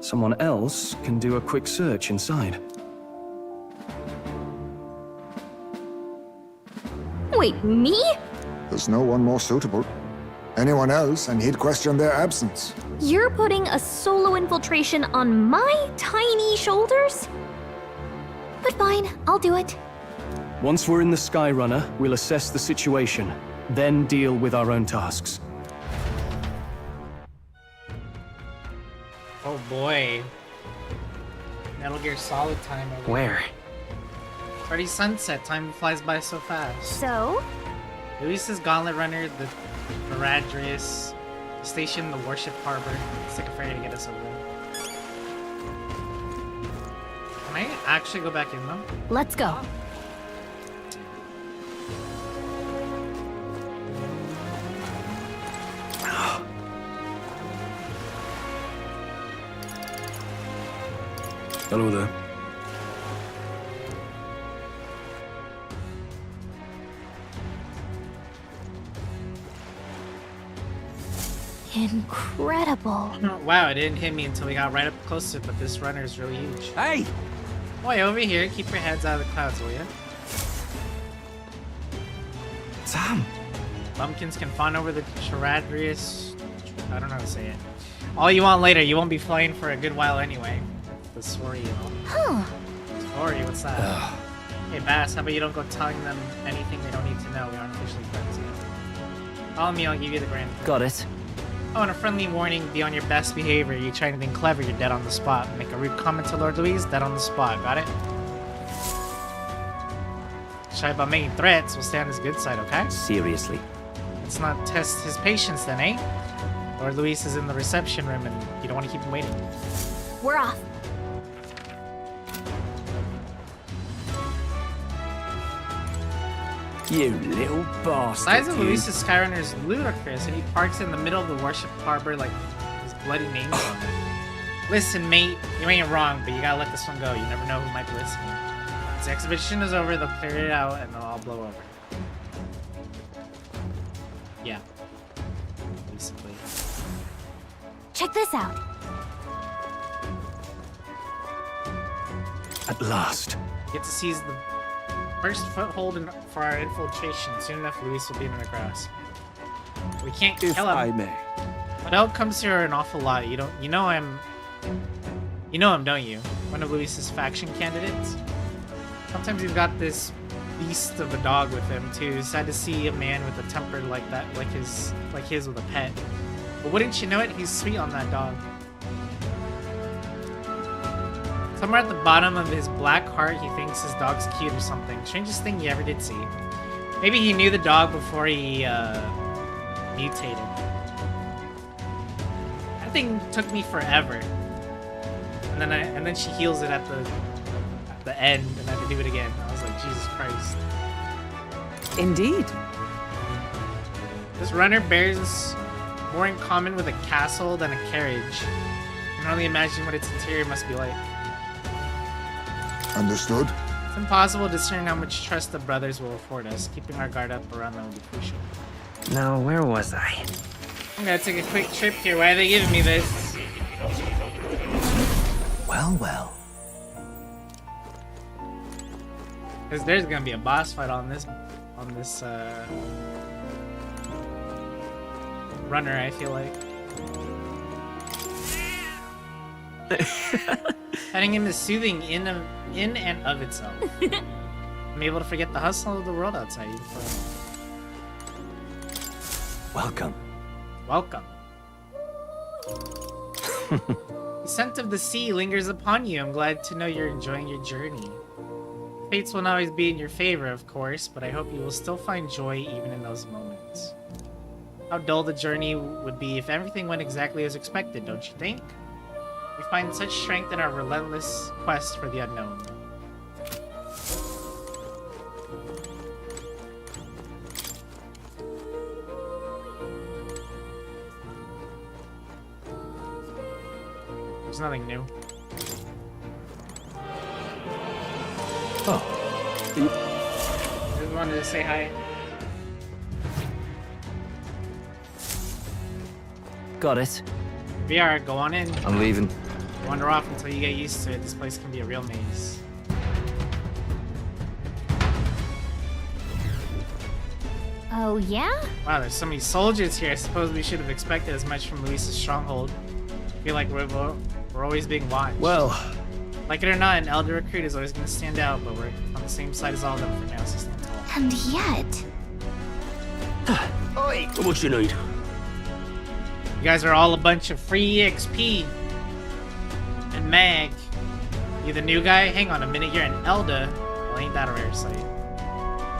L: someone else can do a quick search inside.
M: Wait, me?
N: There's no one more suitable. Anyone else, and he'd question their absence.
M: You're putting a solo infiltration on my tiny shoulders? But fine, I'll do it.
L: Once we're in the Skyrunner, we'll assess the situation, then deal with our own tasks.
A: Oh boy. Metal Gear Solid time over
B: Where?
A: It's already sunset. Time flies by so fast.
M: So?
A: Luis's Gauntlet Runner, the Caradrius, station, the Warship Harbor. It's like a ferry to get us over there. Can I actually go back in though?
M: Let's go.
L: Hello there.
M: Incredible.
A: Wow, it didn't hit me until we got right up close to it, but this runner is really huge.
G: Hey!
A: Boy, over here, keep your heads out of the clouds, will ya?
B: Sam!
A: Bumpkins can fawn over the Charadrius. I don't know how to say it. All you want later, you won't be flying for a good while anyway. The story, you know.
M: Huh.
A: Story, what's that? Hey, Bass, how about you don't go telling them anything they don't need to know? We aren't officially friends yet. Follow me, I'll give you the grand.
B: Got it.
A: Oh, and a friendly warning, be on your best behavior. You try anything clever, you're dead on the spot. Make a rude comment to Lord Louise, dead on the spot. Got it? Shy about making threats, we'll stay on his good side, okay?
B: Seriously.
A: Let's not test his patience then, eh? Lord Louise is in the reception room and you don't want to keep him waiting.
M: We're off.
B: You little bastard.
A: The size of
B: you.
A: Luis's Skyrunner is ludicrous, and he parks in the middle of the worship harbor like his bloody name's on it. Listen, mate, you ain't wrong, but you gotta let this one go. You never know who might be listening. Once the exhibition is over, they'll clear it out and they'll all blow over. Yeah. Basically.
M: Check this out.
D: At last.
A: Get to seize the first foothold for our infiltration. Soon enough, Luis will be in the grasp. We can't kill him.
O: If I may.
A: But elk comes here an awful lot. You know him, don't you? One of Luis's faction candidates. Sometimes he's got this beast of a dog with him too. Sad to see a man with a temper like that, like his with a pet. But wouldn't you know it? He's sweet on that dog. Somewhere at the bottom of his black heart, he thinks his dog's cute or something. Strangest thing you ever did see. Maybe he knew the dog before he mutated. That thing took me forever. And then she heals it at the end, and I had to do it again. I was like, Jesus Christ.
J: Indeed.
A: This runner bears more in common with a castle than a carriage. I can only imagine what its interior must be like.
N: Understood.
A: It's impossible to discern how much trust the brothers will afford us. Keeping our guard up around them will be crucial.
B: Now, where was I?
A: I'm gonna take a quick trip here. Why are they giving me this?
D: Well, well.
A: Because there's gonna be a boss fight on this runner, I feel like. Petting him is soothing in and of itself. I'm able to forget the hustle of the world outside.
D: Welcome.
A: Welcome. The scent of the sea lingers upon you. I'm glad to know you're enjoying your journey. Fates won't always be in your favor, of course, but I hope you will still find joy even in those moments. How dull the journey would be if everything went exactly as expected, don't you think? We find such strength in our relentless quest for the unknown. There's nothing new.
D: Oh.
A: Just wanted to say hi.
B: Got it.
A: VR, go on in.
V: I'm leaving.
A: Wander off until you get used to it. This place can be a real maze.
M: Oh, yeah?
A: Wow, there's so many soldiers here. I suppose we should have expected as much from Luis's stronghold. I feel like we're always being watched.
L: Well,
A: like it or not, an elder recruit is always going to stand out, but we're on the same side as all of them for now, so stand tall.
M: And yet...
I: Oi! What you need?
A: You guys are all a bunch of free EXP. And mag. You the new guy? Hang on a minute, you're an Elder. Well, ain't that a rare sight.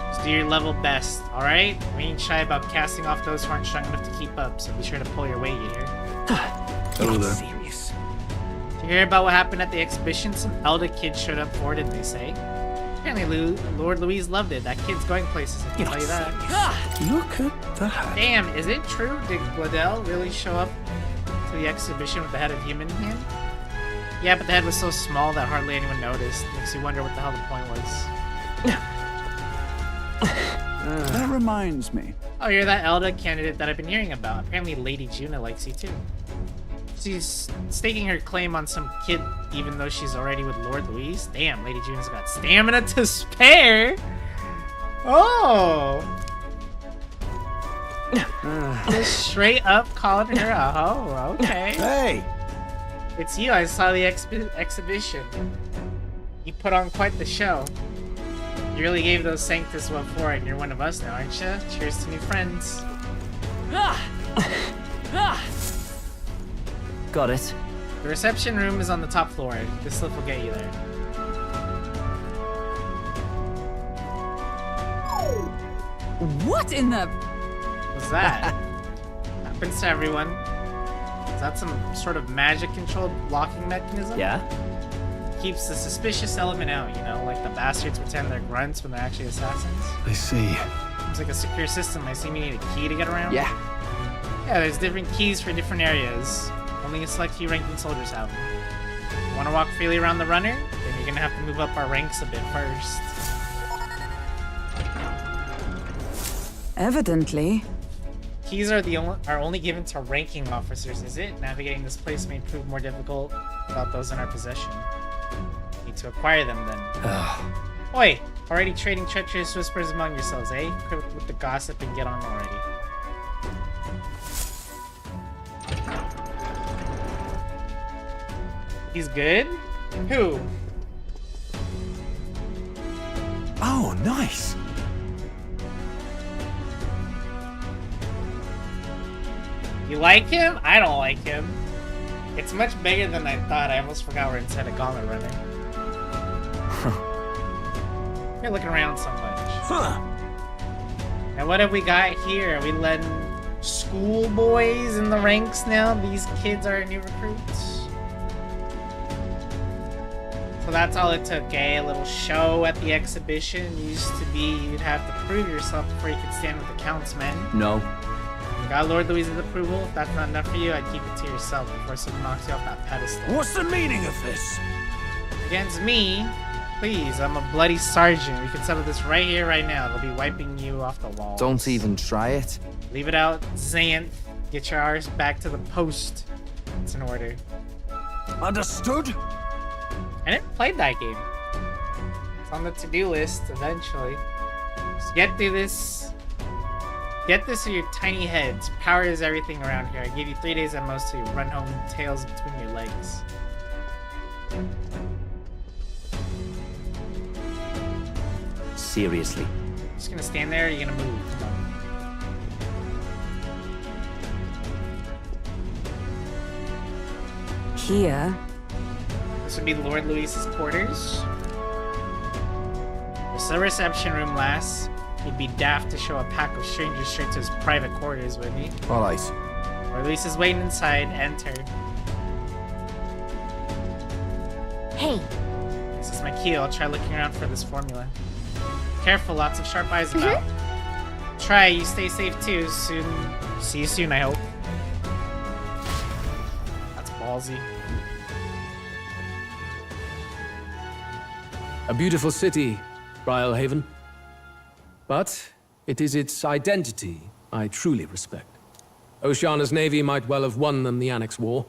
A: Just do your level best, alright? We ain't shy about casting off those who aren't strong enough to keep up, so be sure to pull your weight, you hear?
L: hello there.
I: Serious.
A: Did you hear about what happened at the exhibition? Some Elder kid showed up for it, didn't they say? Apparently Lord Louise loved it. That kid's going places, I can tell you that.
L: Look at that.
A: Damn, is it true? Did Gladell really show up to the exhibition with the head of human in hand? Yeah, but the head was so small that hardly anyone noticed. Makes you wonder what the hell the point was.
P: That reminds me.
A: Oh, you're that Elda candidate that I've been hearing about. Apparently Lady Juna likes you too. She's staking her claim on some kid even though she's already with Lord Luis. Damn, Lady Juna's got stamina to spare. Oh. Just straight up calling her a hoe. Okay.
P: Hey.
A: It's you. I saw the exhibition. You put on quite the show. You really gave those Sanctus what for, and you're one of us now, aren't you? Cheers to new friends.
U: Got it.
A: The reception room is on the top floor. This lift will get you there.
J: What in the...
A: What's that? Happens to everyone. Is that some sort of magic-controlled locking mechanism?
U: Yeah?
A: Keeps the suspicious element out, you know, like the bastards pretend they're grunts when they're actually assassins.
L: I see.
A: Seems like a secure system. I assume you need a key to get around?
U: Yeah.
A: Yeah, there's different keys for different areas. Only a select few ranking soldiers have them. You want to walk freely around the runner? Then you're gonna have to move up our ranks a bit first.
J: Evidently.
A: Keys are only given to ranking officers, is it? Navigating this place may prove more difficult without those in our possession. Need to acquire them then. Oi! Already trading treacherous whispers among yourselves, eh? Quit with the gossip and get on already. He's good? Who?
R: Oh, nice.
A: You like him? I don't like him. It's much bigger than I thought. I almost forgot we're inside a gauntlet runner. You're looking around so much.
R: Huh.
A: And what have we got here? Are we letting schoolboys in the ranks now? These kids are new recruits? So that's all it took, eh? A little show at the exhibition. Used to be you'd have to prove yourself before you could stand with the Count's men.
U: No.
A: You got Lord Louise's approval. If that's not enough for you, I'd keep it to yourself before someone knocks you off that pedestal.
P: What's the meaning of this?
A: Against me? Please, I'm a bloody sergeant. We can settle this right here, right now. They'll be wiping you off the wall.
V: Don't even try it.
A: Leave it out, Xanth. Get your arse back to the post. It's in order.
P: Understood?
A: I never played that game. It's on the to-do list eventually. Just get through this. Get this in your tiny heads. Power is everything around here. I give you 3 days at most till you run home, tails between your legs.
U: Seriously.
A: Just gonna stand there, or you're gonna move. Come on.
J: Here.
A: This would be Lord Luis's quarters. This is the reception room, lass. He'd be daft to show a pack of strangers straight to his private quarters, wouldn't he?
V: All right.
A: Lord Luis is waiting inside. Enter.
M: Hey.
A: This is my key. I'll try looking around for this formula. Careful, lots of sharp eyes about. Try, you stay safe too. Soon. See you soon, I hope. That's ballsy.
L: A beautiful city, Brialhaven. But it is its identity I truly respect. Oceana's navy might well have won them the Annex War,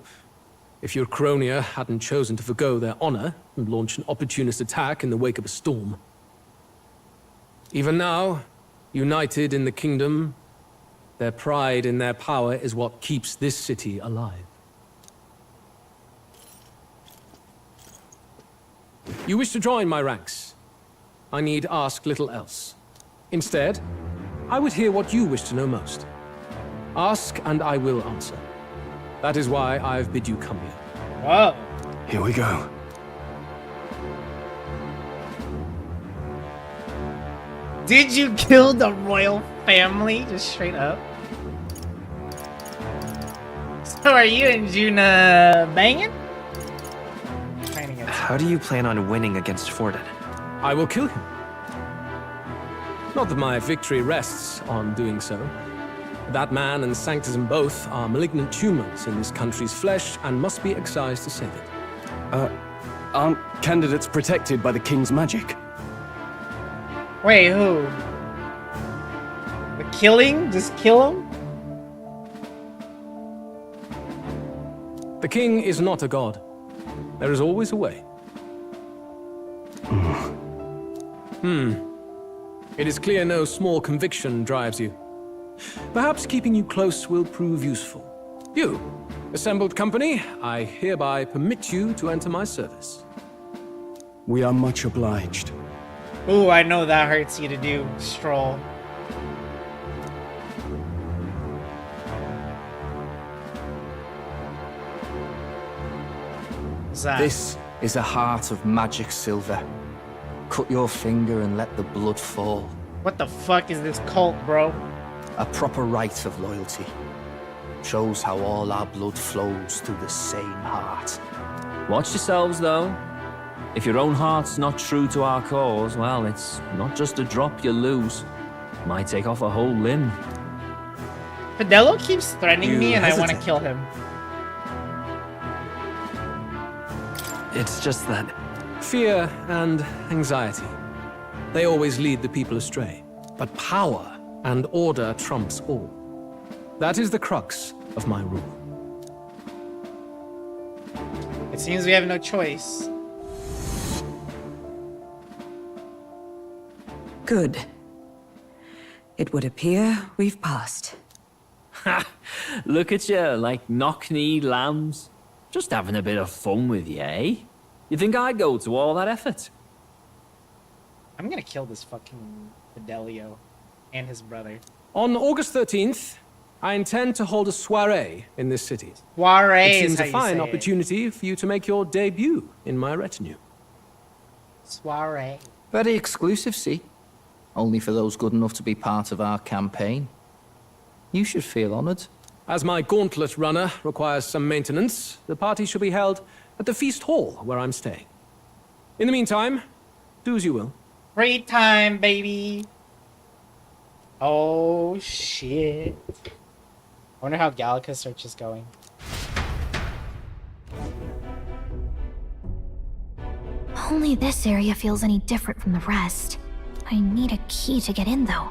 L: if your Cronia hadn't chosen to forgo their honor and launch an opportunist attack in the wake of a storm. Even now, united in the kingdom, their pride in their power is what keeps this city alive. You wish to join my ranks. I need ask little else. Instead, I would hear what you wish to know most. Ask and I will answer. That is why I've bid you come here.
A: Whoa.
L: Here we go.
A: Did you kill the royal family? Just straight up. So are you and Juna banging?
B: How do you plan on winning against Forden?
L: I will kill him. Not that my victory rests on doing so. That man and Sanctism both are malignant tumors in this country's flesh and must be excised to save it. Aren't candidates protected by the king's magic?
A: Wait, who? The killing? Just kill him?
E: The king is not a god. There is always a way. It is clear no small conviction drives you. Perhaps keeping you close will prove useful. You, assembled company, I hereby permit you to enter my service.
L: We are much obliged.
A: Ooh, I know that hurts you to do, Stroll. What's that?
V: This is a heart of magic silver. Cut your finger and let the blood fall.
A: What the fuck is this cult, bro?
V: A proper rite of loyalty. Shows how all our blood flows through the same heart.
U: Watch yourselves, though. If your own heart's not true to our cause, well, it's not just a drop you lose. It might take off a whole limb.
A: Fidello keeps threatening me and I want to
V: hesitate.
A: kill him.
E: It's just that fear and anxiety. They always lead the people astray. But power and order trumps all. That is the crux of my rule.
A: It seems we have no choice.
J: Good. It would appear we've passed.
U: Ha! Look at you, like knock-kneed lambs. Just having a bit of fun with you, eh? You think I'd go to all that effort?
A: I'm gonna kill this fucking Fidelio and his brother.
E: On August 13th, I intend to hold a soiree in this city.
A: Soiree
E: It
A: is
E: seems
A: how
E: a
A: you
E: fine
A: say it.
E: opportunity for you to make your debut in my retinue.
A: Soiree.
V: Very exclusive, see? Only for those good enough to be part of our campaign. You should feel honored.
E: As my gauntlet runner requires some maintenance, the party shall be held at the feast hall where I'm staying. In the meantime, do as you will.
A: Free time, baby. Oh, shit. I wonder how Gallica's search is going.
M: Only this area feels any different from the rest. I need a key to get in, though.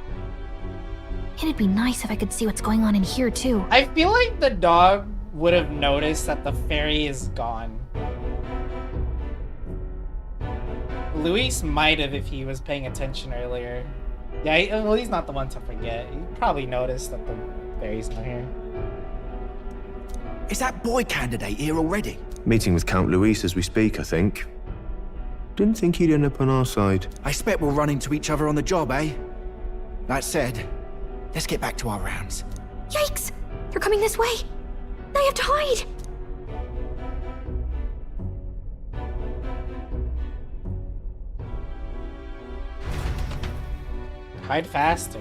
M: It'd be nice if I could see what's going on in here, too.
A: I feel like the dog would have noticed that the fairy is gone. Luis might have if he was paying attention earlier. Yeah, well, he's not the one to forget. He probably noticed that the fairy's not here.
Q: Is that boy candidate here already?
F: Meeting with Count Luis as we speak, I think. Didn't think he'd end up on our side.
Q: I expect we'll run into each other on the job, eh? That said, let's get back to our rounds.
M: Yikes! They're coming this way! I have to hide!
A: Hide faster.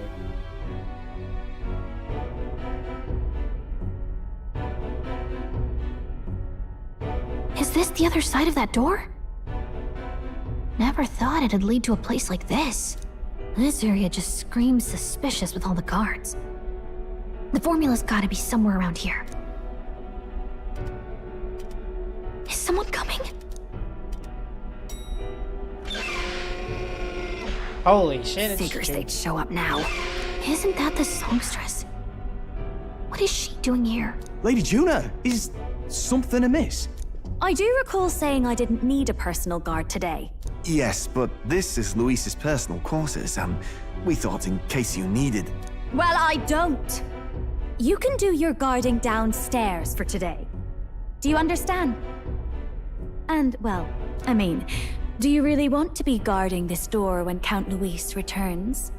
M: Is this the other side of that door? Never thought it'd lead to a place like this. This area just screams suspicious with all the guards. The formula's gotta be somewhere around here. Is someone coming?
A: Holy shit, it's
M: Figures
A: true.
M: they'd show up now. Isn't that the songstress? What is she doing here?
R: Lady Juna, is something amiss?
C: I do recall saying I didn't need a personal guard today.
Q: Yes, but this is Luis's personal quarters, and we thought in case you needed...
C: Well, I don't. You can do your guarding downstairs for today. Do you understand? And, well, I mean, do you really want to be guarding this door when Count Luis returns?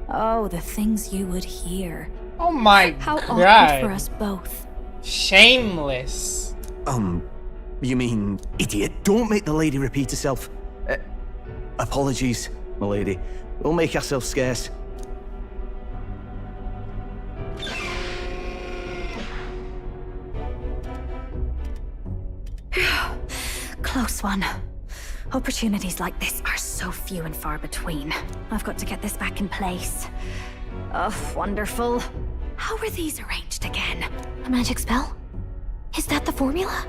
C: Oh, the things you would hear.
A: Oh my
C: How
A: god.
C: awkward for us both.
A: Shameless.
Q: You mean idiot? Don't make the lady repeat herself. Apologies, my lady. We'll make ourselves scarce.
C: Close one. Opportunities like this are so few and far between. I've got to get this back in place. Oh, wonderful. How were these arranged again?
M: A magic spell? Is that the formula?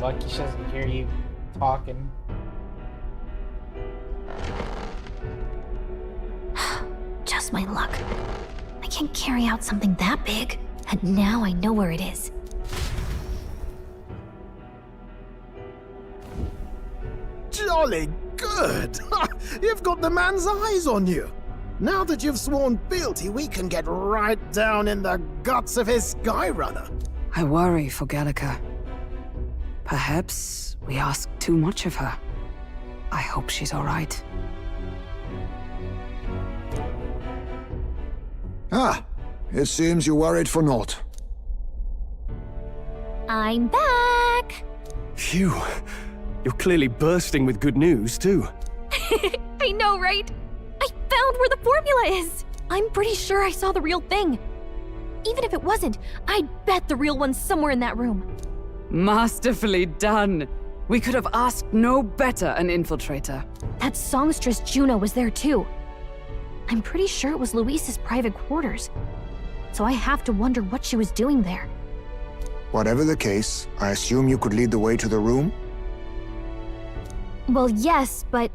A: lucky she doesn't hear you talking.
M: Just my luck. I can't carry out something that big, and now I know where it is.
K: Jolly good! You've got the man's eyes on you. Now that you've sworn fealty, we can get right down in the guts of his Skyrunner.
J: I worry for Gallica. Perhaps we ask too much of her. I hope she's all right.
N: Ah, it seems you worried for naught.
M: I'm back!
L: Phew. You're clearly bursting with good news, too.
H: I know, right? I found where the formula is! I'm pretty sure I saw the real thing. Even if it wasn't, I'd bet the real one's somewhere in that room.
J: Masterfully done. We could have asked no better an infiltrator.
H: That songstress Juno was there too. I'm pretty sure it was Luis's private quarters. So I have to wonder what she was doing there.
N: Whatever the case, I assume you could lead the way to the room?
H: Well, yes, but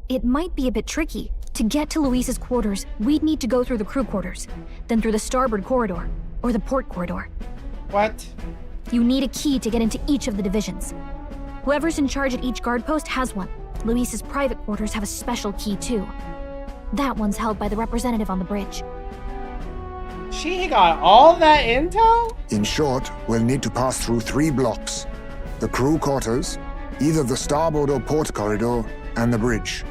H: it might be a bit tricky. To get to Luis's quarters, we'd need to go through the crew quarters, then through the starboard corridor, or the port corridor.
A: What?
H: You need a key to get into each of the divisions. Whoever's in charge at each guard post has one. Luis's private quarters have a special key too. That one's held by the representative on the bridge.
A: She got all that intel?
N: In short, we'll need to pass through 3 blocks. The crew quarters, either the starboard or port corridor, and the bridge.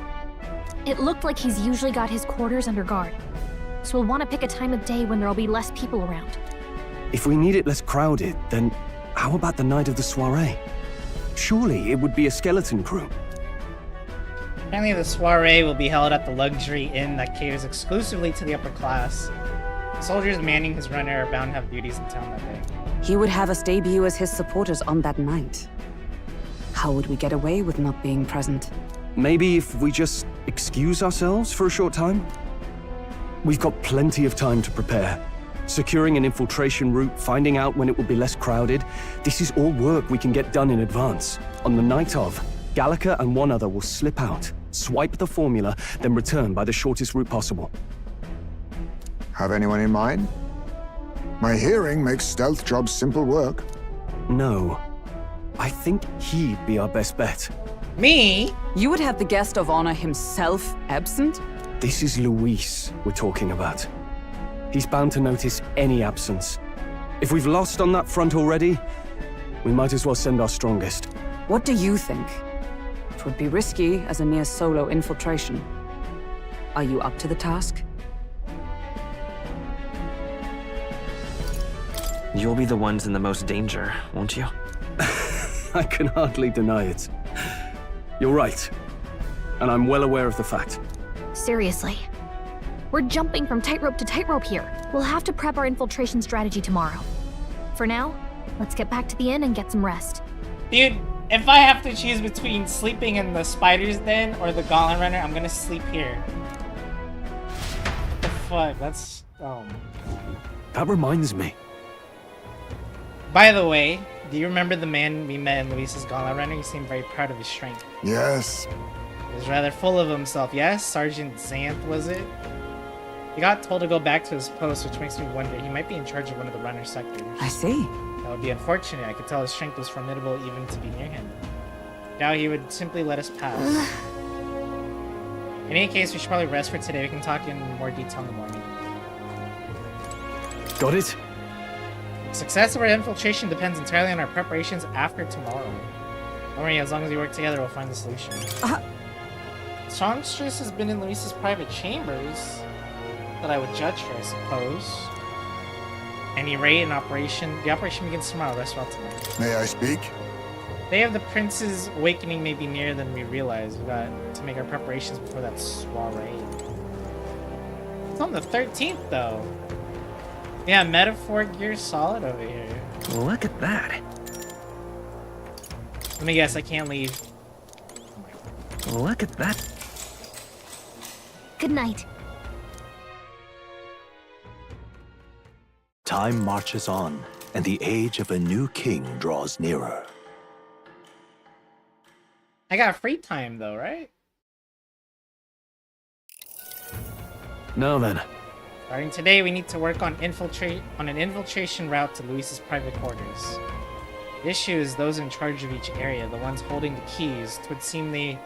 H: It looked like he's usually got his quarters under guard. So we'll want to pick a time of day when there'll be less people around.
L: If we need it less crowded, then how about the night of the soiree? Surely it would be a skeleton crew.
A: Apparently the soiree will be held at the luxury inn that caters exclusively to the upper class. Soldiers manning his runner are bound to have duties in town that day.
J: He would have us debut as his supporters on that night. How would we get away with not being present?
L: Maybe if we just excuse ourselves for a short time? We've got plenty of time to prepare. Securing an infiltration route, finding out when it will be less crowded, this is all work we can get done in advance. On the night of, Gallica and one other will slip out, swipe the formula, then return by the shortest route possible.
N: Have anyone in mind? My hearing makes stealth jobs simple work.
L: No. I think he'd be our best bet.
A: Me?
J: You would have the guest of honor himself absent?
L: This is Luis we're talking about. He's bound to notice any absence. If we've lost on that front already, we might as well send our strongest.
J: What do you think? It would be risky as a near solo infiltration. Are you up to the task?
B: You'll be the ones in the most danger, won't you?
L: I can hardly deny it. You're right. And I'm well aware of the fact.
H: Seriously. We're jumping from tightrope to tightrope here. We'll have to prep our infiltration strategy tomorrow. For now, let's get back to the inn and get some rest.
A: Dude, if I have to choose between sleeping in the spider's den or the gauntlet runner, I'm gonna sleep here. What the fuck? That's... oh.
L: That reminds me.
A: By the way, do you remember the man we met in Luis's gauntlet runner? He seemed very proud of his strength.
N: Yes.
A: He was rather full of himself. Yes, Sergeant Xanth, was it? He got told to go back to his post, which makes me wonder he might be in charge of one of the runner sectors.
J: I see.
A: That would be unfortunate. I could tell his strength was formidable even to be near him. Now he would simply let us pass. In any case, we should probably rest for today. We can talk in more detail in the morning.
L: Got it?
A: Success of our infiltration depends entirely on our preparations after tomorrow. Don't worry, as long as we work together, we'll find the solution. Songstress has been in Luis's private chambers that I would judge her, I suppose. Any raid and operation. The operation begins tomorrow, restaurant tonight.
N: May I speak?
A: Day of the Prince's awakening may be nearer than we realize. We got to make our preparations before that soiree. It's on the 13th, though. Yeah, metaphor gear solid over here.
B: Look at that.
A: Let me guess, I can't leave.
B: Look at that.
H: Good night.
D: Time marches on, and the age of a new king draws nearer.
A: I got free time though, right?
L: Now then.
A: Starting today, we need to work on an infiltration route to Luis's private quarters. The issue is those in charge of each area, the ones holding the keys. It would seem they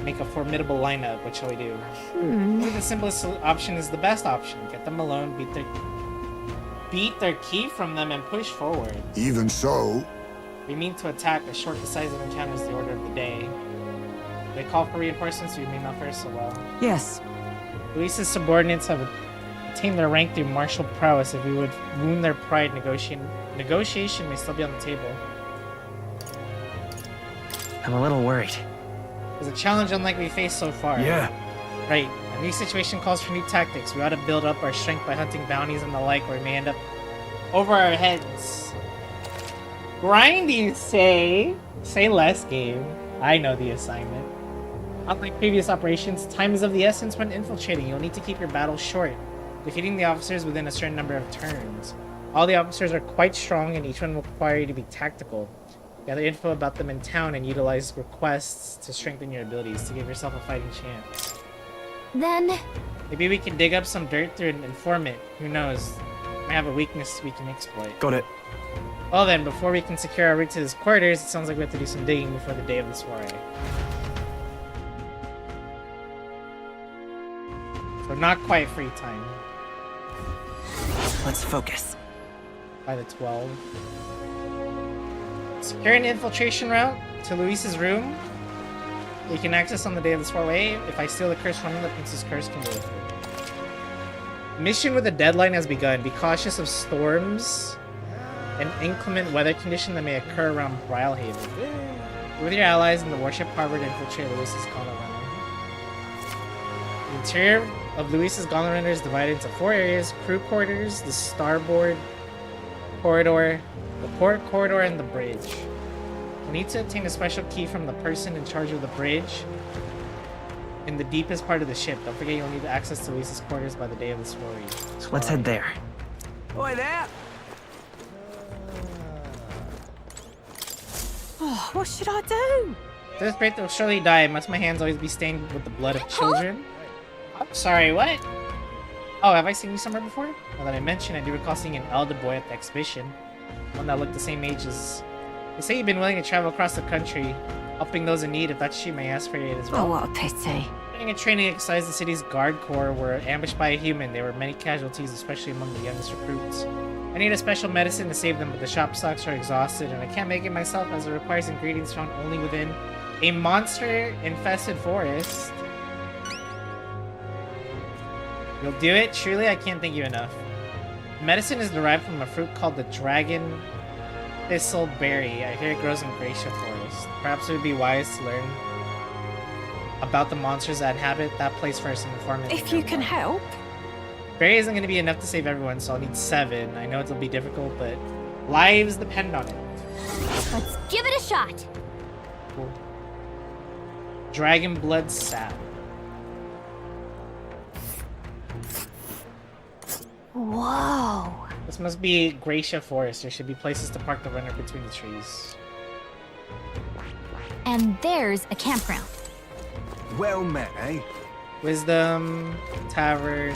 A: make a formidable lineup. What shall we do? Maybe the simplest option is the best option. Get them alone, beat their key from them, and push forward.
N: Even so,
A: We mean to attack. A short, decisive encounter is the order of the day. They call for reinforcements. We may not fare so well.
J: Yes.
A: Luis's subordinates have attained their rank through martial prowess. If we would wound their pride, negotiation may still be on the table.
B: I'm a little worried.
A: It's a challenge unlike we faced so far.
L: Yeah.
A: Right. A new situation calls for new tactics. We ought to build up our strength by hunting bounties and the like, or we may end up over our heads. Grind, you say? Say less, game. I know the assignment. Unlike previous operations, time is of the essence when infiltrating. You'll need to keep your battle short, defeating the officers within a certain number of turns. All the officers are quite strong, and each one will require you to be tactical. Gather info about them in town and utilize requests to strengthen your abilities to give yourself a fighting chance.
M: Then...
A: Maybe we can dig up some dirt through an informant. Who knows? Might have a weakness we can exploit.
L: Got it.
A: Well then, before we can secure our route to his quarters, it sounds like we have to do some digging before the day of the soiree. So not quite free time.
B: Let's focus.
A: By the 12. Secure an infiltration route to Luis's room. You can access on the day of the soiree. If I steal the curse from him, the prince's curse can go with it. Mission with a deadline has begun. Be cautious of storms and inclement weather condition that may occur around Brylehaven. With your allies in the warship harbor to infiltrate Luis's gauntlet runner. The interior of Luis's gauntlet runner is divided into 4 areas: crew quarters, the starboard corridor, the port corridor, and the bridge. You need to obtain a special key from the person in charge of the bridge in the deepest part of the ship. Don't forget you'll need access to Luis's quarters by the day of the soiree.
B: So let's head there.
J: Oi there! Oh, what should I do?
A: This breath will surely die. Must my hands always be stained with the blood of children? Oh, sorry, what? Oh, have I seen you somewhere before? Now that I mentioned, I do recall seeing an elder boy at the exhibition. One that looked the same age as... They say you've been willing to travel across the country, helping those in need. If that's you, may I ask for aid as well?
H: Oh, what a pity.
A: During a training exercise, the city's guard corps were ambushed by a human. There were many casualties, especially among the youngest recruits. I need a special medicine to save them, but the shop stocks are exhausted, and I can't make it myself as it requires ingredients found only within a monster-infested forest. You'll do it? Truly, I can't thank you enough. Medicine is derived from a fruit called the dragon thistle berry. I hear it grows in Gracia Forest. Perhaps it would be wise to learn about the monsters that inhabit that place first and inform them.
H: If you can help.
A: Berry isn't going to be enough to save everyone, so I'll need 7. I know it'll be difficult, but lives depend on it.
M: Let's give it a shot.
A: Cool. Dragon blood sap.
M: Whoa.
A: This must be Gracia Forest. There should be places to park the runner between the trees.
M: And there's a campground.
R: Well met, eh?
A: Wisdom, tavern.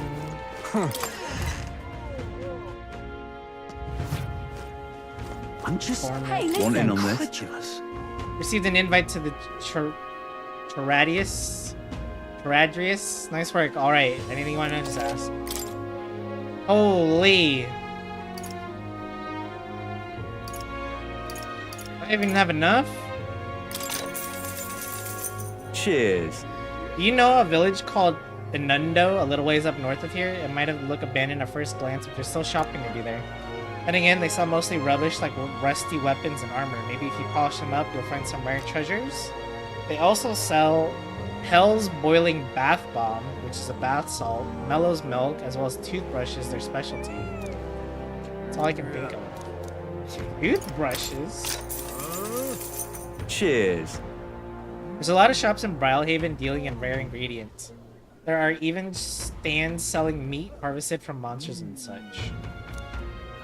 I: I'm just
A: Hey,
I: wanting on this.
R: Incredulous.
A: Received an invite to the Toradrius. Nice work. All right. Anything you want to know, just ask. Holy. I don't even have enough?
F: Cheers.
A: Do you know a village called Inundo, a little ways up north of here? It might have looked abandoned at first glance, but there's still shopping to do there. Then again, they sell mostly rubbish like rusty weapons and armor. Maybe if you polish them up, you'll find some rare treasures. They also sell Hell's Boiling Bath Bomb, which is a bath salt, Mellow's Milk, as well as toothbrushes, their specialty. That's all I can think of. Toothbrushes?
F: Cheers.
A: There's a lot of shops in Brylehaven dealing in rare ingredients. There are even stands selling meat harvested from monsters and such.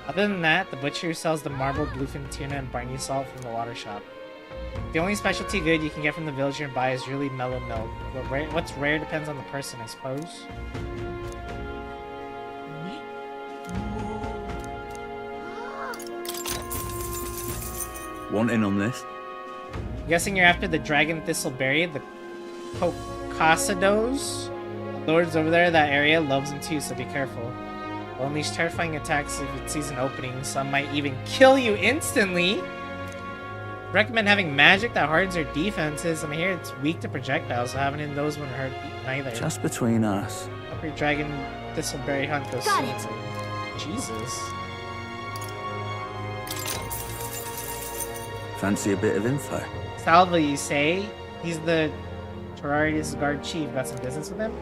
A: Other than that, the butcher sells the marbled bluefin tuna and briny salt from the water shop. The only specialty good you can get from the village nearby is really mellow milk. What's rare depends on the person, I suppose.
S: Want in on this?
A: I'm guessing you're after the dragon thistleberry, the Cocasados. Lords over there, that area, loves them too, so be careful. It'll unleash terrifying attacks if it sees an opening. Some might even kill you instantly. Recommend having magic that hardens your defenses. I hear it's weak to projectiles, so having in those wouldn't hurt neither.
S: Just between us.
A: Hope your dragon thistleberry hunt goes smoothly. Jesus.
S: Fancy a bit of info?
A: Salva, you say? He's the Terrarius guard chief. Got some business with him?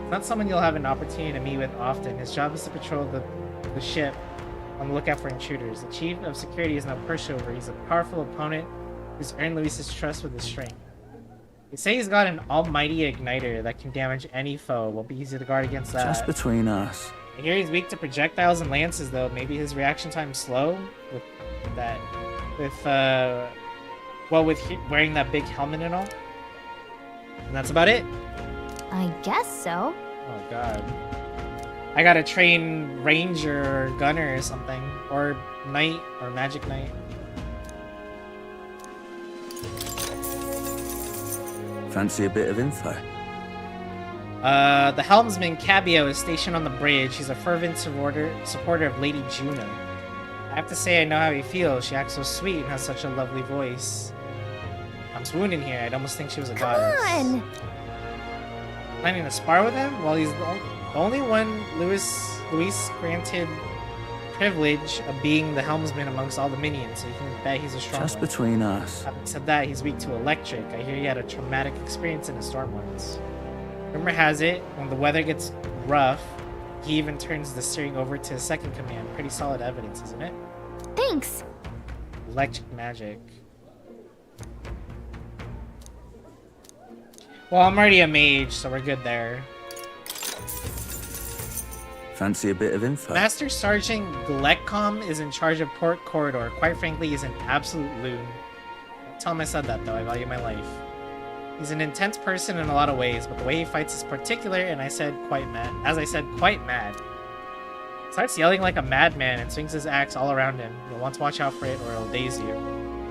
A: Not someone you'll have an opportunity to meet with often. His job is to patrol the ship on the lookout for intruders. The chief of security is no pushover. He's a powerful opponent who's earned Luis's trust with his strength. They say he's got an almighty igniter that can damage any foe. Won't be easy to guard against that.
S: Just between us.
A: I hear he's weak to projectiles and lances, though. Maybe his reaction time's slow with that. With wearing that big helmet and all. And that's about it.
M: I guess so.
A: Oh god. I gotta train ranger or gunner or something. Or knight or magic knight.
S: Fancy a bit of info?
A: The helmsman Cabio is stationed on the bridge. He's a fervent supporter of Lady Juno. I have to say I know how he feels. She acts so sweet and has such a lovely voice. I'm swooning here. I'd almost think she was a goddess.
M: Come on!
A: Planning to spar with him? Well, he's the only one Luis granted privilege of being the helmsman amongst all the minions, so you can bet he's a strong
S: Just
A: one.
S: between us.
A: Having said that, he's weak to electric. I hear he had a traumatic experience in a storm once. Rumor has it, when the weather gets rough, he even turns the steering over to his second command. Pretty solid evidence, isn't it?
M: Thanks.
A: Electric magic. Well, I'm already a mage, so we're good there.
S: Fancy a bit of info?
A: Master Sergeant Gleccom is in charge of Port Corridor. Quite frankly, he's an absolute loon. Don't tell him I said that, though. I value my life. He's an intense person in a lot of ways, but the way he fights is particular, and quite mad. Starts yelling like a madman and swings his axe all around him. You'll want to watch out for it, or it'll daze you.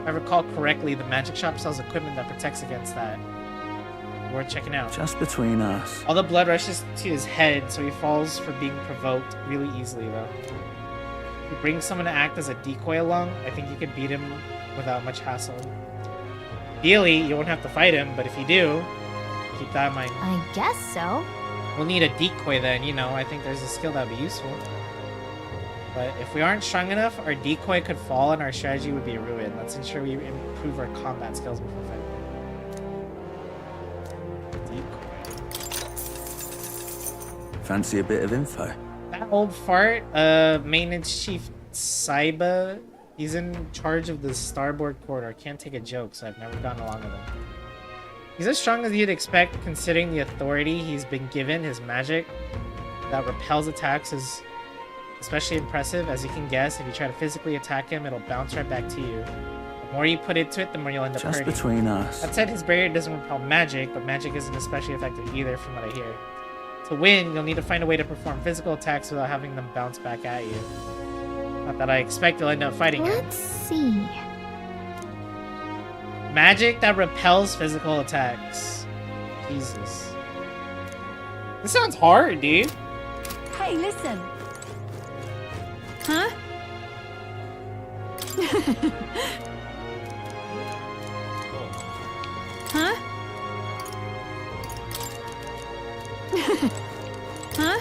A: If I recall correctly, the magic shop sells equipment that protects against that. Worth checking out.
S: Just between us.
A: All the blood rushes to his head, so he falls for being provoked really easily, though. If you bring someone to act as a decoy along, I think you could beat him without much hassle. Ideally, you won't have to fight him, but if you do, keep that in mind.
M: I guess so.
A: We'll need a decoy then, you know. I think there's a skill that would be useful. But if we aren't strong enough, our decoy could fall and our strategy would be ruined. Let's ensure we improve our combat skills before fighting.
S: Fancy a bit of info?
A: That old fart, maintenance chief Saiba, he's in charge of the starboard corridor. Can't take a joke, so I've never gotten along with him. He's as strong as you'd expect, considering the authority he's been given. His magic that repels attacks is especially impressive. As you can guess, if you try to physically attack him, it'll bounce right back to you. The more you put into it, the more you'll end up hurting.
S: Just between us.
A: That said, his barrier doesn't repel magic, but magic isn't especially effective either, from what I hear. To win, you'll need to find a way to perform physical attacks without having them bounce back at you. Not that I expect you'll end up fighting him.
M: Let's see.
A: Magic that repels physical attacks. Jesus. This sounds hard, dude.
J: Hey, listen. Huh? Huh? Huh?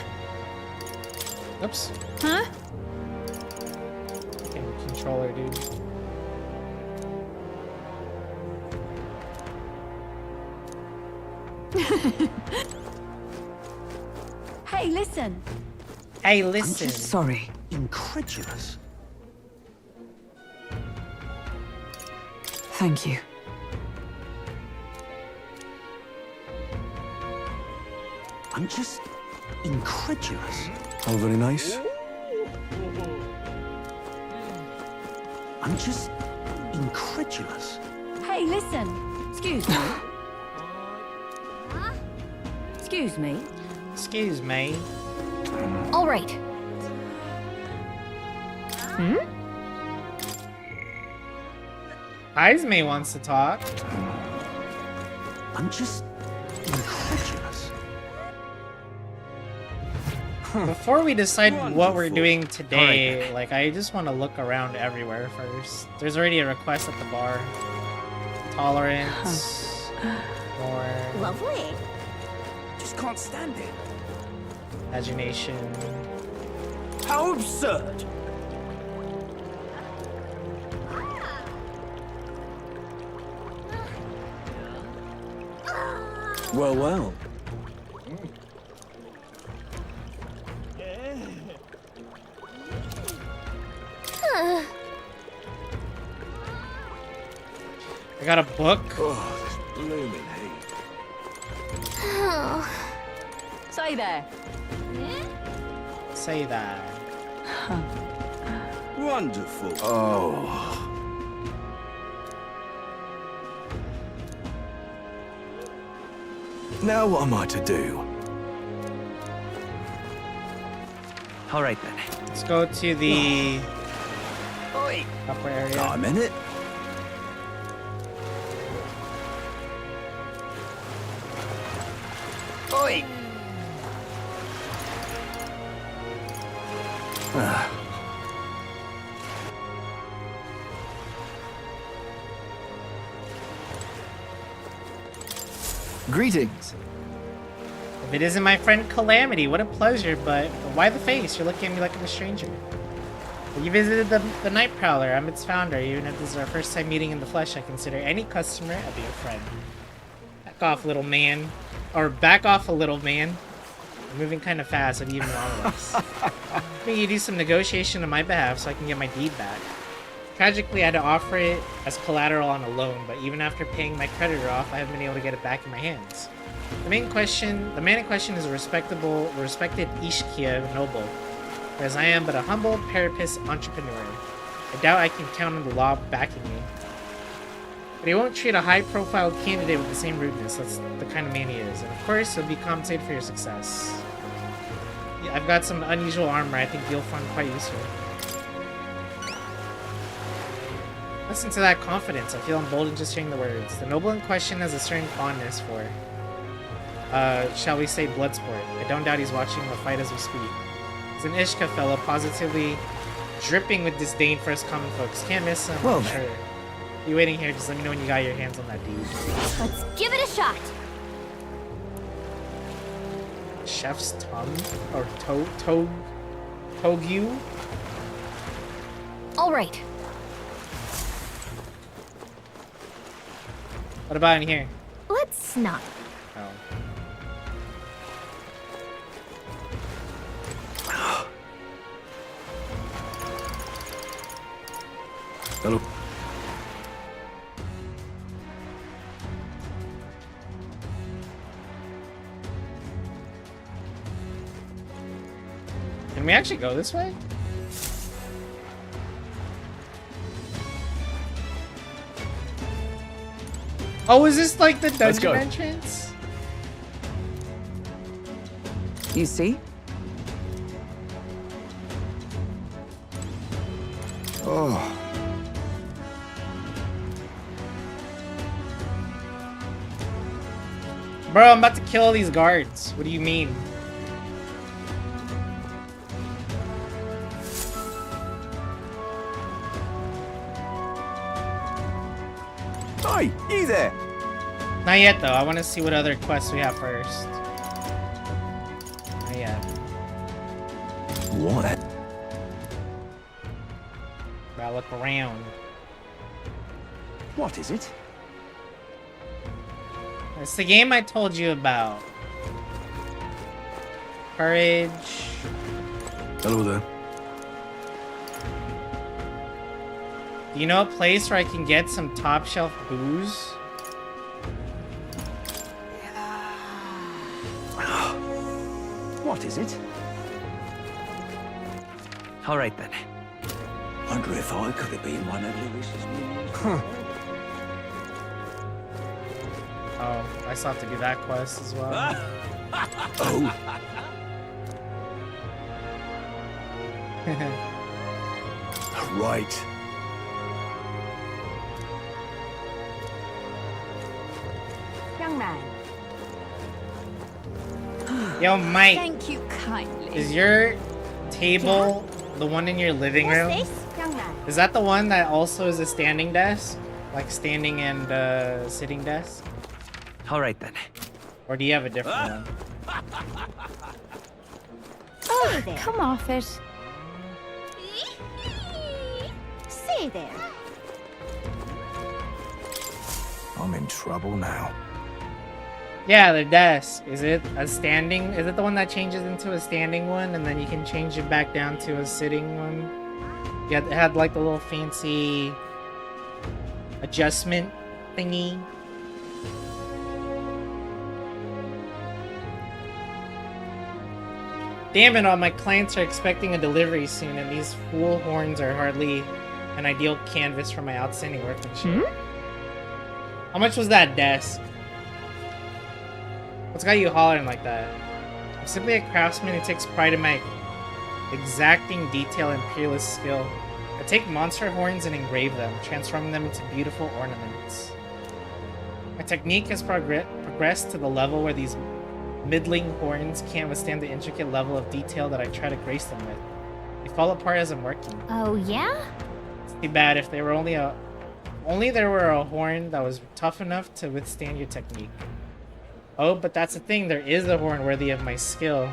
A: Oops.
J: Huh?
A: Controller, dude.
J: Hey, listen.
A: Hey, listen.
J: I'm just sorry.
I: Incredulous.
J: Thank you.
I: I'm just incredulous.
F: All very nice.
I: I'm just incredulous.
J: Hey, listen. Excuse me. Excuse me.
A: Excuse me.
H: All right.
A: Ismay wants to talk.
I: I'm just incredulous.
A: Before we decide what we're doing today, like, I just want to look around everywhere first. There's already a request at the bar. Tolerance. More.
M: Lovely.
P: Just can't stand it.
A: Imagination.
P: How absurd!
S: Well, well.
A: I got a book.
S: Oh, this blooming heat.
J: Say there.
A: Say that.
S: Wonderful.
F: Oh. Now what am I to do?
B: All right then.
A: Let's go to the upper area.
S: I'm in it.
P: Oi!
R: Greetings.
A: If it isn't my friend Calamity, what a pleasure, but why the face? You're looking at me like I'm a stranger. You visited the Night Prowler. I'm its founder. Even if this is our first time meeting in the flesh, I consider any customer to be a friend. Back off, little man. Or back off a little man. You're moving kind of fast. What do you even want with us? I think you do some negotiation on my behalf so I can get my deed back. Tragically, I had to offer it as collateral on a loan, but even after paying my creditor off, I haven't been able to get it back in my hands. The man in question is a respected Ishkia noble, whereas I am but a humble parapist entrepreneur. I doubt I can count on the law backing me. But he won't treat a high-profile candidate with the same rudeness. That's the kind of man he is. And of course, he'll be compensated for your success. Yeah, I've got some unusual armor I think you'll find quite useful. Listen to that confidence. I feel emboldened just hearing the words. The noble in question has a certain fondness for, shall we say, bloodsport. I don't doubt he's watching the fight as we speak. He's an Ishka fellow, positively dripping with disdain for us common folks. Can't miss him,
S: Well,
A: I'm sure. Be waiting here. Just let me know when you got your hands on that deed.
M: Let's give it a shot.
A: Chef's tongue? Or Togu?
H: All right.
A: What about in here?
M: Let's not.
A: Oh.
F: Hello.
A: Can we actually go this way? Oh, is this like the dungeon entrance?
J: You see?
F: Oh.
A: Bro, I'm about to kill all these guards. What do you mean?
S: Hi, you there?
A: Not yet, though. I want to see what other quests we have first. Not yet.
F: What?
A: Gotta look around.
S: What is it?
A: It's the game I told you about. Courage.
F: Hello there.
A: Do you know a place where I can get some top shelf booze?
S: What is it?
B: All right then.
S: Wonder if I could have been one of Lewis's men.
A: still have to do that quest as well.
I: Oh.
P: Right.
G: Young man.
A: Yo, Mike.
G: Thank you kindly.
A: Is your table the one in your living room?
G: What's this, young man?
A: Is that the one that also is a standing desk? Like standing and sitting desk?
B: All right then.
A: Or do you have a different one?
H: Oh, come off it.
G: Say there.
Q: I'm in trouble now.
A: Yeah, the desk. Is it a standing? Is it the one that changes into a standing one and then you can change it back down to a sitting one? Yeah, it had like the little fancy adjustment thingy. Damn it, all my clients are expecting a delivery soon, and these fool horns are hardly an ideal canvas for my outstanding workmanship. How much was that desk? What's got you hollering like that? I'm simply a craftsman who takes pride in my exacting detail and peerless skill. I take monster horns and engrave them, transforming them into beautiful ornaments. My technique has progressed to the level where these middling horns can't withstand the intricate level of detail that I try to grace them with. They fall apart as I'm working.
H: Oh, yeah?
A: It's too bad. If they were only there were a horn that was tough enough to withstand your technique. Oh, but that's the thing, there is a horn worthy of my skill.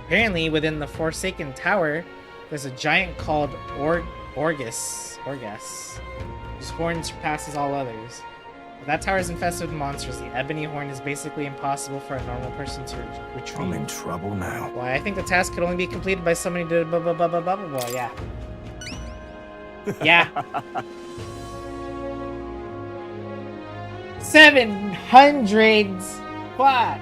A: Apparently, within the Forsaken Tower, there's a giant called Orgus, whose horn surpasses all others. But that tower is infested with monsters. The ebony horn is basically impossible for a normal person to retrieve.
Q: I'm in trouble now.
A: Why, I think the task could only be completed by somebody who did blah blah blah blah blah blah. Yeah. Yeah. 700s. Fuck.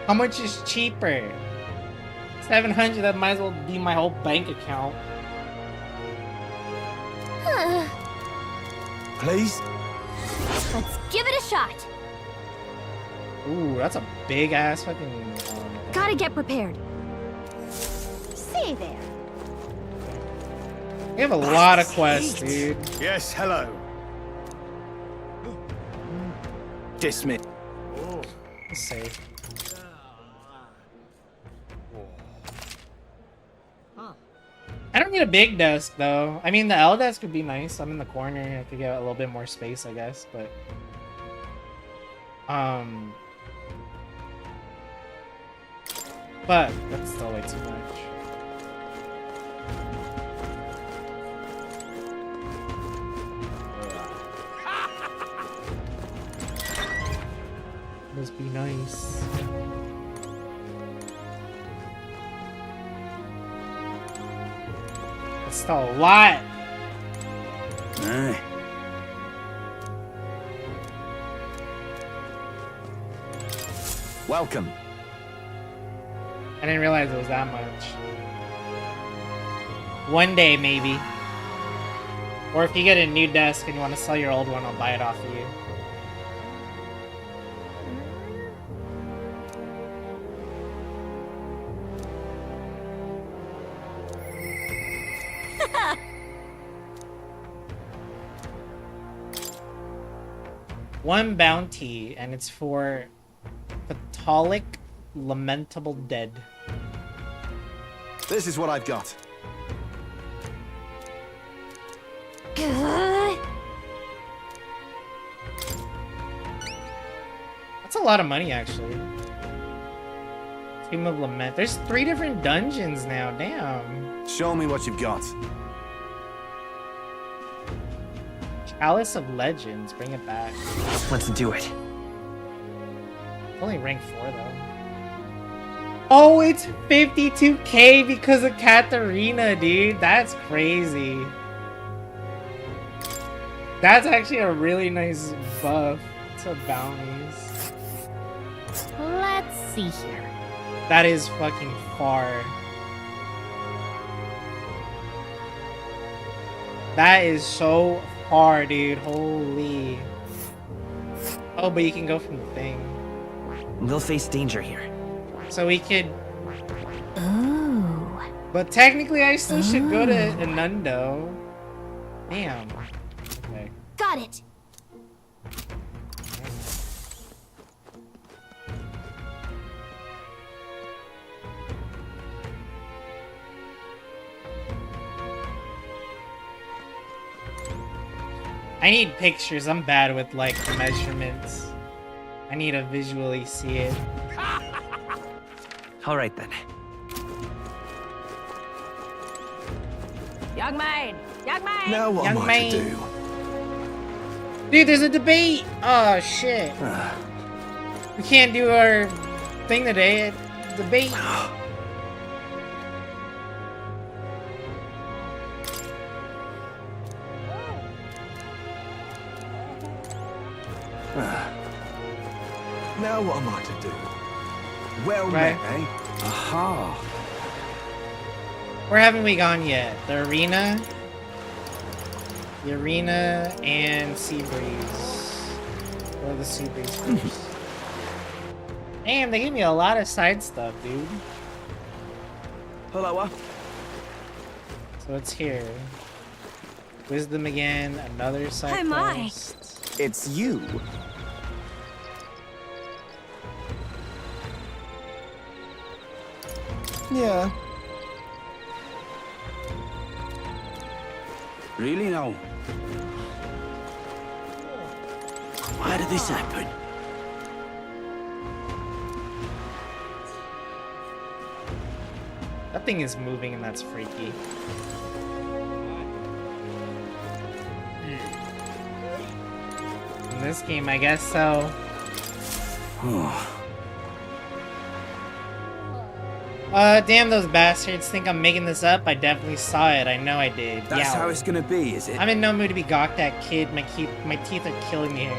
A: How much is cheaper? 700, that might as well be my whole bank account.
Q: Please?
H: Let's give it a shot.
A: Ooh, that's a big ass fucking.
H: Gotta get prepared.
G: Say there.
A: We have a lot of quests, dude.
P: Yes, hello.
Q: Dismiss.
A: Let's see. I don't need a big desk though. I mean, the L desk would be nice. I'm in the corner. I could get a little bit more space, I guess. But that's still way too much. Must be nice. That's still a lot.
Q: Welcome.
A: I didn't realize it was that much. One day, maybe. Or if you get a new desk and you want to sell your old one, I'll buy it off of you. One bounty, and it's for Catholic Lamentable Dead.
Q: This is what I've got.
A: That's a lot of money, actually. Tomb of Lament. There's 3 different dungeons now. Damn.
Q: Show me what you've got.
A: Chalice of Legends. Bring it back.
B: Let's do it.
A: Only rank 4 though. Oh, it's 52k because of Katarina, dude. That's crazy. That's actually a really nice buff to bounties.
H: Let's see here.
A: That is fucking far. That is so far, dude. Holy. Oh, but you can go from the thing.
B: We'll face danger here.
A: So we could...
M: Ooh.
A: But technically, I still should go to Inundo. Damn. Okay.
M: Got it.
A: I need pictures. I'm bad with, like, measurements. I need to visually see it.
B: All right, then.
J: Young maid! Young maid!
S: Now what am I to do?
A: Dude, there's a debate! Oh, shit. We can't do our thing today. Debate.
S: Now what am I to do? Well
A: Right.
S: met, eh? Aha!
A: Where haven't we gone yet? The arena? The arena and Seabreeze. Or the Seabreeze first. Damn, they gave me a lot of side stuff, dude.
S: Hello.
A: So it's here. Wisdom again, another side
M: Oh my.
A: quest.
Q: It's you.
S: Yeah.
I: Really now? Why did this happen?
A: That thing is moving and that's freaky. In this game, I guess so. Damn, those bastards think I'm making this up. I definitely saw it. I know I did.
S: That's
A: Yeah.
S: how it's gonna be, is it?
A: I'm in no mood to be gawked at, kid. My teeth are killing me here.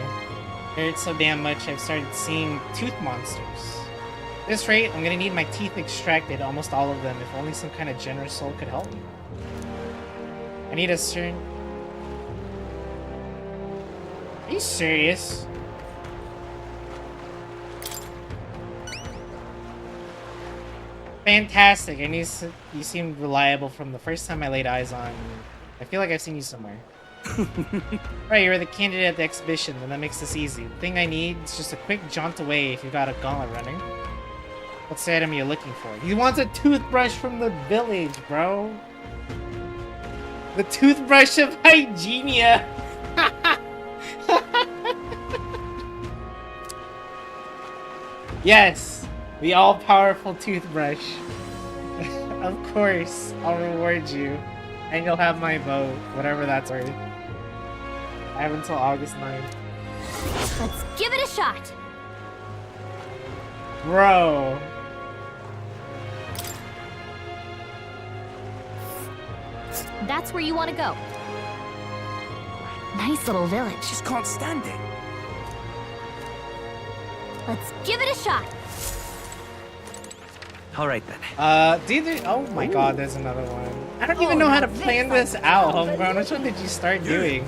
A: It hurts so damn much I've started seeing tooth monsters. At this rate, I'm gonna need my teeth extracted, almost all of them, if only some kind of generous soul could help me. I need a certain... Are you serious? Fantastic. You seemed reliable from the first time I laid eyes on you. I feel like I've seen you somewhere. Right, you're the candidate at the exhibition, then that makes this easy. The thing I need is just a quick jaunt away if you've got a gauntlet running. What's the item you're looking for? He wants a toothbrush from the village, bro. The toothbrush of Hygienia. Yes, the all-powerful toothbrush. Of course, I'll reward you. And you'll have my vote, whatever that's worth. I have until August 9th.
M: Let's give it a shot.
A: Bro.
M: That's where you want to go. Nice little village.
S: Just can't stand it.
M: Let's give it a shot.
B: All right, then.
A: Oh my god, there's another one. I don't even know how to plan this out, homegrown. Which one did you start doing?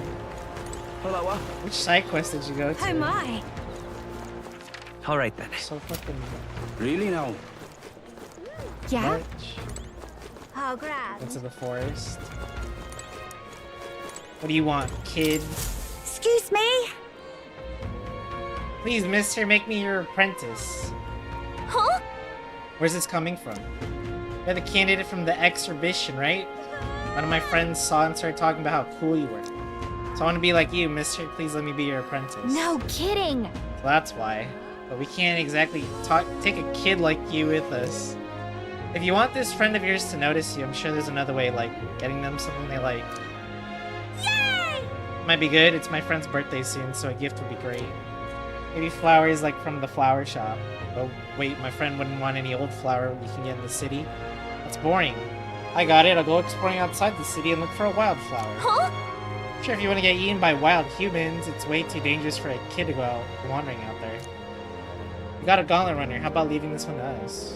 S: Hello.
A: Which side quest did you go to?
M: Oh my.
B: All right, then.
A: So fucking
I: Really now?
M: Yeah?
A: much.
G: How grand.
A: Into the forest. What do you want, kid?
G: Excuse me?
A: Please, mister, make me your apprentice.
M: Huh?
A: Where's this coming from? You're the candidate from the exhibition, right? One of my friends saw and started talking about how cool you were. So I want to be like you, mister. Please let me be your apprentice.
M: No kidding.
A: So that's why. But we can't exactly take a kid like you with us. If you want this friend of yours to notice you, I'm sure there's another way, like getting them something they like.
G: Yay!
A: Might be good. It's my friend's birthday soon, so a gift would be great. Maybe flowers like from the flower shop. Oh, wait, my friend wouldn't want any old flower you can get in the city. That's boring. I got it. I'll go exploring outside the city and look for a wildflower.
M: Huh?
A: Sure, if you want to get eaten by wild humans, it's way too dangerous for a kid to go out wandering out there. We got a gauntlet runner. How about leaving this one to us?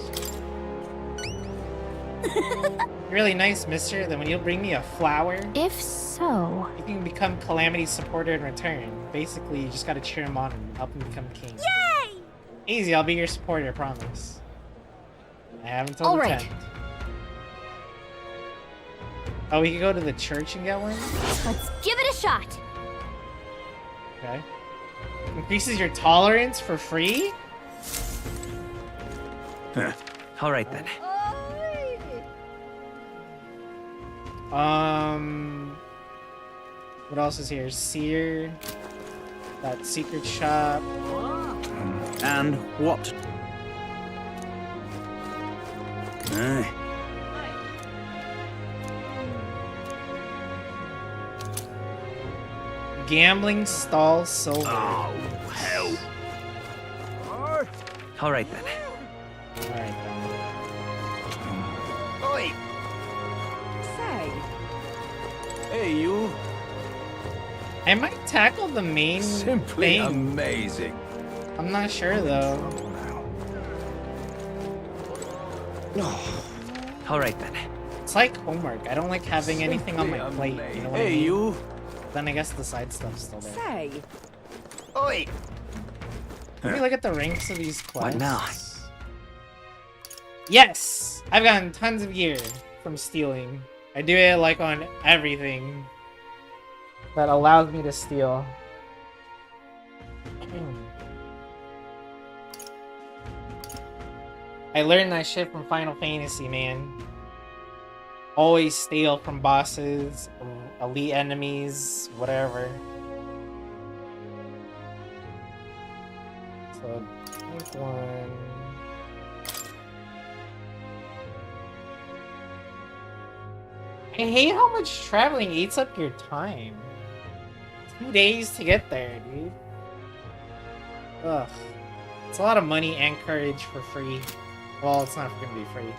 A: You're really nice, mister. Then when you'll bring me a flower?
M: If so...
C: So...
A: You can become Calamity's supporter in return. Basically, you just gotta cheer him on and help him become king.
G: Yay!
A: Easy, I'll be your supporter, promise. I have until
H: All
A: the
H: right.
A: 10th. Oh, we can go to the church and get one?
M: Let's give it a shot.
A: Okay. Increases your tolerance for free?
B: All right then.
A: What else is here? Seer. That secret shop.
I: And what? Aye.
A: Gambling stall silver.
I: Oh, hell.
B: All right then.
A: Alright, then.
I: Oi!
J: Say,
S: Hey, you.
A: I might tackle the main
S: Simply
A: thing.
S: amazing.
A: I'm not sure though.
B: All right then.
A: It's like homework. I don't like having anything on my plate. You know what I
S: Hey,
A: mean?
S: you.
A: Then I guess the side stuff's still there.
J: say.
I: Oi!
A: Let me look at the ranks of these quests.
B: What now?
A: Yes! I've gotten tons of gear from stealing. I do it like on everything that allows me to steal. I learned that shit from Final Fantasy, man. Always steal from bosses, elite enemies, whatever. So, take one. I hate how much traveling eats up your time. 2 days to get there, dude. Ugh. It's a lot of money and courage for free. Well, it's not gonna be free.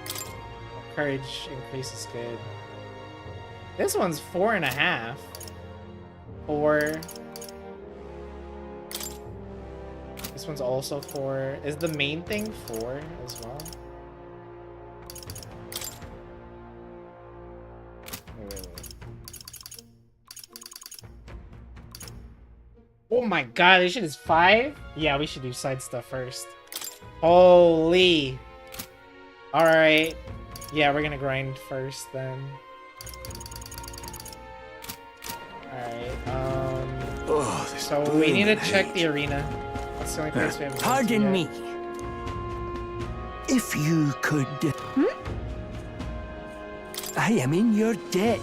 A: Courage increase is good. This one's 4.5. 4. This one's also 4. Is the main thing 4 as well? Wait. Oh my god, this shit is 5? Yeah, we should do side stuff first. Holy. Alright. Yeah, we're gonna grind first then. Alright, so we need to check the arena. That's the only place we have.
I: Pardon me. If you could... I am in your debt.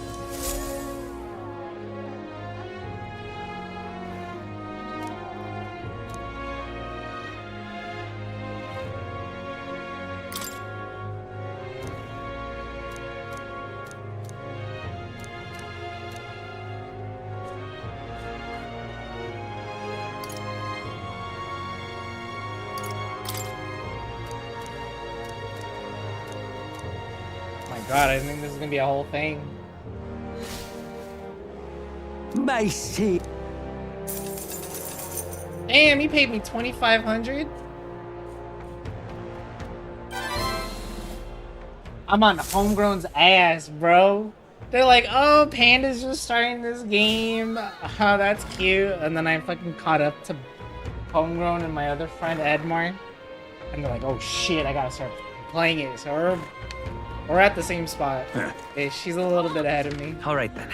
A: God, I think this is gonna be a whole thing.
I: My shit.
A: Damn, he paid me 2,500. I'm on Homegrown's ass, bro. They're like, oh, Panda's just starting this game. Oh, that's cute. And then I fucking caught up to Homegrown and my other friend Edmar. And they're like, oh shit, I gotta start playing it. So we're at the same spot. Hey, she's a little bit ahead of me.
B: All right then.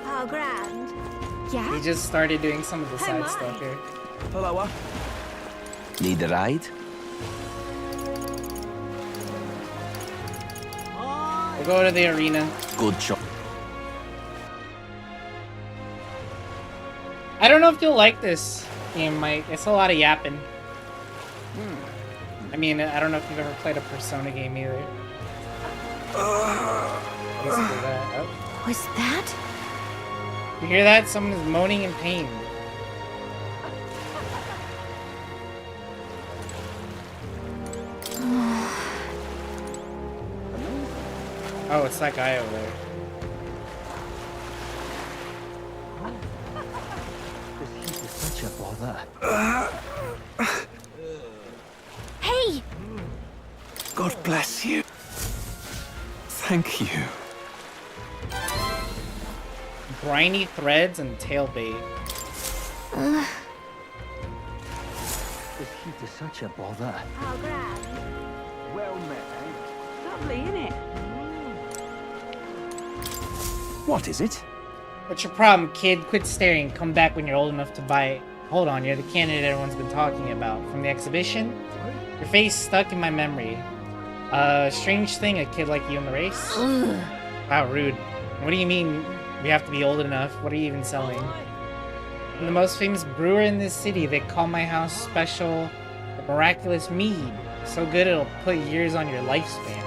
G: Oh, grand.
M: Yeah?
A: We just started doing some of the side stuff here.
R: Hello.
I: Need a ride?
A: We'll go to the arena.
I: Good job.
A: I don't know if you'll like this game, Mike. It's a lot of yapping. I mean, I don't know if you've ever played a Persona game either. Basically that. Oh.
M: Was that?
A: You hear that? Someone is moaning in pain. Oh, it's that guy over there.
U: Such a bother.
M: Hey!
I: God bless you.
L: Thank you.
A: Briny threads and tail bait.
U: This heat is such a bother.
G: How grand.
R: Well met, eh?
J: Lovely, innit?
L: What is it?
A: What's your problem, kid? Quit staring. Come back when you're old enough to buy it. Hold on, you're the candidate everyone's been talking about. From the exhibition? Your face stuck in my memory. Strange thing, a kid like you in the race? Wow, rude. What do you mean we have to be old enough? What are you even selling? I'm the most famous brewer in this city. They call my house special the miraculous mead. So good it'll put years on your lifespan.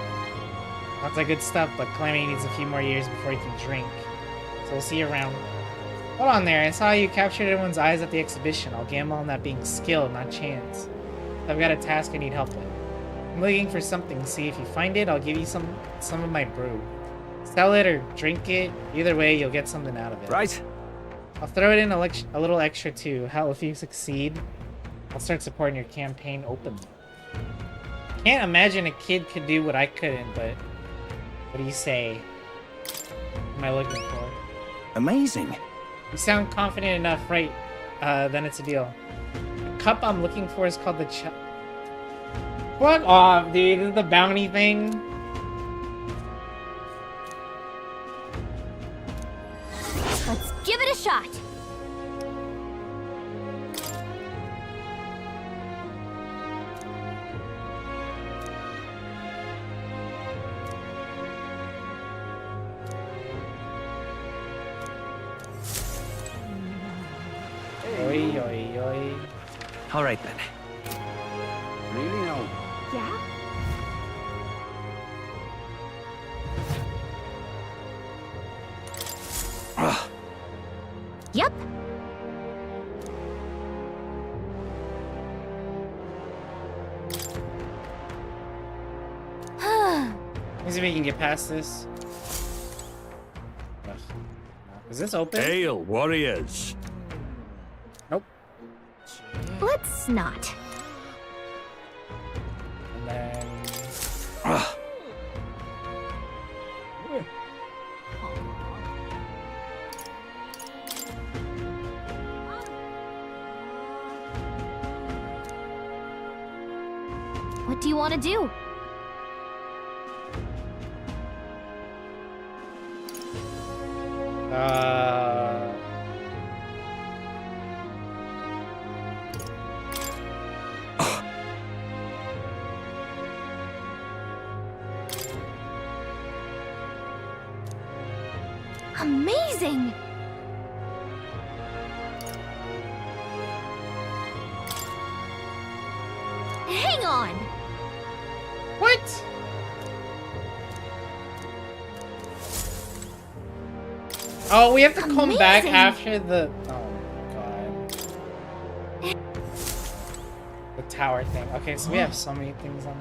A: Lots of good stuff, but Calamity needs a few more years before he can drink. So we'll see you around. Hold on there, I saw you captured everyone's eyes at the exhibition. I'll gamble on that being skill, not chance. I've got a task I need help with. I'm looking for something. See if you find it, I'll give you some of my brew. Sell it or drink it. Either way, you'll get something out of it.
L: Right.
A: I'll throw it in a little extra too. Hell, if you succeed, I'll start supporting your campaign openly. Can't imagine a kid could do what I couldn't, but what do you say? What am I looking for?
L: Amazing.
A: You sound confident enough, right? Then it's a deal. The cup I'm looking for is called the Fuck off, dude. This is the bounty thing.
M: Let's give it a shot.
A: Oi, oi, oi.
B: All right then.
R: Really now?
G: Yeah?
M: Yep.
A: Let's see if we can get past this. Ugh. Is this open?
O: Hail, warriors!
A: Nope.
M: Let's not.
A: And then...
M: What do you want to do? Amazing! Hang on!
A: What? Oh, we have to come back after the... Oh, God. The tower thing. Okay, so we have so many things on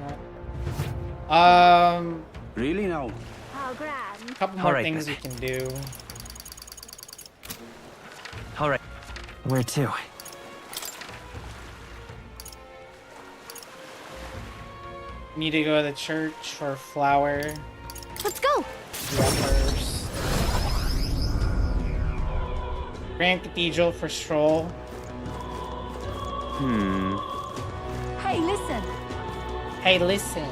A: that.
R: Really now?
G: How grand.
A: A couple more things we can do.
B: All right. Where to?
A: Need to go to the church for flower.
M: Let's go!
A: First. Grand Cathedral for stroll.
G: Hey, listen.
A: Hey, listen.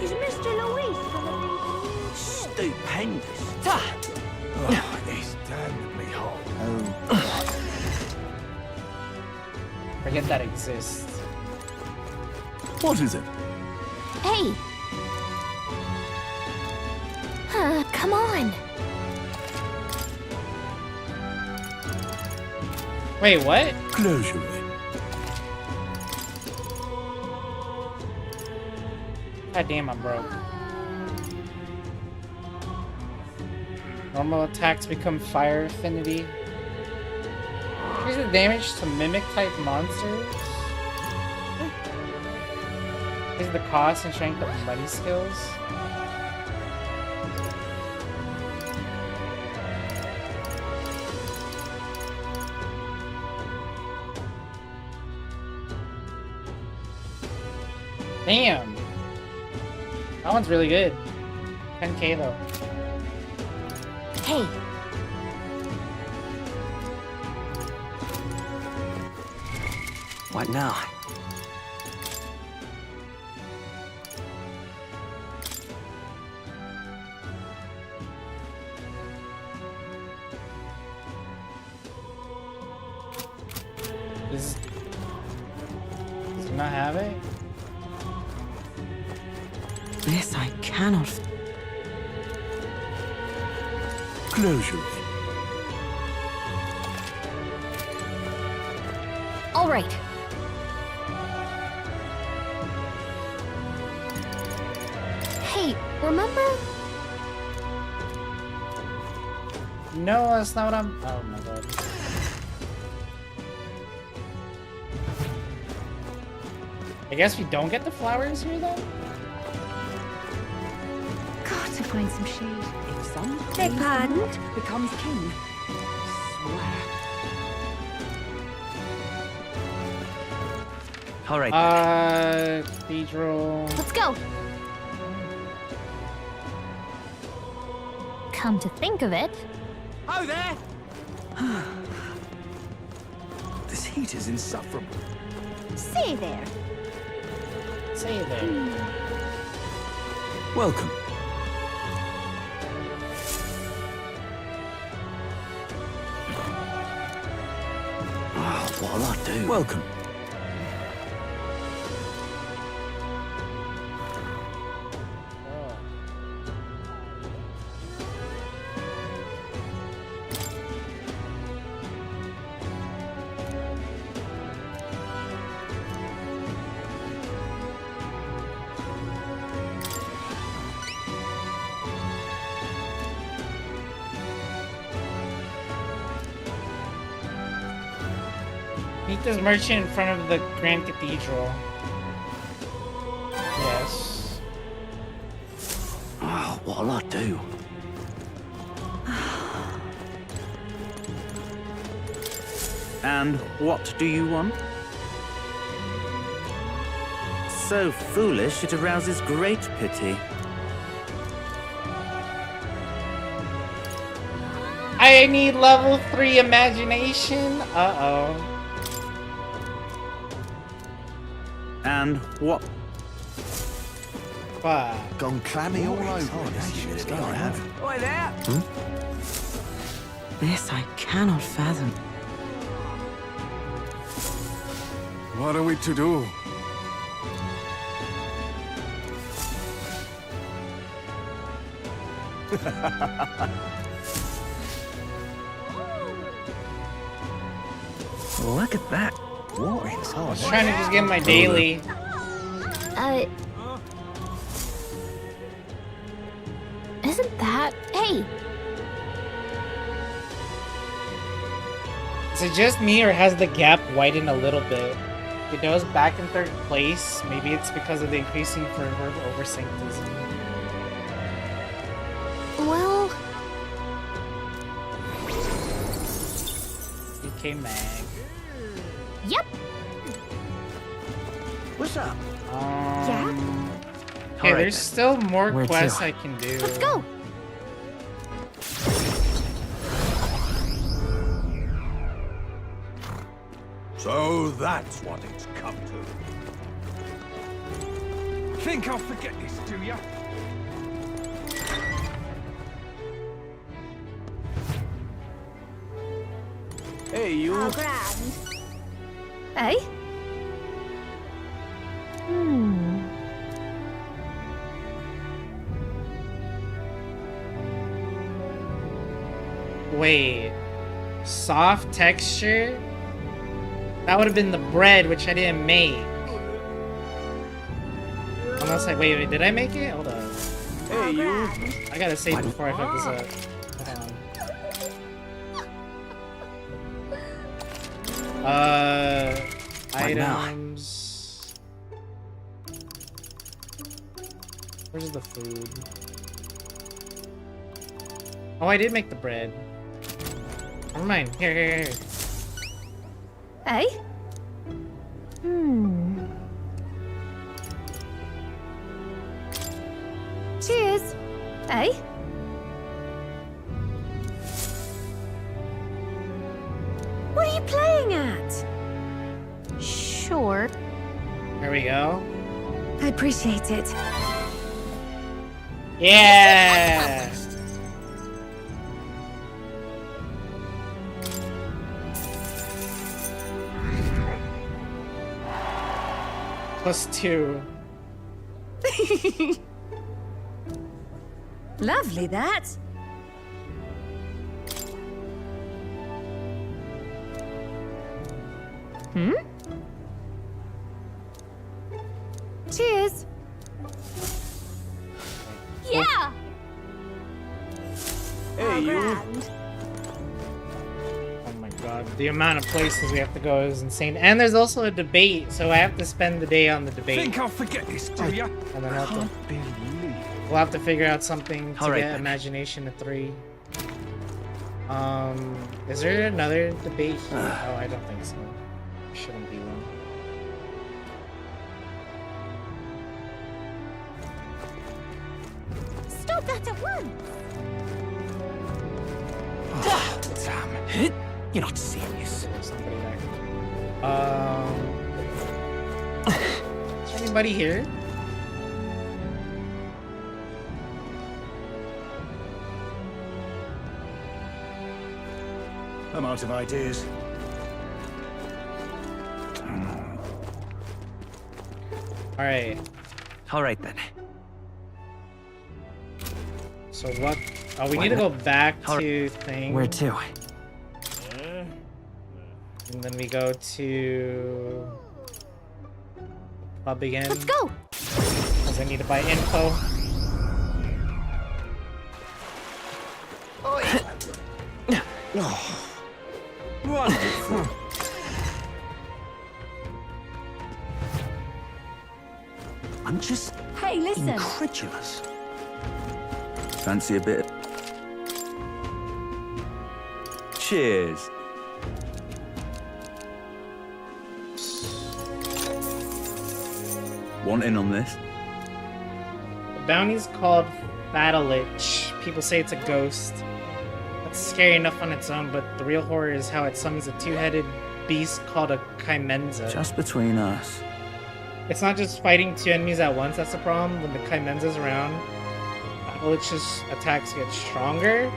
G: Is Mr. Luis gonna be...
R: Stupendous.
S: Oh, it's damnably hot.
A: Forget that exists.
S: What is it?
M: Hey! Come on!
A: Wait, what?
S: Close your
A: God damn, I'm broke. Normal attacks become fire affinity. Here's the damage to mimic type monsters. Here's the cost and strength of money skills. Damn. That one's really good. 10K though.
M: Hey,
B: What now?
A: Does it not have it?
J: This I cannot.
S: Closure.
H: All right. Hey, remember?
A: No, that's not what I'm. Oh my god. I guess we don't get the flowers here then?
H: Got to find some shade.
J: If some
G: Beg pardon?
J: becomes king, swear.
B: All right.
A: Cathedral.
H: Let's go. Come to think of it,
R: Oh, there! This heat is insufferable.
G: Say there.
A: Say there.
S: Welcome.
I: Oh, what'll I do?
S: Welcome.
A: Meet this merchant in front of the Grand Cathedral. Yes.
I: Oh, what'll I do?
B: And what do you want? So foolish it arouses great pity.
A: I need level 3 imagination. Uh-oh.
B: And what?
A: Fuck.
S: Gone clammy all over this year, I have.
R: Oi there!
J: This I cannot fathom.
S: What are we to do?
B: Look at that.
A: I was trying to just get my daily.
H: Isn't that? Hey,
A: Is it just me or has the gap widened a little bit? It goes back in 3rd place. Maybe it's because of the increasing fervor over sanctism.
H: well,
A: BK Mag.
H: yep.
S: What's up?
G: Yeah?
A: Okay,
B: Alright
A: there's still more
B: Where
A: quests
B: to?
A: I can do.
H: Let's go.
S: So that's what it's come to.
R: Think I'll forget this, do ya?
S: Hey, you.
G: How grand.
H: Hey.
A: Wait. Soft texture? That would have been the bread, which I didn't make. Unless I... Wait, did I make it? Hold on.
S: Hey, you.
A: I gotta save before I fuck this up. Hold on.
B: What now?
A: Items... Where's the food? Oh, I did make the bread. Never mind. Here.
H: Hey. Cheers.
C: Hey? What are you playing at?
M: Sure.
A: There we go.
C: I appreciate it.
A: Yeah! +2.
C: Lovely, that. Hmm? Cheers.
M: Yeah!
A: Hey, you. Oh my god, the amount of places we have to go is insane. And there's also a debate, so I have to spend the day on the debate.
P: Think I'll forget this, do ya?
A: And then we'll have to figure out something to
B: Alright
A: get
B: then.
A: imagination to 3. Is there another debate here? Oh, I don't think so. Shouldn't be one.
G: Stop that at once!
P: Damn. You're not serious.
A: Somebody there. Is there anybody here?
S: I'm out of ideas.
A: Alright.
B: Alright then.
A: So what? Oh, we
B: Why
A: need to go
B: not?
A: back to
B: Alright.
A: thing.
B: Where to?
A: And then we go to pub again.
M: Let's go!
A: Because I need to buy info.
P: Wonderful.
I: I'm just
G: Hey, listen.
I: incredulous. Fancy a bit? Cheers. Want in on this?
A: The bounty's called Fatalich. People say it's a ghost. That's scary enough on its own, but the real horror is how it summons a two-headed beast called a Kaimenza.
I: Just between us.
A: It's not just fighting 2 enemies at once that's the problem. When the Kaimenza's around, Fatalich's attacks get stronger.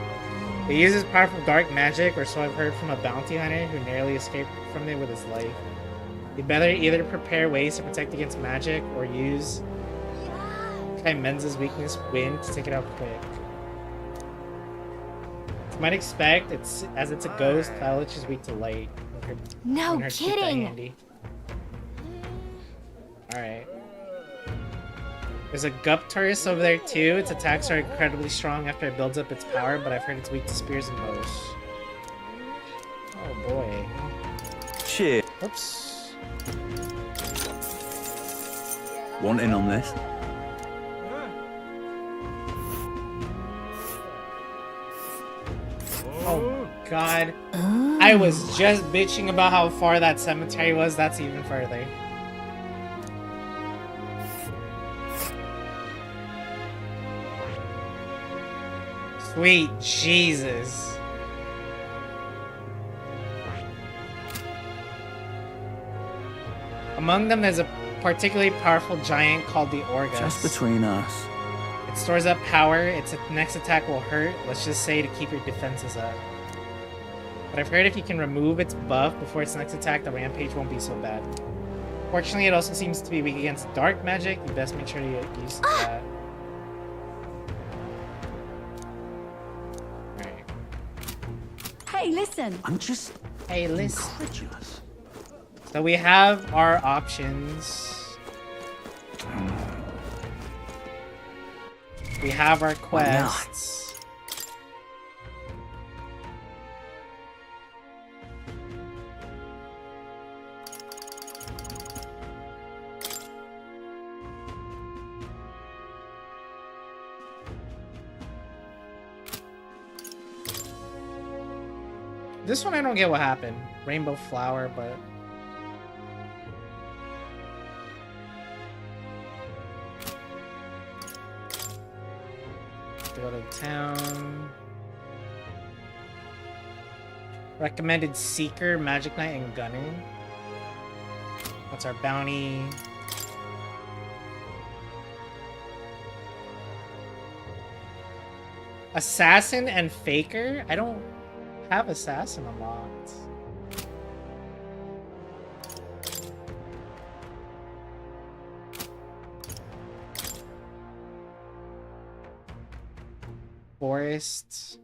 A: It uses powerful dark magic, or so I've heard from a bounty hunter who narrowly escaped from it with his life. You'd better either prepare ways to protect against magic, or use Kaimenza's weakness, wind, to take it out quick. As you might expect, it's a ghost, Fatalitch is weak to light.
M: No kidding!
A: Alright. There's a Gupturus over there too. Its attacks are incredibly strong after it builds up its power, but I've heard it's weak to spears and bows. Oh boy.
I: Shit.
A: Oops.
I: Want in on this?
A: Oh god. I was just bitching about how far that cemetery was. That's even further. Sweet Jesus. Among them, there's a particularly powerful giant called the Orgus.
I: Just between us.
A: It stores up power. Its next attack will hurt. Let's just say to keep your defenses up. But I've heard if you can remove its buff before its next attack, the rampage won't be so bad. Fortunately, it also seems to be weak against dark magic. You best make sure to get used to that. Alright.
G: Hey, listen.
I: I'm just
A: Hey, listen.
I: incredulous.
A: So we have our options. We have our quests. This one I don't get what happened. Rainbow flower, but... have to go to the town. Recommended Seeker, Magic Knight, and Gunner. What's our bounty? Assassin and Faker? I don't have Assassin unlocked. Forest.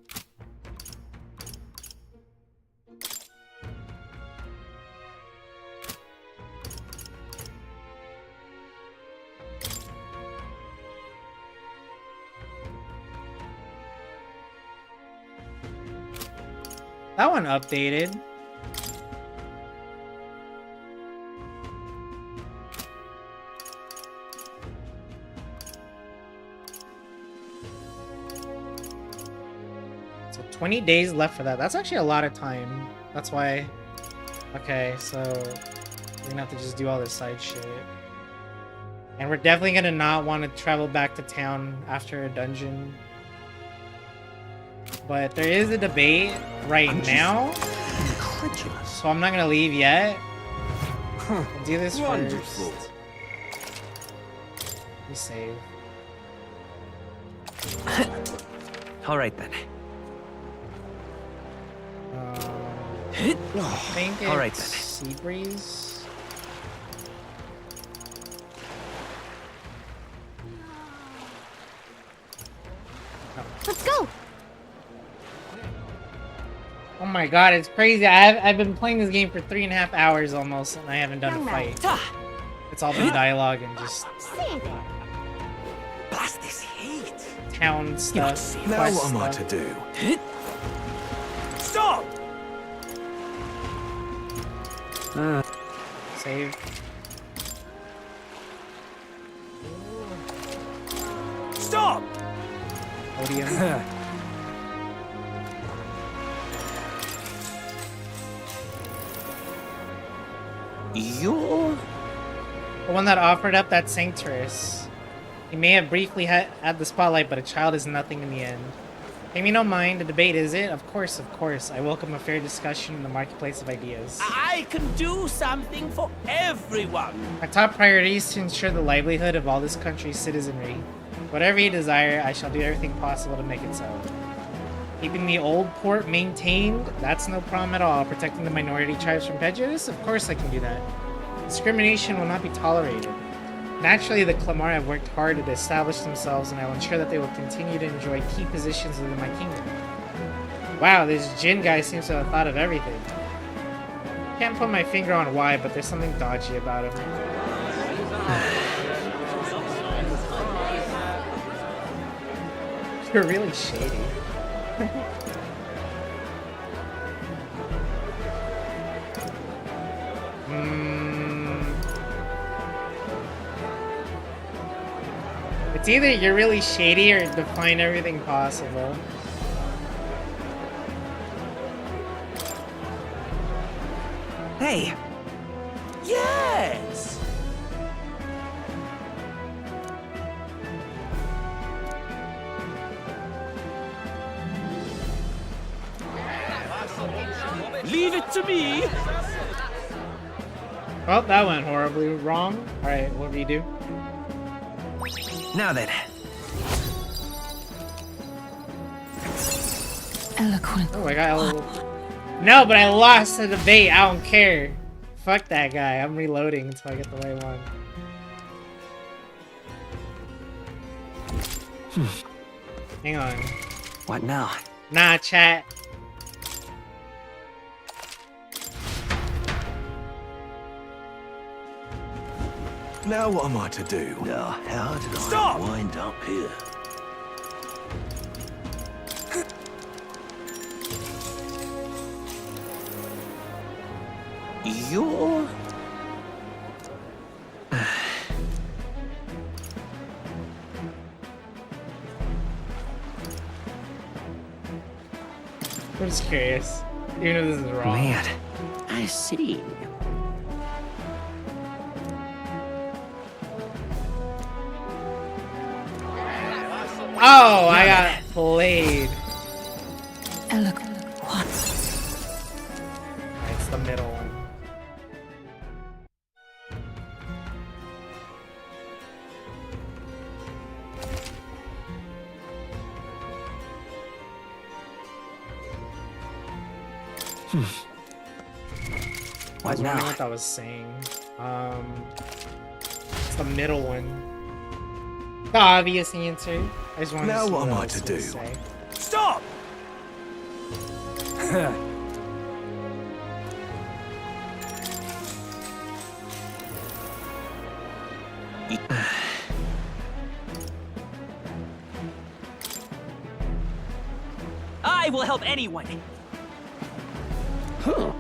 A: That one updated. So 20 days left for that. That's actually a lot of time. That's why. Okay, so we're gonna have to just do all this side shit. And we're definitely gonna not want to travel back to town after a dungeon. But there is a debate right now,
S: incredulous.
A: So I'm not gonna leave yet. We'll do this
S: Wonderful.
A: first. We save.
B: All right then.
A: I think it's
B: All right then.
A: Sea Breeze.
H: Let's go!
A: Oh my god, it's crazy. I've been playing this game for 3.5 hours almost, and I haven't done a fight. It's all been dialogue and just
S: Blast this heat.
A: town stuff.
S: Now
A: quest
S: what am I
A: stuff.
S: to do?
P: Stop!
A: Save.
P: Stop!
A: Podium.
I: You're...
A: The one that offered up that Sanctress. He may have briefly had the spotlight, but a child is nothing in the end. Pay me no mind, the debate is it? Of course, of course. I welcome a fair discussion in the marketplace of ideas.
P: I can do something for everyone.
A: My top priority is to ensure the livelihood of all this country's citizenry. Whatever you desire, I shall do everything possible to make it so. Keeping the old port maintained, that's no problem at all. Protecting the minority tribes from prejudice, of course I can do that. Discrimination will not be tolerated. Naturally, the Clamar have worked hard to establish themselves, and I will ensure that they will continue to enjoy key positions within my kingdom. Wow, this Jin guy seems to have thought of everything. Can't put my finger on why, but there's something dodgy about him. You're really shady. It's either you're really shady or define everything possible.
B: Hey!
P: Yes! Leave it to me!
A: Well, that went horribly wrong. Alright, what do you do?
B: Now then.
M: Eloquent.
A: Oh, I got a little... No, but I lost the debate. I don't care. Fuck that guy. I'm reloading until I get the right one. Hang on.
B: What now?
A: Nah, chat.
S: Now what am I to do?
I: Now, how did
P: Stop!
I: I wind up here? You're...
A: I'm just curious. Even if this is wrong.
B: Man.
I: I see.
A: Oh, I got played.
G: Eloquent. What?
A: It's the middle one. I was wondering what that was saying. It's the middle one. The obvious answer. I just wanted to see what am I to do? Say.
P: Stop!
B: I will help anyone.
A: Huh.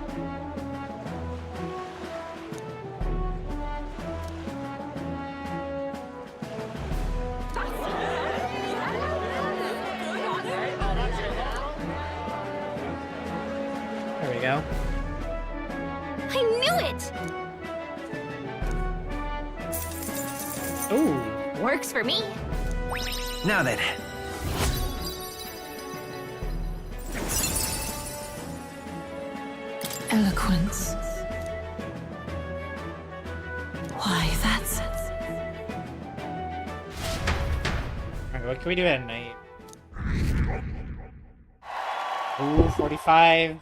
A: There we go.
H: I knew it!
A: Ooh.
H: Works for me.
B: Now then.
G: Eloquence. Why, that's...
A: Alright, what can we do at night? Ooh, 45.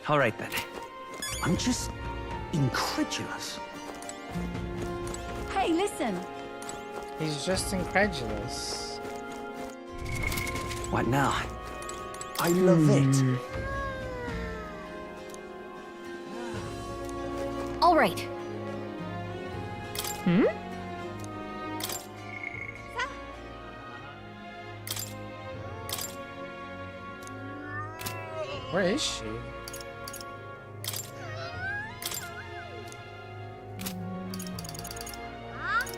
B: All right then.
P: I'm just incredulous.
G: Hey, listen.
A: He's just incredulous.
B: What now?
P: I love it.
H: All right. Hmm?
A: Where is she?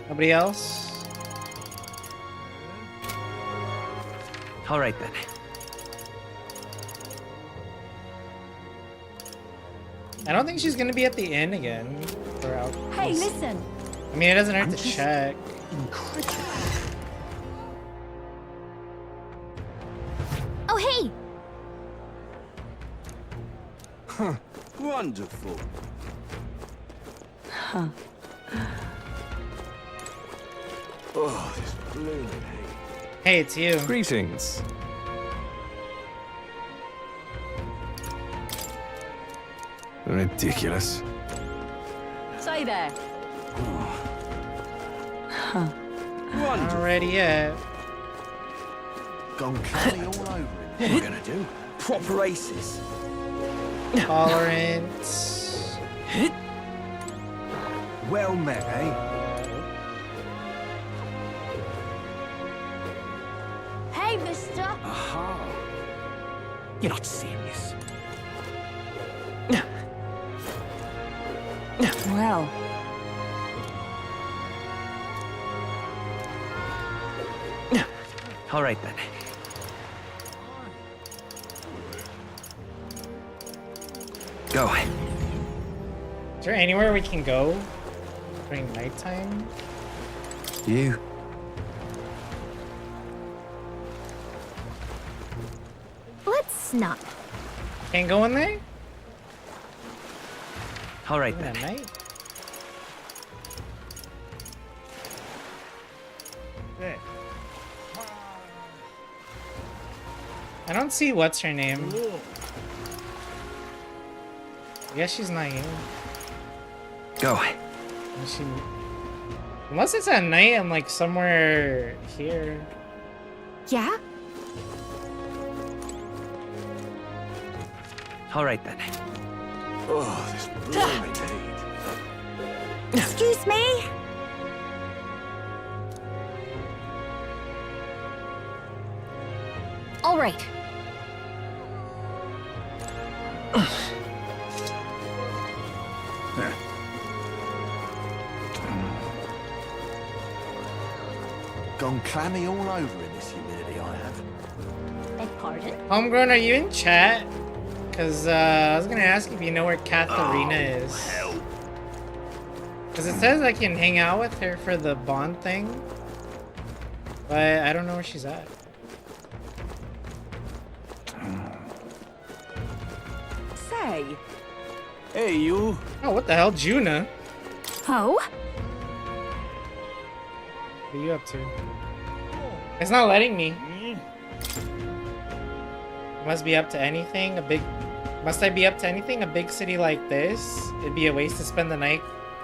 A: Nobody else?
B: All right then.
A: I don't think she's gonna be at the inn again. For out.
G: Hey, listen.
A: I mean, it doesn't hurt to check.
P: Incredulous.
H: Oh, hey!
R: Huh. Wonderful.
G: Huh.
R: Oh, this blooming hay.
A: Hey, it's you.
L: Greetings. Ridiculous.
G: Say there. Huh.
A: Not ready yet.
R: Gone clammy all over him. What are we gonna do? Proper aces.
A: Tolerance.
R: Well met, eh?
G: Hey, mister.
R: Aha.
B: You're not serious.
G: Well.
B: All right then. Go.
A: Is there anywhere we can go during nighttime?
B: You.
H: Let's not.
A: Can't go in there?
B: All right
A: Even
B: then.
A: at night? I don't see what's her name. I guess she's not here.
B: Go.
A: She... Unless it's at night, I'm like somewhere here.
H: Yeah?
B: All right then.
R: Oh, this blooming hay.
H: Excuse me? All right.
R: Gone clammy all over in this humidity I have.
H: Beg pardon?
A: Homegrown, are you in chat? Because I was gonna ask if you know where Katharina is. Because it says I can hang out with her for the bond thing. But I don't know where she's at.
J: Say.
P: Hey, you.
A: Oh, what the hell, Juna?
H: Oh?
A: What are you up to? It's not letting me. Must be up to anything? Must I be up to anything? A big city like this? It'd be a waste to spend the night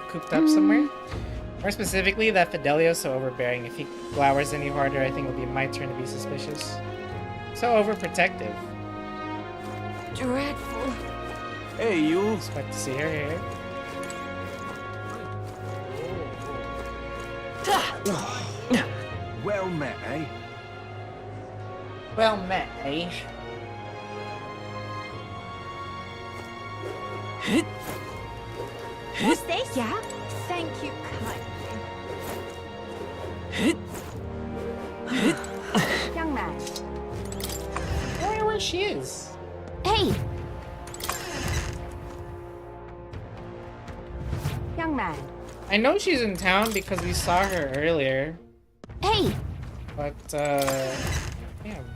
A: cooped up somewhere? More specifically, that Fidelio's so overbearing. If he glowers any harder, I think it'll be my turn to be suspicious. So overprotective.
J: Dreadful.
P: Hey, you.
A: Expect to see her here.
S: Well met, eh?
A: Well met, eh?
G: What's this?
H: Yeah?
G: Thank you kindly. Young man.
A: I wonder where she is.
H: Hey!
G: Young man.
A: I know she's in town because we saw her earlier.
H: Hey!
A: But, damn.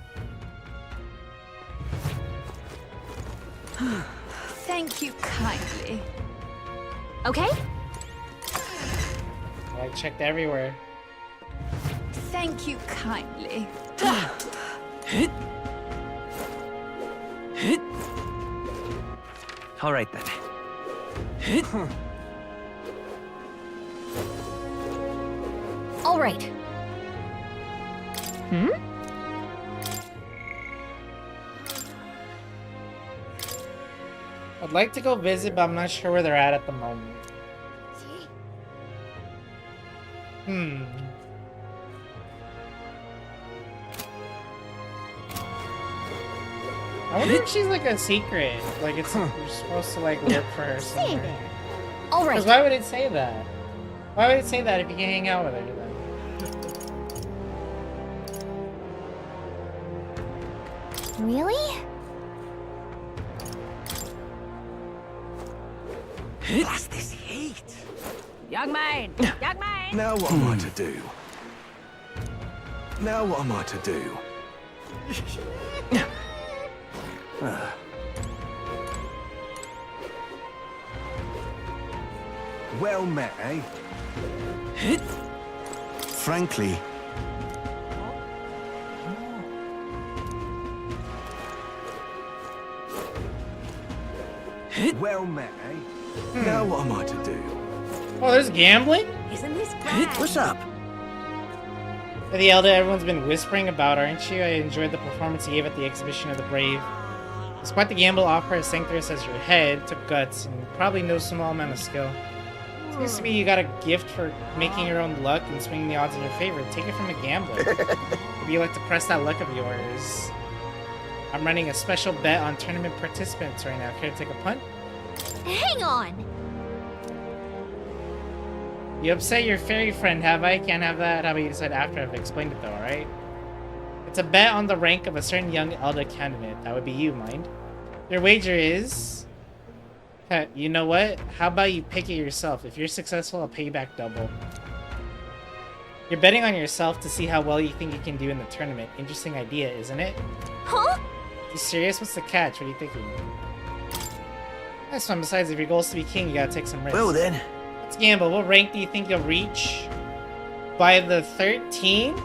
G: Thank you kindly.
H: Okay?
A: I checked everywhere.
G: Thank you kindly.
B: All right then.
H: All right. Hmm?
A: I'd like to go visit, but I'm not sure where they're at the moment. I wonder if she's like a secret. Like it's you're supposed to like work for her somewhere.
H: All right.
A: Because why would it say that? Why would it say that if you can hang out with her then?
H: Really?
R: Blast this heat!
J: Young man! Young man!
S: Now what am I to do? Now what am I to do? Well met, eh?
F: Frankly,
S: Well met, eh? Now what am I to do?
A: Oh, there's gambling?
J: Isn't this grand?
S: What's up?
A: The elder everyone's been whispering about, aren't you? I enjoyed the performance you gave at the exhibition of the brave. It's quite the gamble to offer a sanctuarist as your head. Took guts and probably no small amount of skill. Seems to me you got a gift for making your own luck and swinging the odds in your favor. Take it from a gambler. Maybe you like to press that luck of yours. I'm running a special bet on tournament participants right now. Care to take a punt?
H: Hang on!
A: You upset your fairy friend, have I? Can't have that. How about you decide after I've explained it though, alright? It's a bet on the rank of a certain young elder candidate. That would be you, mind. Your wager is... You know what? How about you pick it yourself? If you're successful, I'll pay you back double. You're betting on yourself to see how well you think you can do in the tournament. Interesting idea, isn't it?
H: Huh?
A: You serious? What's the catch? What are you thinking? That's fun. Besides, if your goal is to be king, you gotta take some risks.
S: Well then.
A: Let's gamble. What rank do you think you'll reach by the 13th?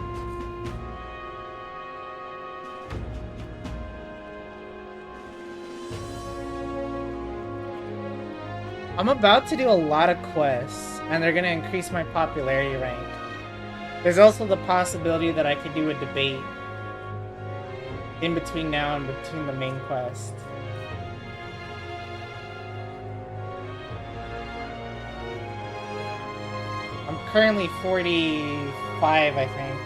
A: I'm about to do a lot of quests, and they're gonna increase my popularity rank. There's also the possibility that I could do a debate in between now and between the main quest. I'm currently 45, I think.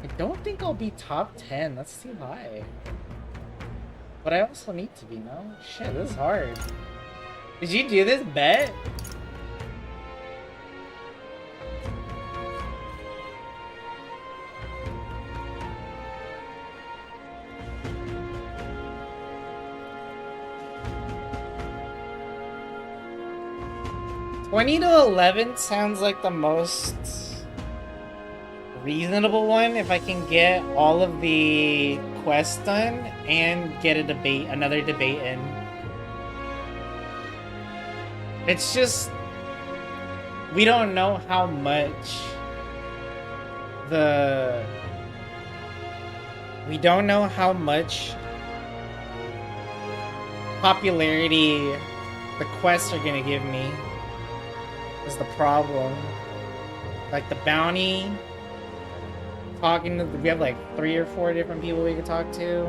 A: I don't think I'll be top 10. That's too high. But I also need to be, no? Shit, this is hard. Did you do this bet? $20 to 11 sounds like the most reasonable one if I can get all of the quests done and get another debate in. It's just we don't know how much popularity the quests are gonna give me. Is the problem. Like the bounty, we have like 3 or 4 different people we could talk to.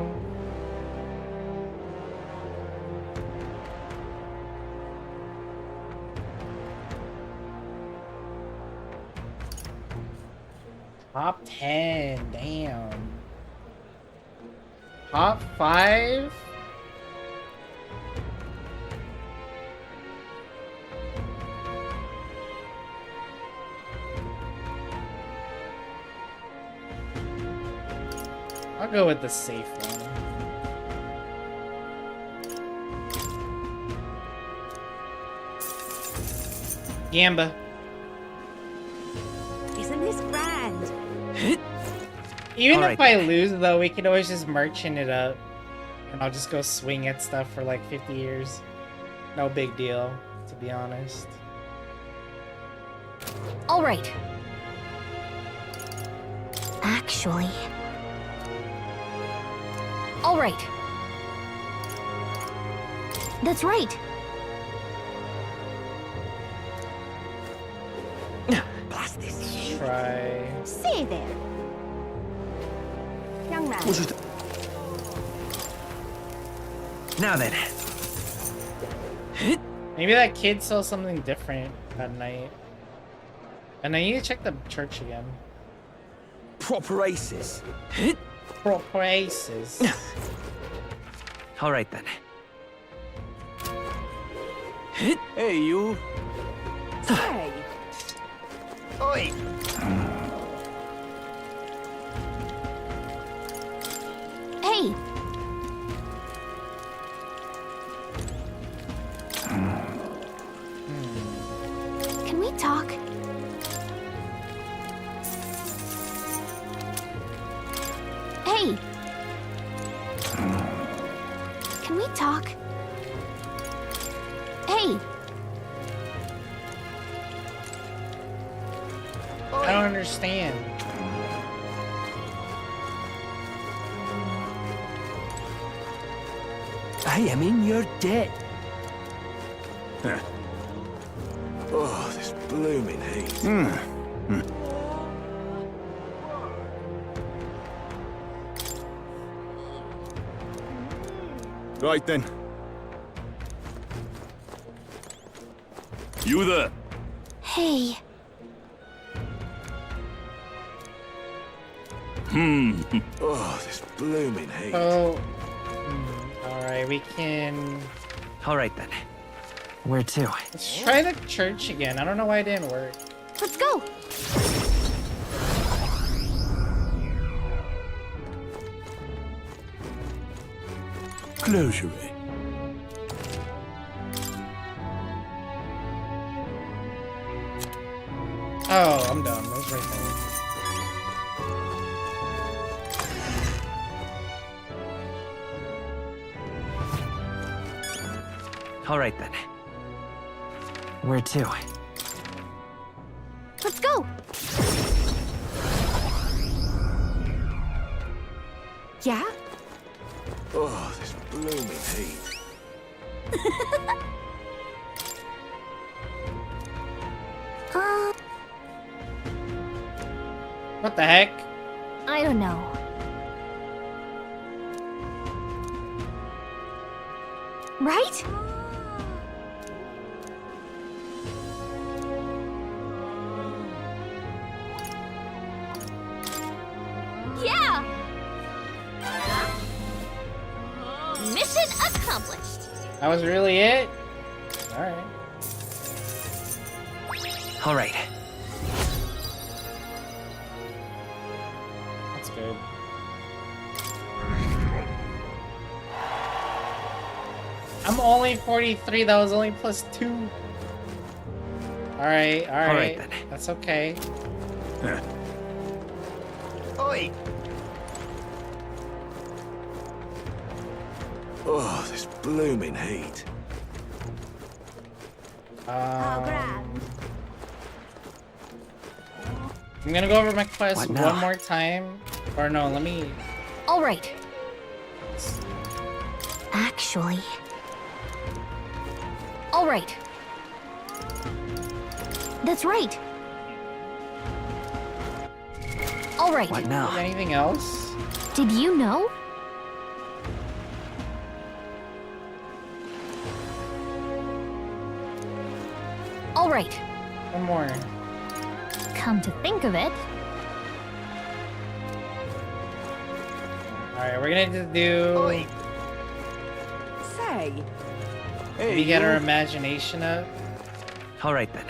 A: Top 10, damn. Top 5? I'll go with the safe one. Gamba.
G: Isn't this grand?
A: Even if I lose, though, we can always just merchant it up. And I'll just go swing at stuff for like 50 years. No big deal, to be honest.
H: All right.
M: Actually...
H: All right. That's right.
G: Blast this.
A: Try.
G: Say there. Young man.
B: Now then.
A: Maybe that kid saw something different that night. And I need to check the church again.
R: Proper aces.
A: Proper aces.
B: All right then.
R: Hey, you.
G: Hey.
R: Oi.
H: Hey.
M: Can we talk?
H: Hey.
M: Can we talk?
H: Hey.
A: I don't understand.
R: Hey, I'm in your debt. Oh, this blooming heat.
O: Right then.
P: You there?
M: Hey.
R: Oh, this blooming heat.
A: Oh. Alright, we can...
B: All right then. Where to?
A: Let's try the church again. I don't know why it didn't work.
H: Let's go.
O: Closure.
A: Oh, I'm done. It was right there.
B: All right then. Where to?
H: Let's go. Yeah?
R: Oh, this blooming heat.
A: What the heck?
H: I don't know. Right? Yeah!
M: Mission accomplished.
A: That was really it? Alright.
B: All right.
A: That's good. I'm only 43, that was only +2. Alright, alright.
B: then.
A: That's okay.
Q: Oi!
S: Oh, this blooming heat.
A: I'm gonna go over my quest
B: What now?
A: one more time. Or no, let me...
M: All right. Actually. All right. That's right. All right.
B: What now?
A: Anything else?
M: Did you know? All right.
A: One more.
M: Come to think of it,
A: Alright, we're gonna just do...
G: Say.
A: Maybe get our imagination up.
B: All right then.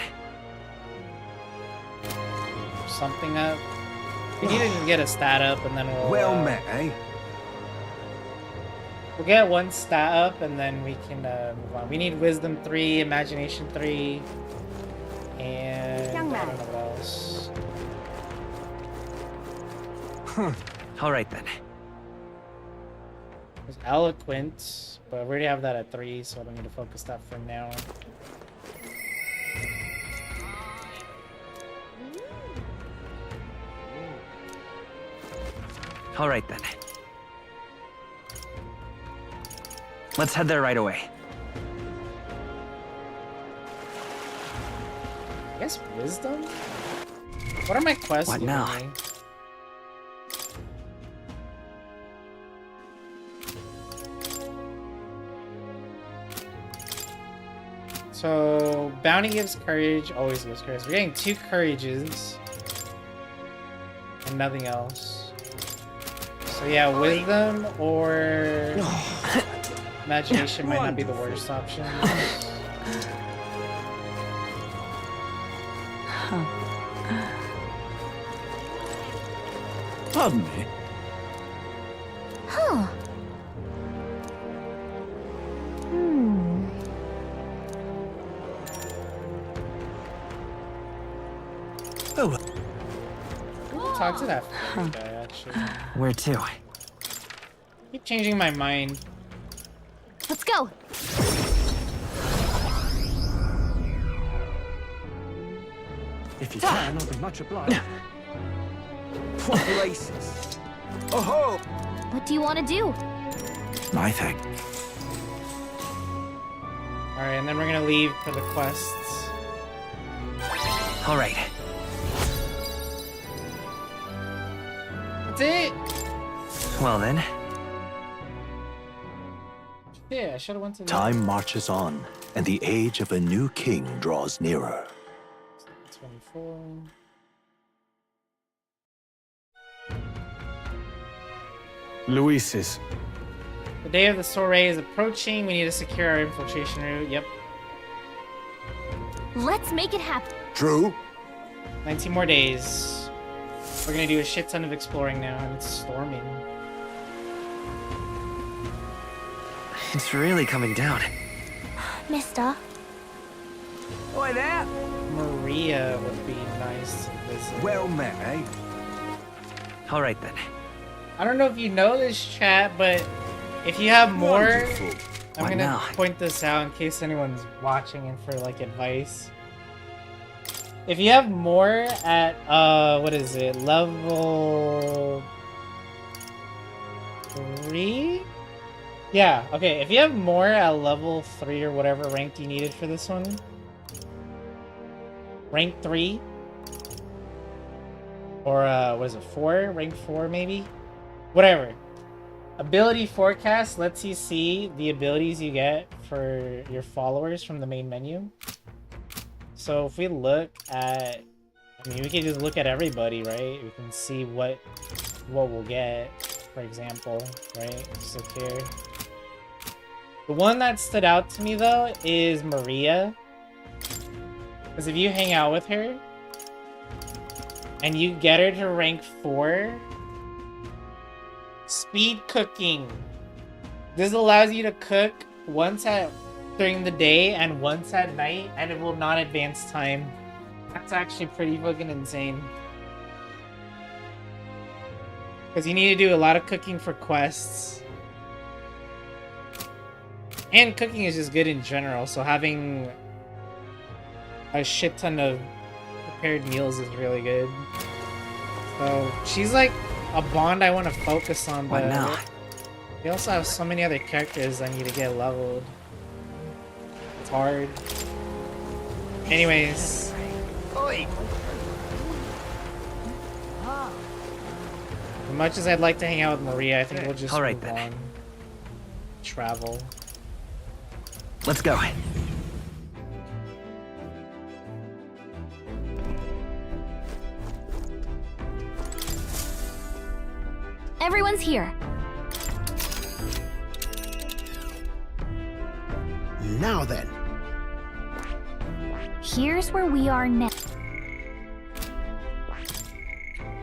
A: Something up. We need to just get a stat up and then we'll...
S: Well met, eh?
A: We'll get one stat up and then we can move on. We need Wisdom 3, Imagination 3, and
G: Young
A: I
G: man.
A: don't know what else.
B: All right then.
A: There's Eloquent, but we already have that at 3, so I don't need to focus that for now.
B: All right then. Let's head there right away.
A: I guess Wisdom? What are my quests
B: What
A: giving
B: now?
A: me? So, bounty gives courage, always gives courage. We're getting 2 courages. And nothing else. So yeah, wisdom or imagination might not be the worst option.
S: Pardon me.
M: huh?
S: Oh,
A: Talk to that first guy, actually.
B: Where to?
A: Keep changing my mind.
M: Let's go.
S: if you can, I'll be much obliged.
R: Places.
S: Oh ho!
M: What do you want to do?
I: My thing.
A: Alright, and then we're gonna leave for the quests.
B: All right.
A: That's it!
D: Well then,
A: Yeah, I should've went to the...
D: time marches on, and the age of a new king draws nearer.
A: 24...
E: Luis's.
A: The day of the soiree is approaching. We need to secure our infiltration route. Yep.
M: Let's make it happen.
N: True.
A: 19 more days. We're gonna do a shit ton of exploring now, and it's storming.
B: It's really coming down.
M: Mister.
R: Oi there.
A: Maria would be nice to visit.
S: Well met, eh?
B: All right then.
A: I don't know if you know this, chat, but if you have more,
S: Wonderful.
A: I'm
B: What
A: gonna
B: now?
A: point this out in case anyone's watching and for like advice. If you have more at what is it, level 3? Yeah, okay. If you have more at level 3 or whatever rank you needed for this one, rank 3, or what is it, 4? Rank 4 maybe? Whatever. Ability forecast lets you see the abilities you get for your followers from the main menu. So if we look at, I mean, we can just look at everybody, right? We can see what we'll get, for example, right? Just look here. The one that stood out to me though is Maria. Because if you hang out with her and you get her to rank 4, speed cooking. This allows you to cook once during the day and once at night, and it will not advance time. That's actually pretty fucking insane. Because you need to do a lot of cooking for quests. And cooking is just good in general, so having a shit ton of prepared meals is really good. So she's like a bond I want to focus on, but
B: What now?
A: we also have so many other characters I need to get leveled. It's hard. Anyways. As much as I'd like to hang out with Maria, I think we'll just move on. Travel.
B: Let's go.
H: Everyone's here.
K: Now then.
H: Here's where we are now.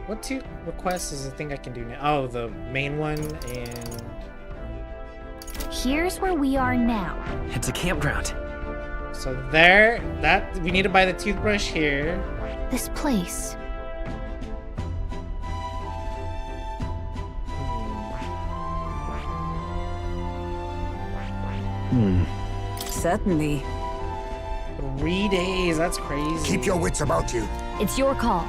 A: What 2 requests is the thing I can do now? Oh, the main one and...
H: Here's where we are now.
B: It's a campground.
A: So there, we need to buy the toothbrush here.
H: This place.
J: Certainly.
A: 3 days, that's crazy.
N: Keep your wits about you.
H: It's your call.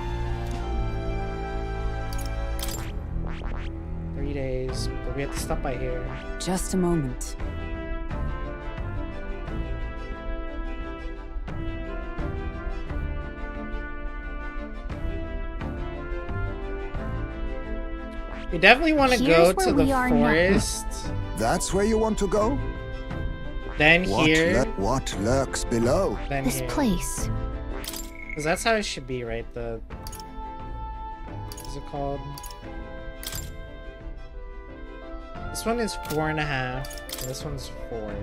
A: 3 days, but we have to stop by here.
J: Just a moment.
A: We definitely want to go to the forest.
N: That's where you want to go?
A: Then here.
N: What lurks below?
A: Then
H: this
A: here.
H: Place.
A: Because that's how it should be, right? What is it called? This one is 4.5. And this one's 4.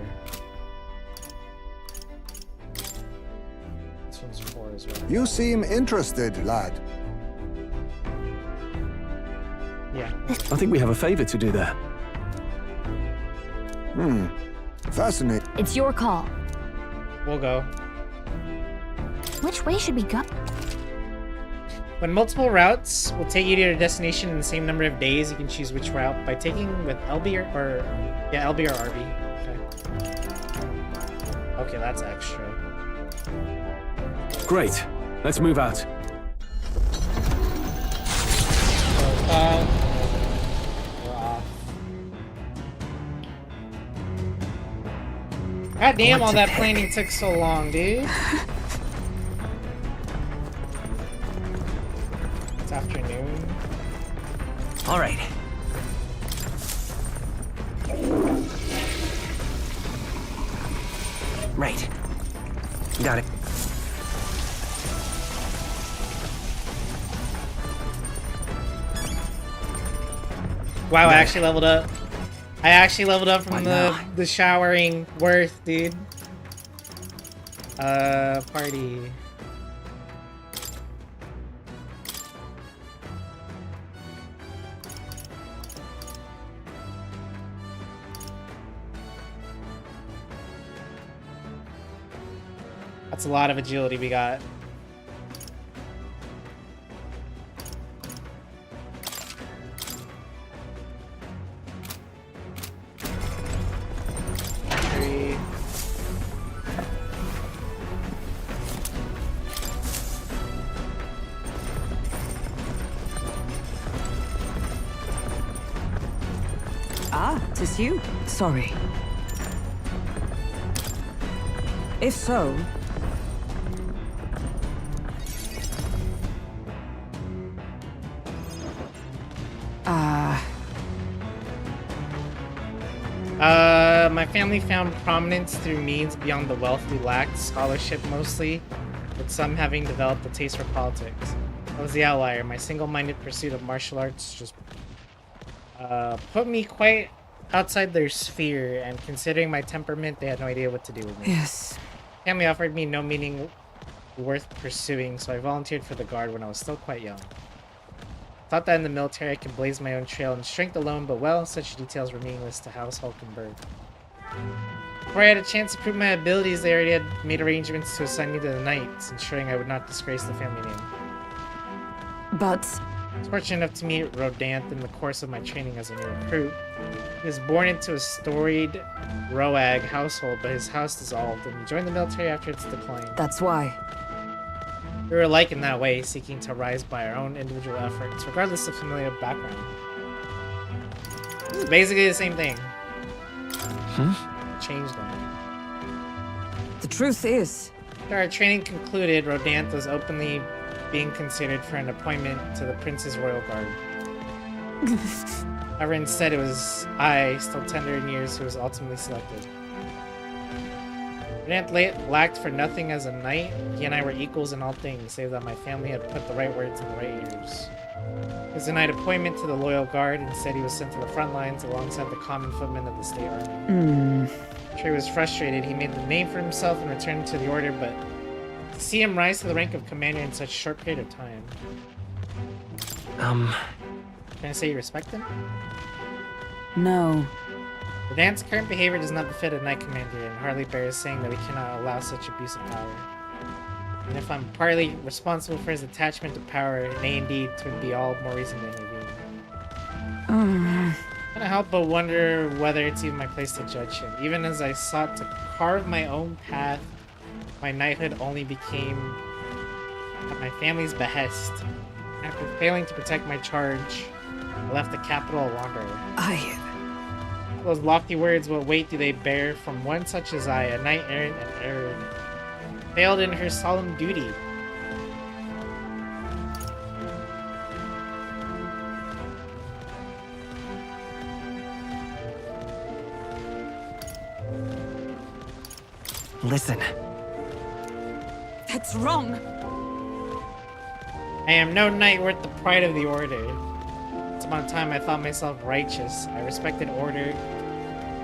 A: This one's 4 as well.
N: You seem interested, lad.
A: Yeah.
L: I think we have a favor to do there.
N: Fascinating.
H: It's your call.
A: We'll go.
H: Which way should we go?
A: When multiple routes will take you to your destination in the same number of days, you can choose which route by taking with LB or LB or RB. Okay. Okay, that's extra.
L: Great. Let's move out.
A: We're off. God damn, all that planning took so long, dude. It's afternoon.
B: All right. Right. Got it.
A: Wow, I actually leveled up. I actually leveled up from the showering worth, dude. Party. That's a lot of agility we got.
J: Ah, 'tis you. Sorry. If so...
A: My family found prominence through means beyond the wealth we lacked, scholarship mostly, with some having developed a taste for politics. I was the outlier. My single-minded pursuit of martial arts just put me quite outside their sphere, and considering my temperament, they had no idea what to do with me.
J: Yes.
A: Family offered me no meaning worth pursuing, so I volunteered for the guard when I was still quite young. Thought that in the military I could blaze my own trail in strength alone, but well, such details were meaningless to House Hulkenberg. Before I had a chance to prove my abilities, they already had made arrangements to assign me to the Knights, ensuring I would not disgrace the family name.
J: But
A: I was fortunate enough to meet Rodant in the course of my training as a new recruit. He was born into a storied Roag household, but his house dissolved, and he joined the military after its decline.
J: that's why.
A: We were alike in that way, seeking to rise by our own individual efforts, regardless of familial background. This is basically the same thing. Changed them.
J: The truth is,
A: After our training concluded, Rodant was openly being considered for an appointment to the Prince's Royal Guard. However, instead it was I, still tender in years, who was ultimately selected. Rodant lacked for nothing as a knight. He and I were equals in all things, save that my family had put the right words in the right ears. He was denied appointment to the Loyal Guard. Instead, he was sent to the front lines alongside the common footmen of the state army. I'm sure he was frustrated. He made the name for himself and returned to the order, but to see him rise to the rank of commander in such a short period of time. Can I say you respect him?
J: no.
A: Rodant's current behavior does not befit a knight commander, and hardly bears saying that we cannot allow such abuse of power. And if I'm partly responsible for his attachment to power, it may indeed be all more reason to intervene. I can't help but wonder whether it's even my place to judge him. Even as I sought to carve my own path, my knighthood only became at my family's behest. After failing to protect my charge, I left the capital a wanderer. Those lofty words, what weight do they bear from one such as I, a knight-errant and errant, failed in her solemn duty?
B: Listen.
J: That's wrong.
A: I am no knight worth the pride of the order. Once upon a time I thought myself righteous. I respected order,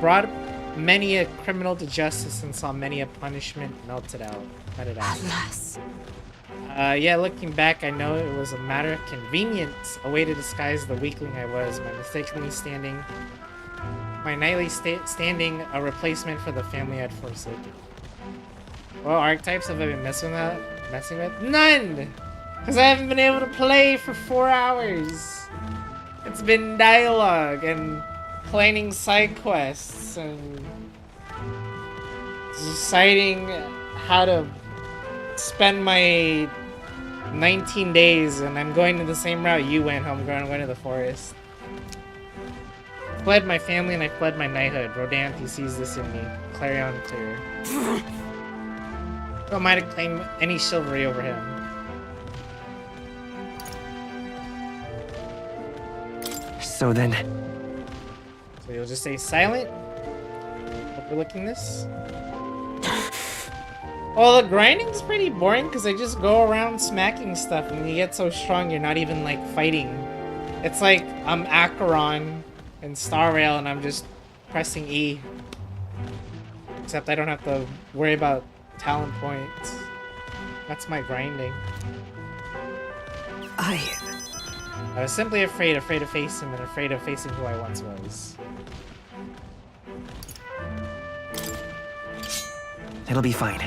A: brought many a criminal to justice, and saw many a punishment meted out.
J: Alas.
A: Yeah, looking back, I know it was a matter of convenience, a way to disguise the weakling I was, my mistakenly standing, my knightly standing, a replacement for the family I'd forsaken. What archetypes have I been messing with? None! Because I haven't been able to play for 4 hours. It's been dialogue and planning side quests and deciding how to spend my 19 days, and I'm going to the same route you went, homegrown. I'm going to the forest. I fled my family and I fled my knighthood. Rodant, he sees this in me. Clarion clear. Who am I to claim any chivalry over him?
B: So then...
A: So you'll just stay silent? Overlooking this? Well, the grinding's pretty boring because I just go around smacking stuff, and you get so strong you're not even, like, fighting. It's like I'm Acheron in Star Rail and I'm just pressing E. Except I don't have to worry about talent points. That's my grinding. I was simply afraid to face him and afraid of facing who I once was.
B: It'll be fine.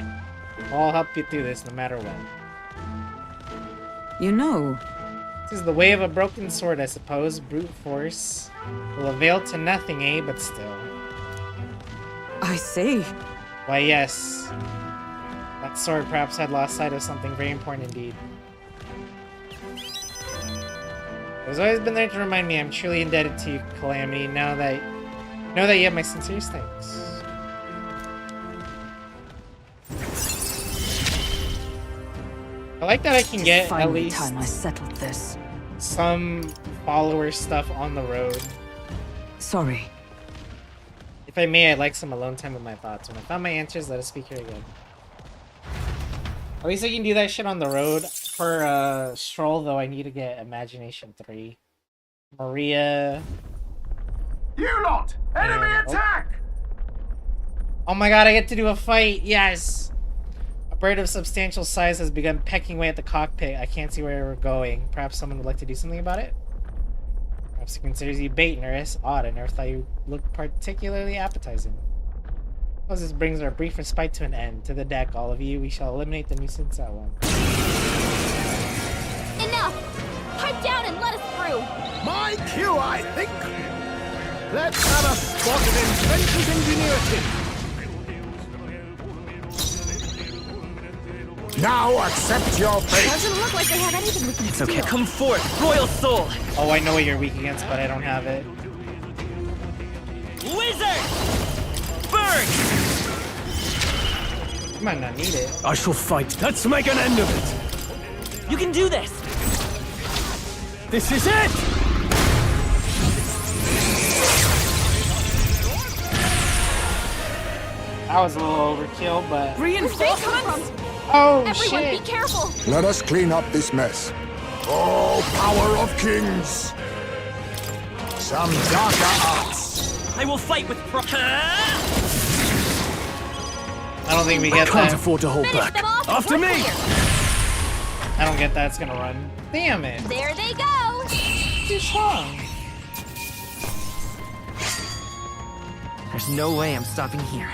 A: I'll help you through this no matter what.
J: You know.
A: This is the way of a broken sword, I suppose. Brute force will avail to nothing, eh? But still.
J: I see.
A: Why, yes. That sword perhaps had lost sight of something very important indeed. It's always been there to remind me I'm truly indebted to you, Calamity. Know that you have my sincerest thanks. I like that I can get at least
J: time I settled this.
A: some follower stuff on the road.
J: Sorry.
A: If I may, I'd like some alone time with my thoughts. When I found my answers, let us speak here again. At least I can do that shit on the road. For Stroll, though, I need to get Imagination 3. Maria.
K: You lot! Enemy attack!
A: Oh my god, I get to do a fight! Yes! A bird of substantial size has begun pecking away at the cockpit. I can't see where we're going. Perhaps someone would like to do something about it? Perhaps he considers you bait, Nurse. Odd, I never thought you looked particularly appetizing. Suppose this brings our brief respite to an end. To the deck, all of you. We shall eliminate the nuisance at once.
H: Enough! Pipe down and let us through!
K: My cue, I think. Let's have a spot of inventive ingenuity. Now accept your fate.
H: Doesn't look like they have anything we can
U: It's okay.
H: steal.
U: Come forth, royal soul.
A: Oh, I know what you're weak against, but I don't have it.
U: Wizard! Burn!
A: You might not need it.
L: I shall fight. Let's make an end of it.
U: You can do this.
L: This is it!
A: That was a little overkill, but...
H: Reinforcements!
A: Oh,
H: Everyone,
A: shit!
H: be careful!
N: Let us clean up this mess. Oh, power of kings! Some darker arts.
U: I will fight with
A: I don't think we get
L: Can't
A: that.
L: afford to hold back. After me!
A: I don't get that. It's gonna run. Damn it.
H: There they go!
A: Too strong.
U: There's no way I'm stopping here.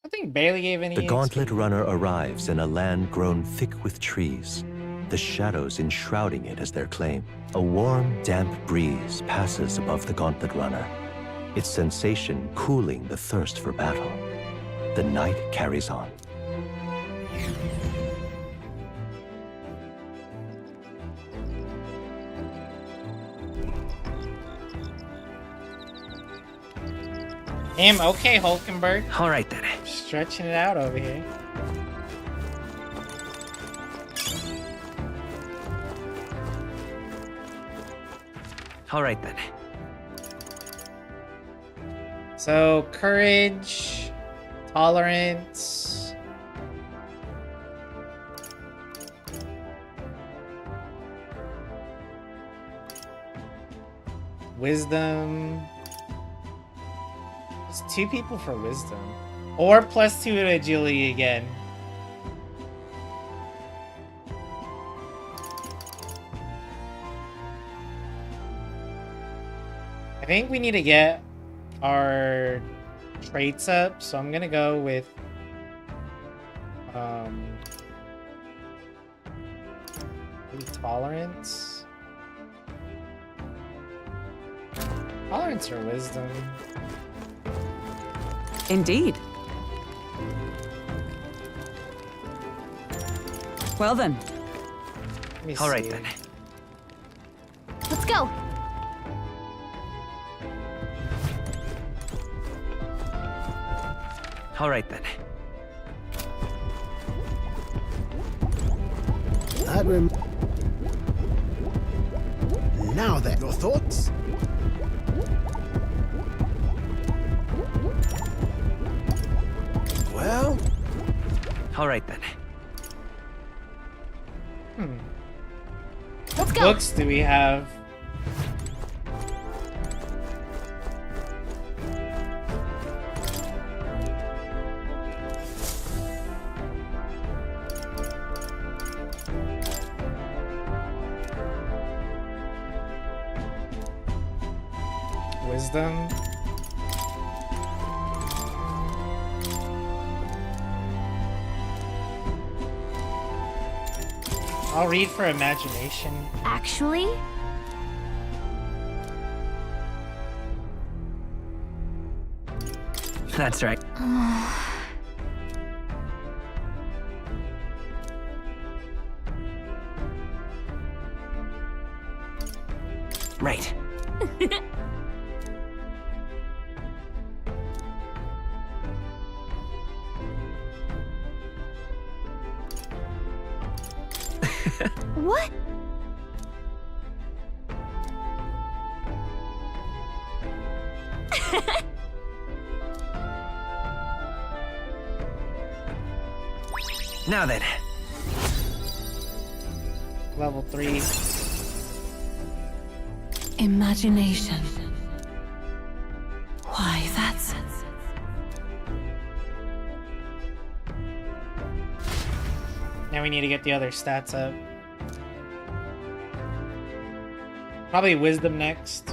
A: I think barely gave any.
D: The Gauntlet Runner arrives in a land grown thick with trees, the shadows enshrouding it as their claim. A warm, damp breeze passes above the Gauntlet Runner, its sensation cooling the thirst for battle. The night carries on.
A: Okay, Hulkenberg.
U: All right then.
A: Stretching it out over here.
U: All right then.
A: So, courage, tolerance. Wisdom. There's 2 people for wisdom. Or +2 to agility again. I think we need to get our traits up, so I'm gonna go with maybe tolerance. Tolerance or wisdom?
J: Indeed. Well then.
A: Let me
U: All right
A: see.
U: then.
H: Let's go!
U: All right then.
K: Now then, your thoughts? Well?
U: All right then.
H: Let's go!
A: Books do we have? Wisdom. I'll read for imagination.
H: Actually,
U: That's right. Right.
H: what?
U: Now then.
A: Level 3.
T: Imagination. Why, that's...
A: Now we need to get the other stats up. Probably wisdom next.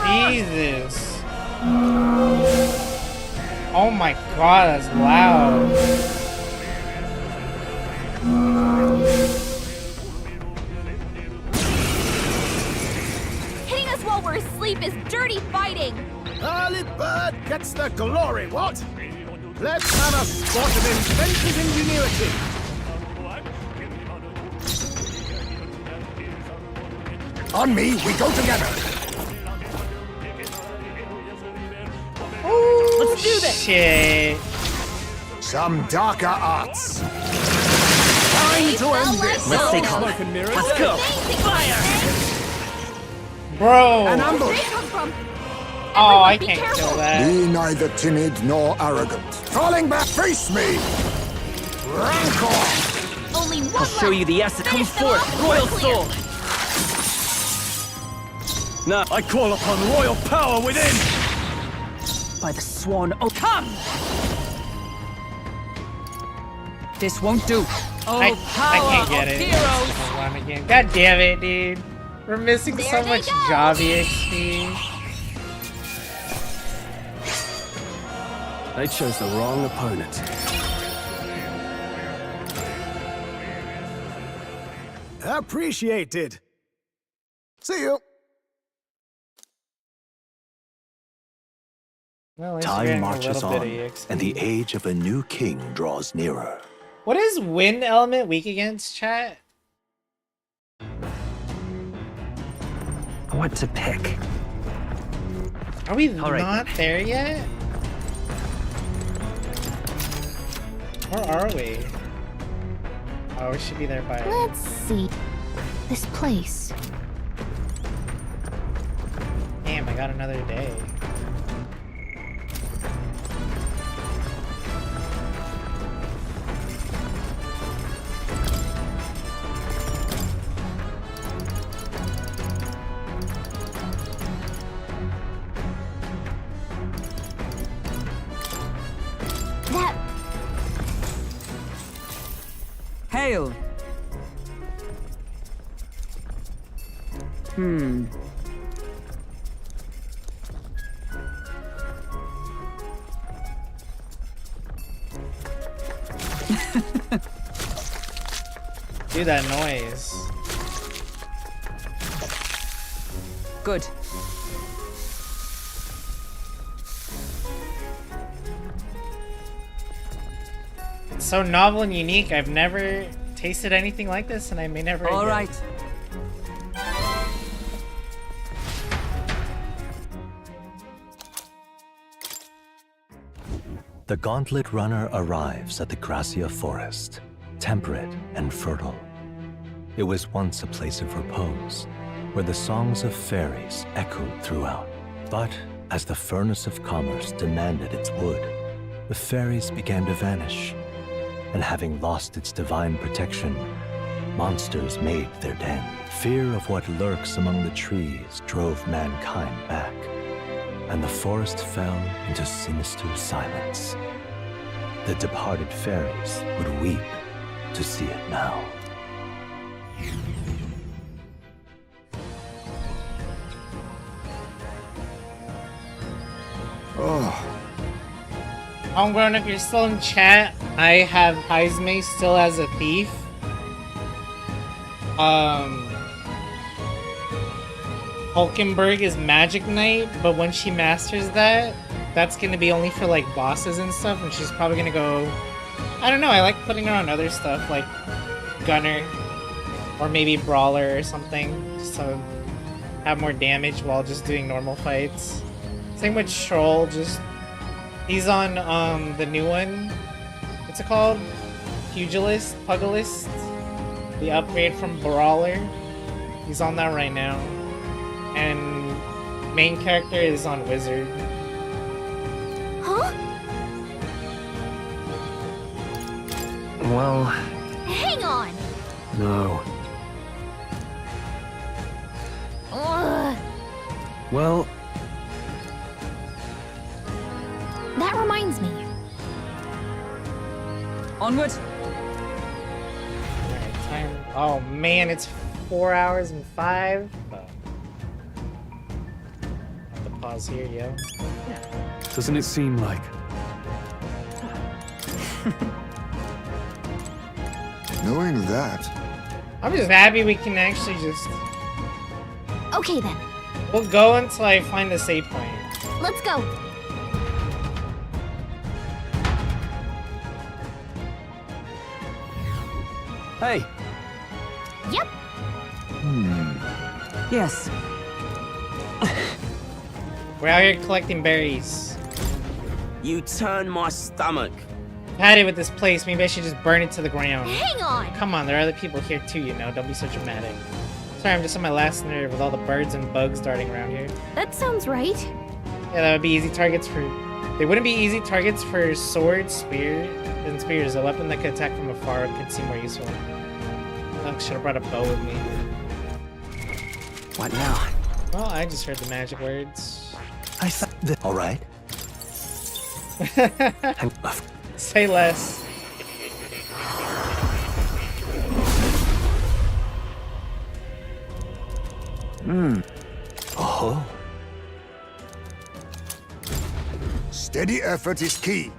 A: Jesus. Oh my god, that's loud.
H: Hitting us while we're asleep is dirty fighting!
K: Early bird gets the glory, what? Let's have a spot of inventive ingenuity. On me, we go together.
A: Let's do this. Shit.
N: Some darker arts. Time to end this.
B: Let's stay calm. Let's go. Fire!
A: Bro.
N: An ambush.
A: Oh, I can't kill that.
N: Be neither timid nor arrogant. Falling back, face me. Rancor.
H: Only one
B: I'll show you the essence. Come forth, royal soul.
L: Now I call upon royal power within.
J: By the sworn oath. Come! This won't do. Oh,
A: I
J: power
A: can't get
J: of
A: it.
J: heroes!
A: It's gonna run again. God damn it, dude. We're missing so much Javi XP.
L: They chose the wrong opponent.
K: Appreciated. See you.
A: Well, at least we're
D: Time
A: getting a
D: marches
A: little bit
D: on,
A: of EXP.
D: and the age of a new king draws nearer.
A: What is wind element weak against, chat?
B: What to pick?
A: Are we
B: All right,
A: not there yet? Where are we? Oh, we should be there by...
M: Let's see. This place.
A: Damn, I got another day.
M: That...
J: Hail!
A: Do that noise.
J: Good.
A: It's so novel and unique. I've never tasted anything like this, and I may never
J: All
A: again.
J: right.
D: The Gauntlet Runner arrives at the Gracia Forest, temperate and fertile. It was once a place of repose, where the songs of fairies echoed throughout. But as the furnace of commerce demanded its wood, the fairies began to vanish, and having lost its divine protection, monsters made their den. Fear of what lurks among the trees drove mankind back, and the forest fell into sinister silence. The departed fairies would weep to see it now.
N: Oh,
A: Homegrown, if you're still in chat, I have Heisme still as a thief. Hulkenberg is Magic Knight, but when she masters that, that's gonna be only for like bosses and stuff, and she's probably gonna go... I don't know, I like putting her on other stuff, like Gunner, or maybe Brawler or something, just to have more damage while just doing normal fights. Same with Troll, just... He's on, the new one. What's it called? Pugilist? Pugilist? The upgrade from Brawler. He's on that right now. And main character is on Wizard.
M: Huh?
B: Well,
M: Hang on!
E: No.
M: Ugh.
E: Well,
H: That reminds me.
J: Onward.
A: Alright, time. Oh man, it's 4 hours and 5. Oh. Have to pause here, yo.
L: Doesn't it seem like?
N: Knowing that,
A: I'm just happy we can actually just.
H: Okay then,
A: We'll go until I find the save point.
H: let's go.
L: Hey,
H: Yep.
J: Yes.
A: We're out here collecting berries.
I: You turn my stomach.
A: Had it with this place. Maybe I should just burn it to the ground.
M: Hang on!
A: Come on, there are other people here too, you know. Don't be so dramatic. Sorry, I'm just on my last nerve with all the birds and bugs darting around here.
H: That sounds right.
A: Yeah, that would be easy targets for... They wouldn't be easy targets for swords, and spears. A weapon that could attack from afar could seem more useful. I should have brought a bow with me.
B: What now?
A: Well, I just heard the magic words.
D: I thought that. All right.
A: Say less.
D: Oh.
N: steady effort is key.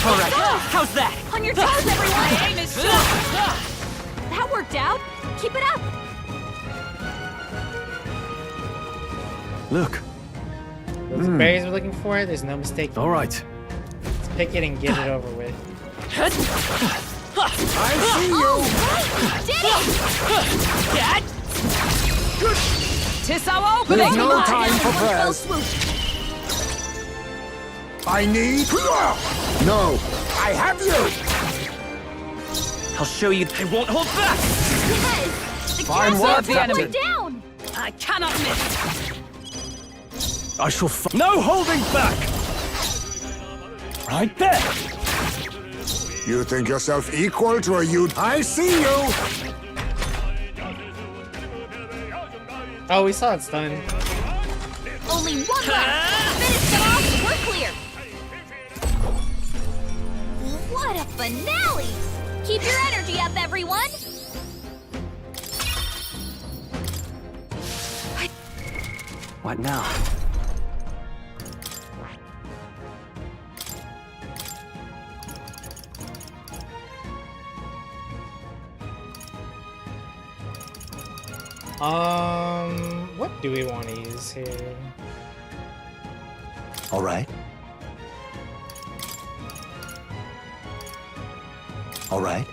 J: Alright, how's that?
M: On your toes, everyone! Aim is That worked out! Keep it up!
L: look.
A: Those berries we're looking for, there's no mistake.
L: All right.
A: Let's pick it and get it over with.
M: I see you! Did it!
J: Dad? Tis our opening!
N: There's no time for prayers. I need... No! I have you!
B: I'll show you. I won't hold back.
M: Yes! The
N: Fine
M: gas
N: work,
M: is going
N: Captain.
M: down!
J: I cannot miss!
L: I shall no holding back! Right there!
N: You think yourself equal to a youth? I see you!
A: Oh, we saw it stun.
M: Only one left! Finish it off, we're clear! What a finale! Keep your energy up, everyone!
B: What now?
A: What do we want to use here?
D: All right. All right.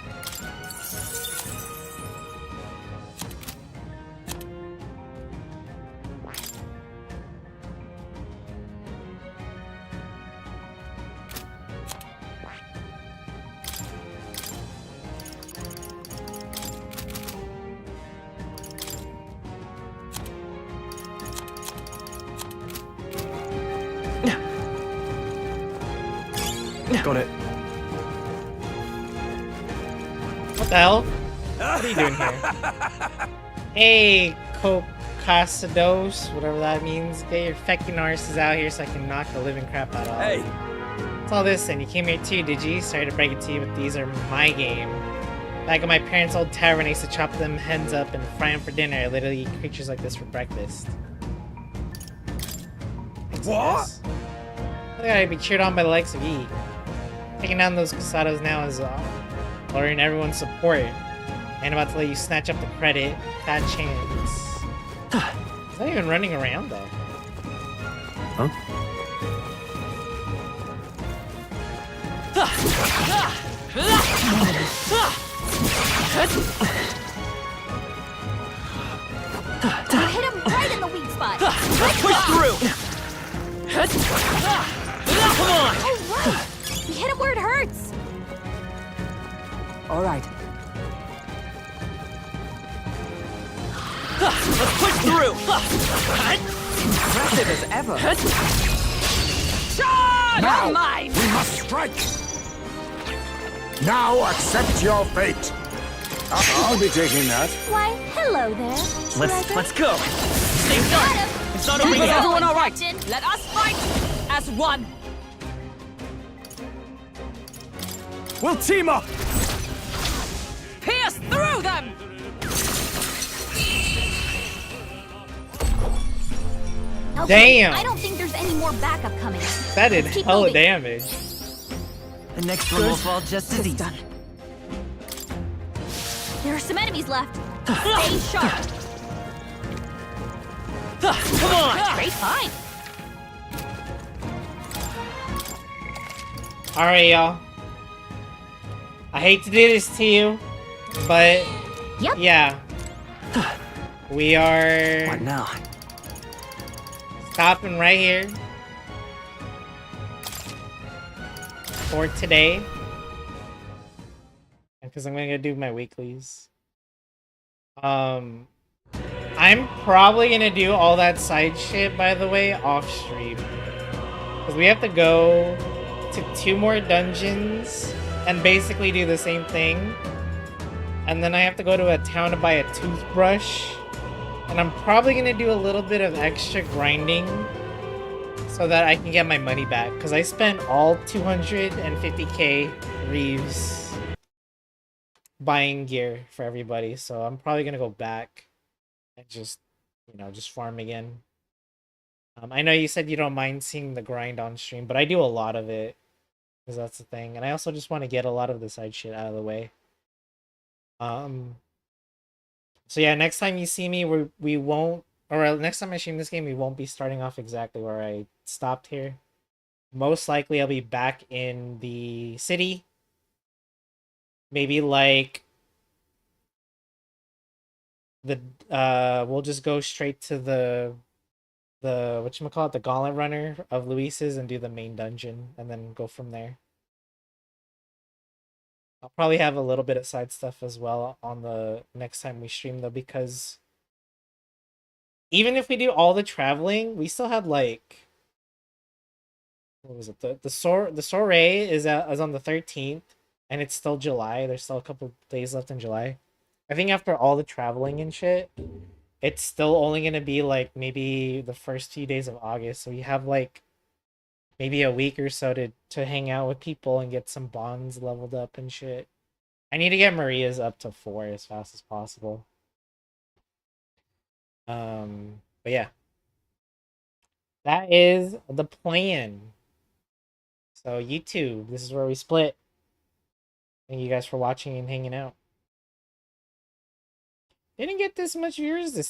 L: Got it.
A: What the hell? What are you doing here? Hey, Cocasados, whatever that means. Get your feckin' arses out here so I can knock the living crap out of all of you. What's all this then? You came here too, did you? Sorry to break it to you, but these are my game. Back at my parents' old tavern, I used to chop them hens up and fry them for dinner. I literally eat creatures like this for breakfast. What? I gotta be cheered on by the likes of ye. Taking down those Casados now is lowering everyone's support. And about to let you snatch up the credit. That chance. He's not even running around though.
L: Huh?
M: You hit him right in the weak spot!
B: Push through.
M: Come on! Alright! You hit him where it hurts!
J: All right.
B: Let's push through!
J: Impressive as ever. Charge!
N: Now,
J: Mine!
N: we must strike! Now accept your fate! I'll be taking that.
M: Why, hello there.
B: Let's go! Stay sharp! It's not over
J: Is
B: yet!
J: everyone all right? Let us fight as one.
P: We'll team up!
J: Pierce through them!
M: Okay,
A: Damn.
M: I don't think there's any more backup coming.
A: That did
M: Keep
A: hella
M: moving.
A: damage.
B: The next one will fall just as easy.
M: There are some enemies left. Stay sharp.
B: Come on!
M: Great find.
A: Alright, y'all. I hate to do this to you, but
M: Yep.
A: yeah. We are
B: What now?
A: stopping right here for today. Because I'm gonna go do my weeklies. I'm probably gonna do all that side shit, by the way, off stream. Because we have to go to 2 more dungeons and basically do the same thing. And then I have to go to a town to buy a toothbrush. And I'm probably gonna do a little bit of extra grinding so that I can get my money back. Because I spent all 250k Reeves buying gear for everybody. So I'm probably gonna go back and just, just farm again. I know you said you don't mind seeing the grind on stream, but I do a lot of it. Because that's the thing. And I also just want to get a lot of the side shit out of the way. So yeah, next time you see me, we won't, or next time I stream this game, we won't be starting off exactly where I stopped here. Most likely I'll be back in the city. Maybe like we'll just go straight to the whatchamacallit, the Gauntlet Runner of Luis's and do the main dungeon and then go from there. I'll probably have a little bit of side stuff as well on the next time we stream though, because even if we do all the traveling, we still had like, what was it? The soiree is on the 13th and it's still July. There's still a couple days left in July. I think after all the traveling and shit, it's still only gonna be like maybe the first few days of August. So we have like maybe a week or so to hang out with people and get some bonds leveled up and shit. I need to get Maria's up to 4 as fast as possible. But yeah. That is the plan. So YouTube, this is where we split. Thank you guys for watching and hanging out. Didn't get this much viewers this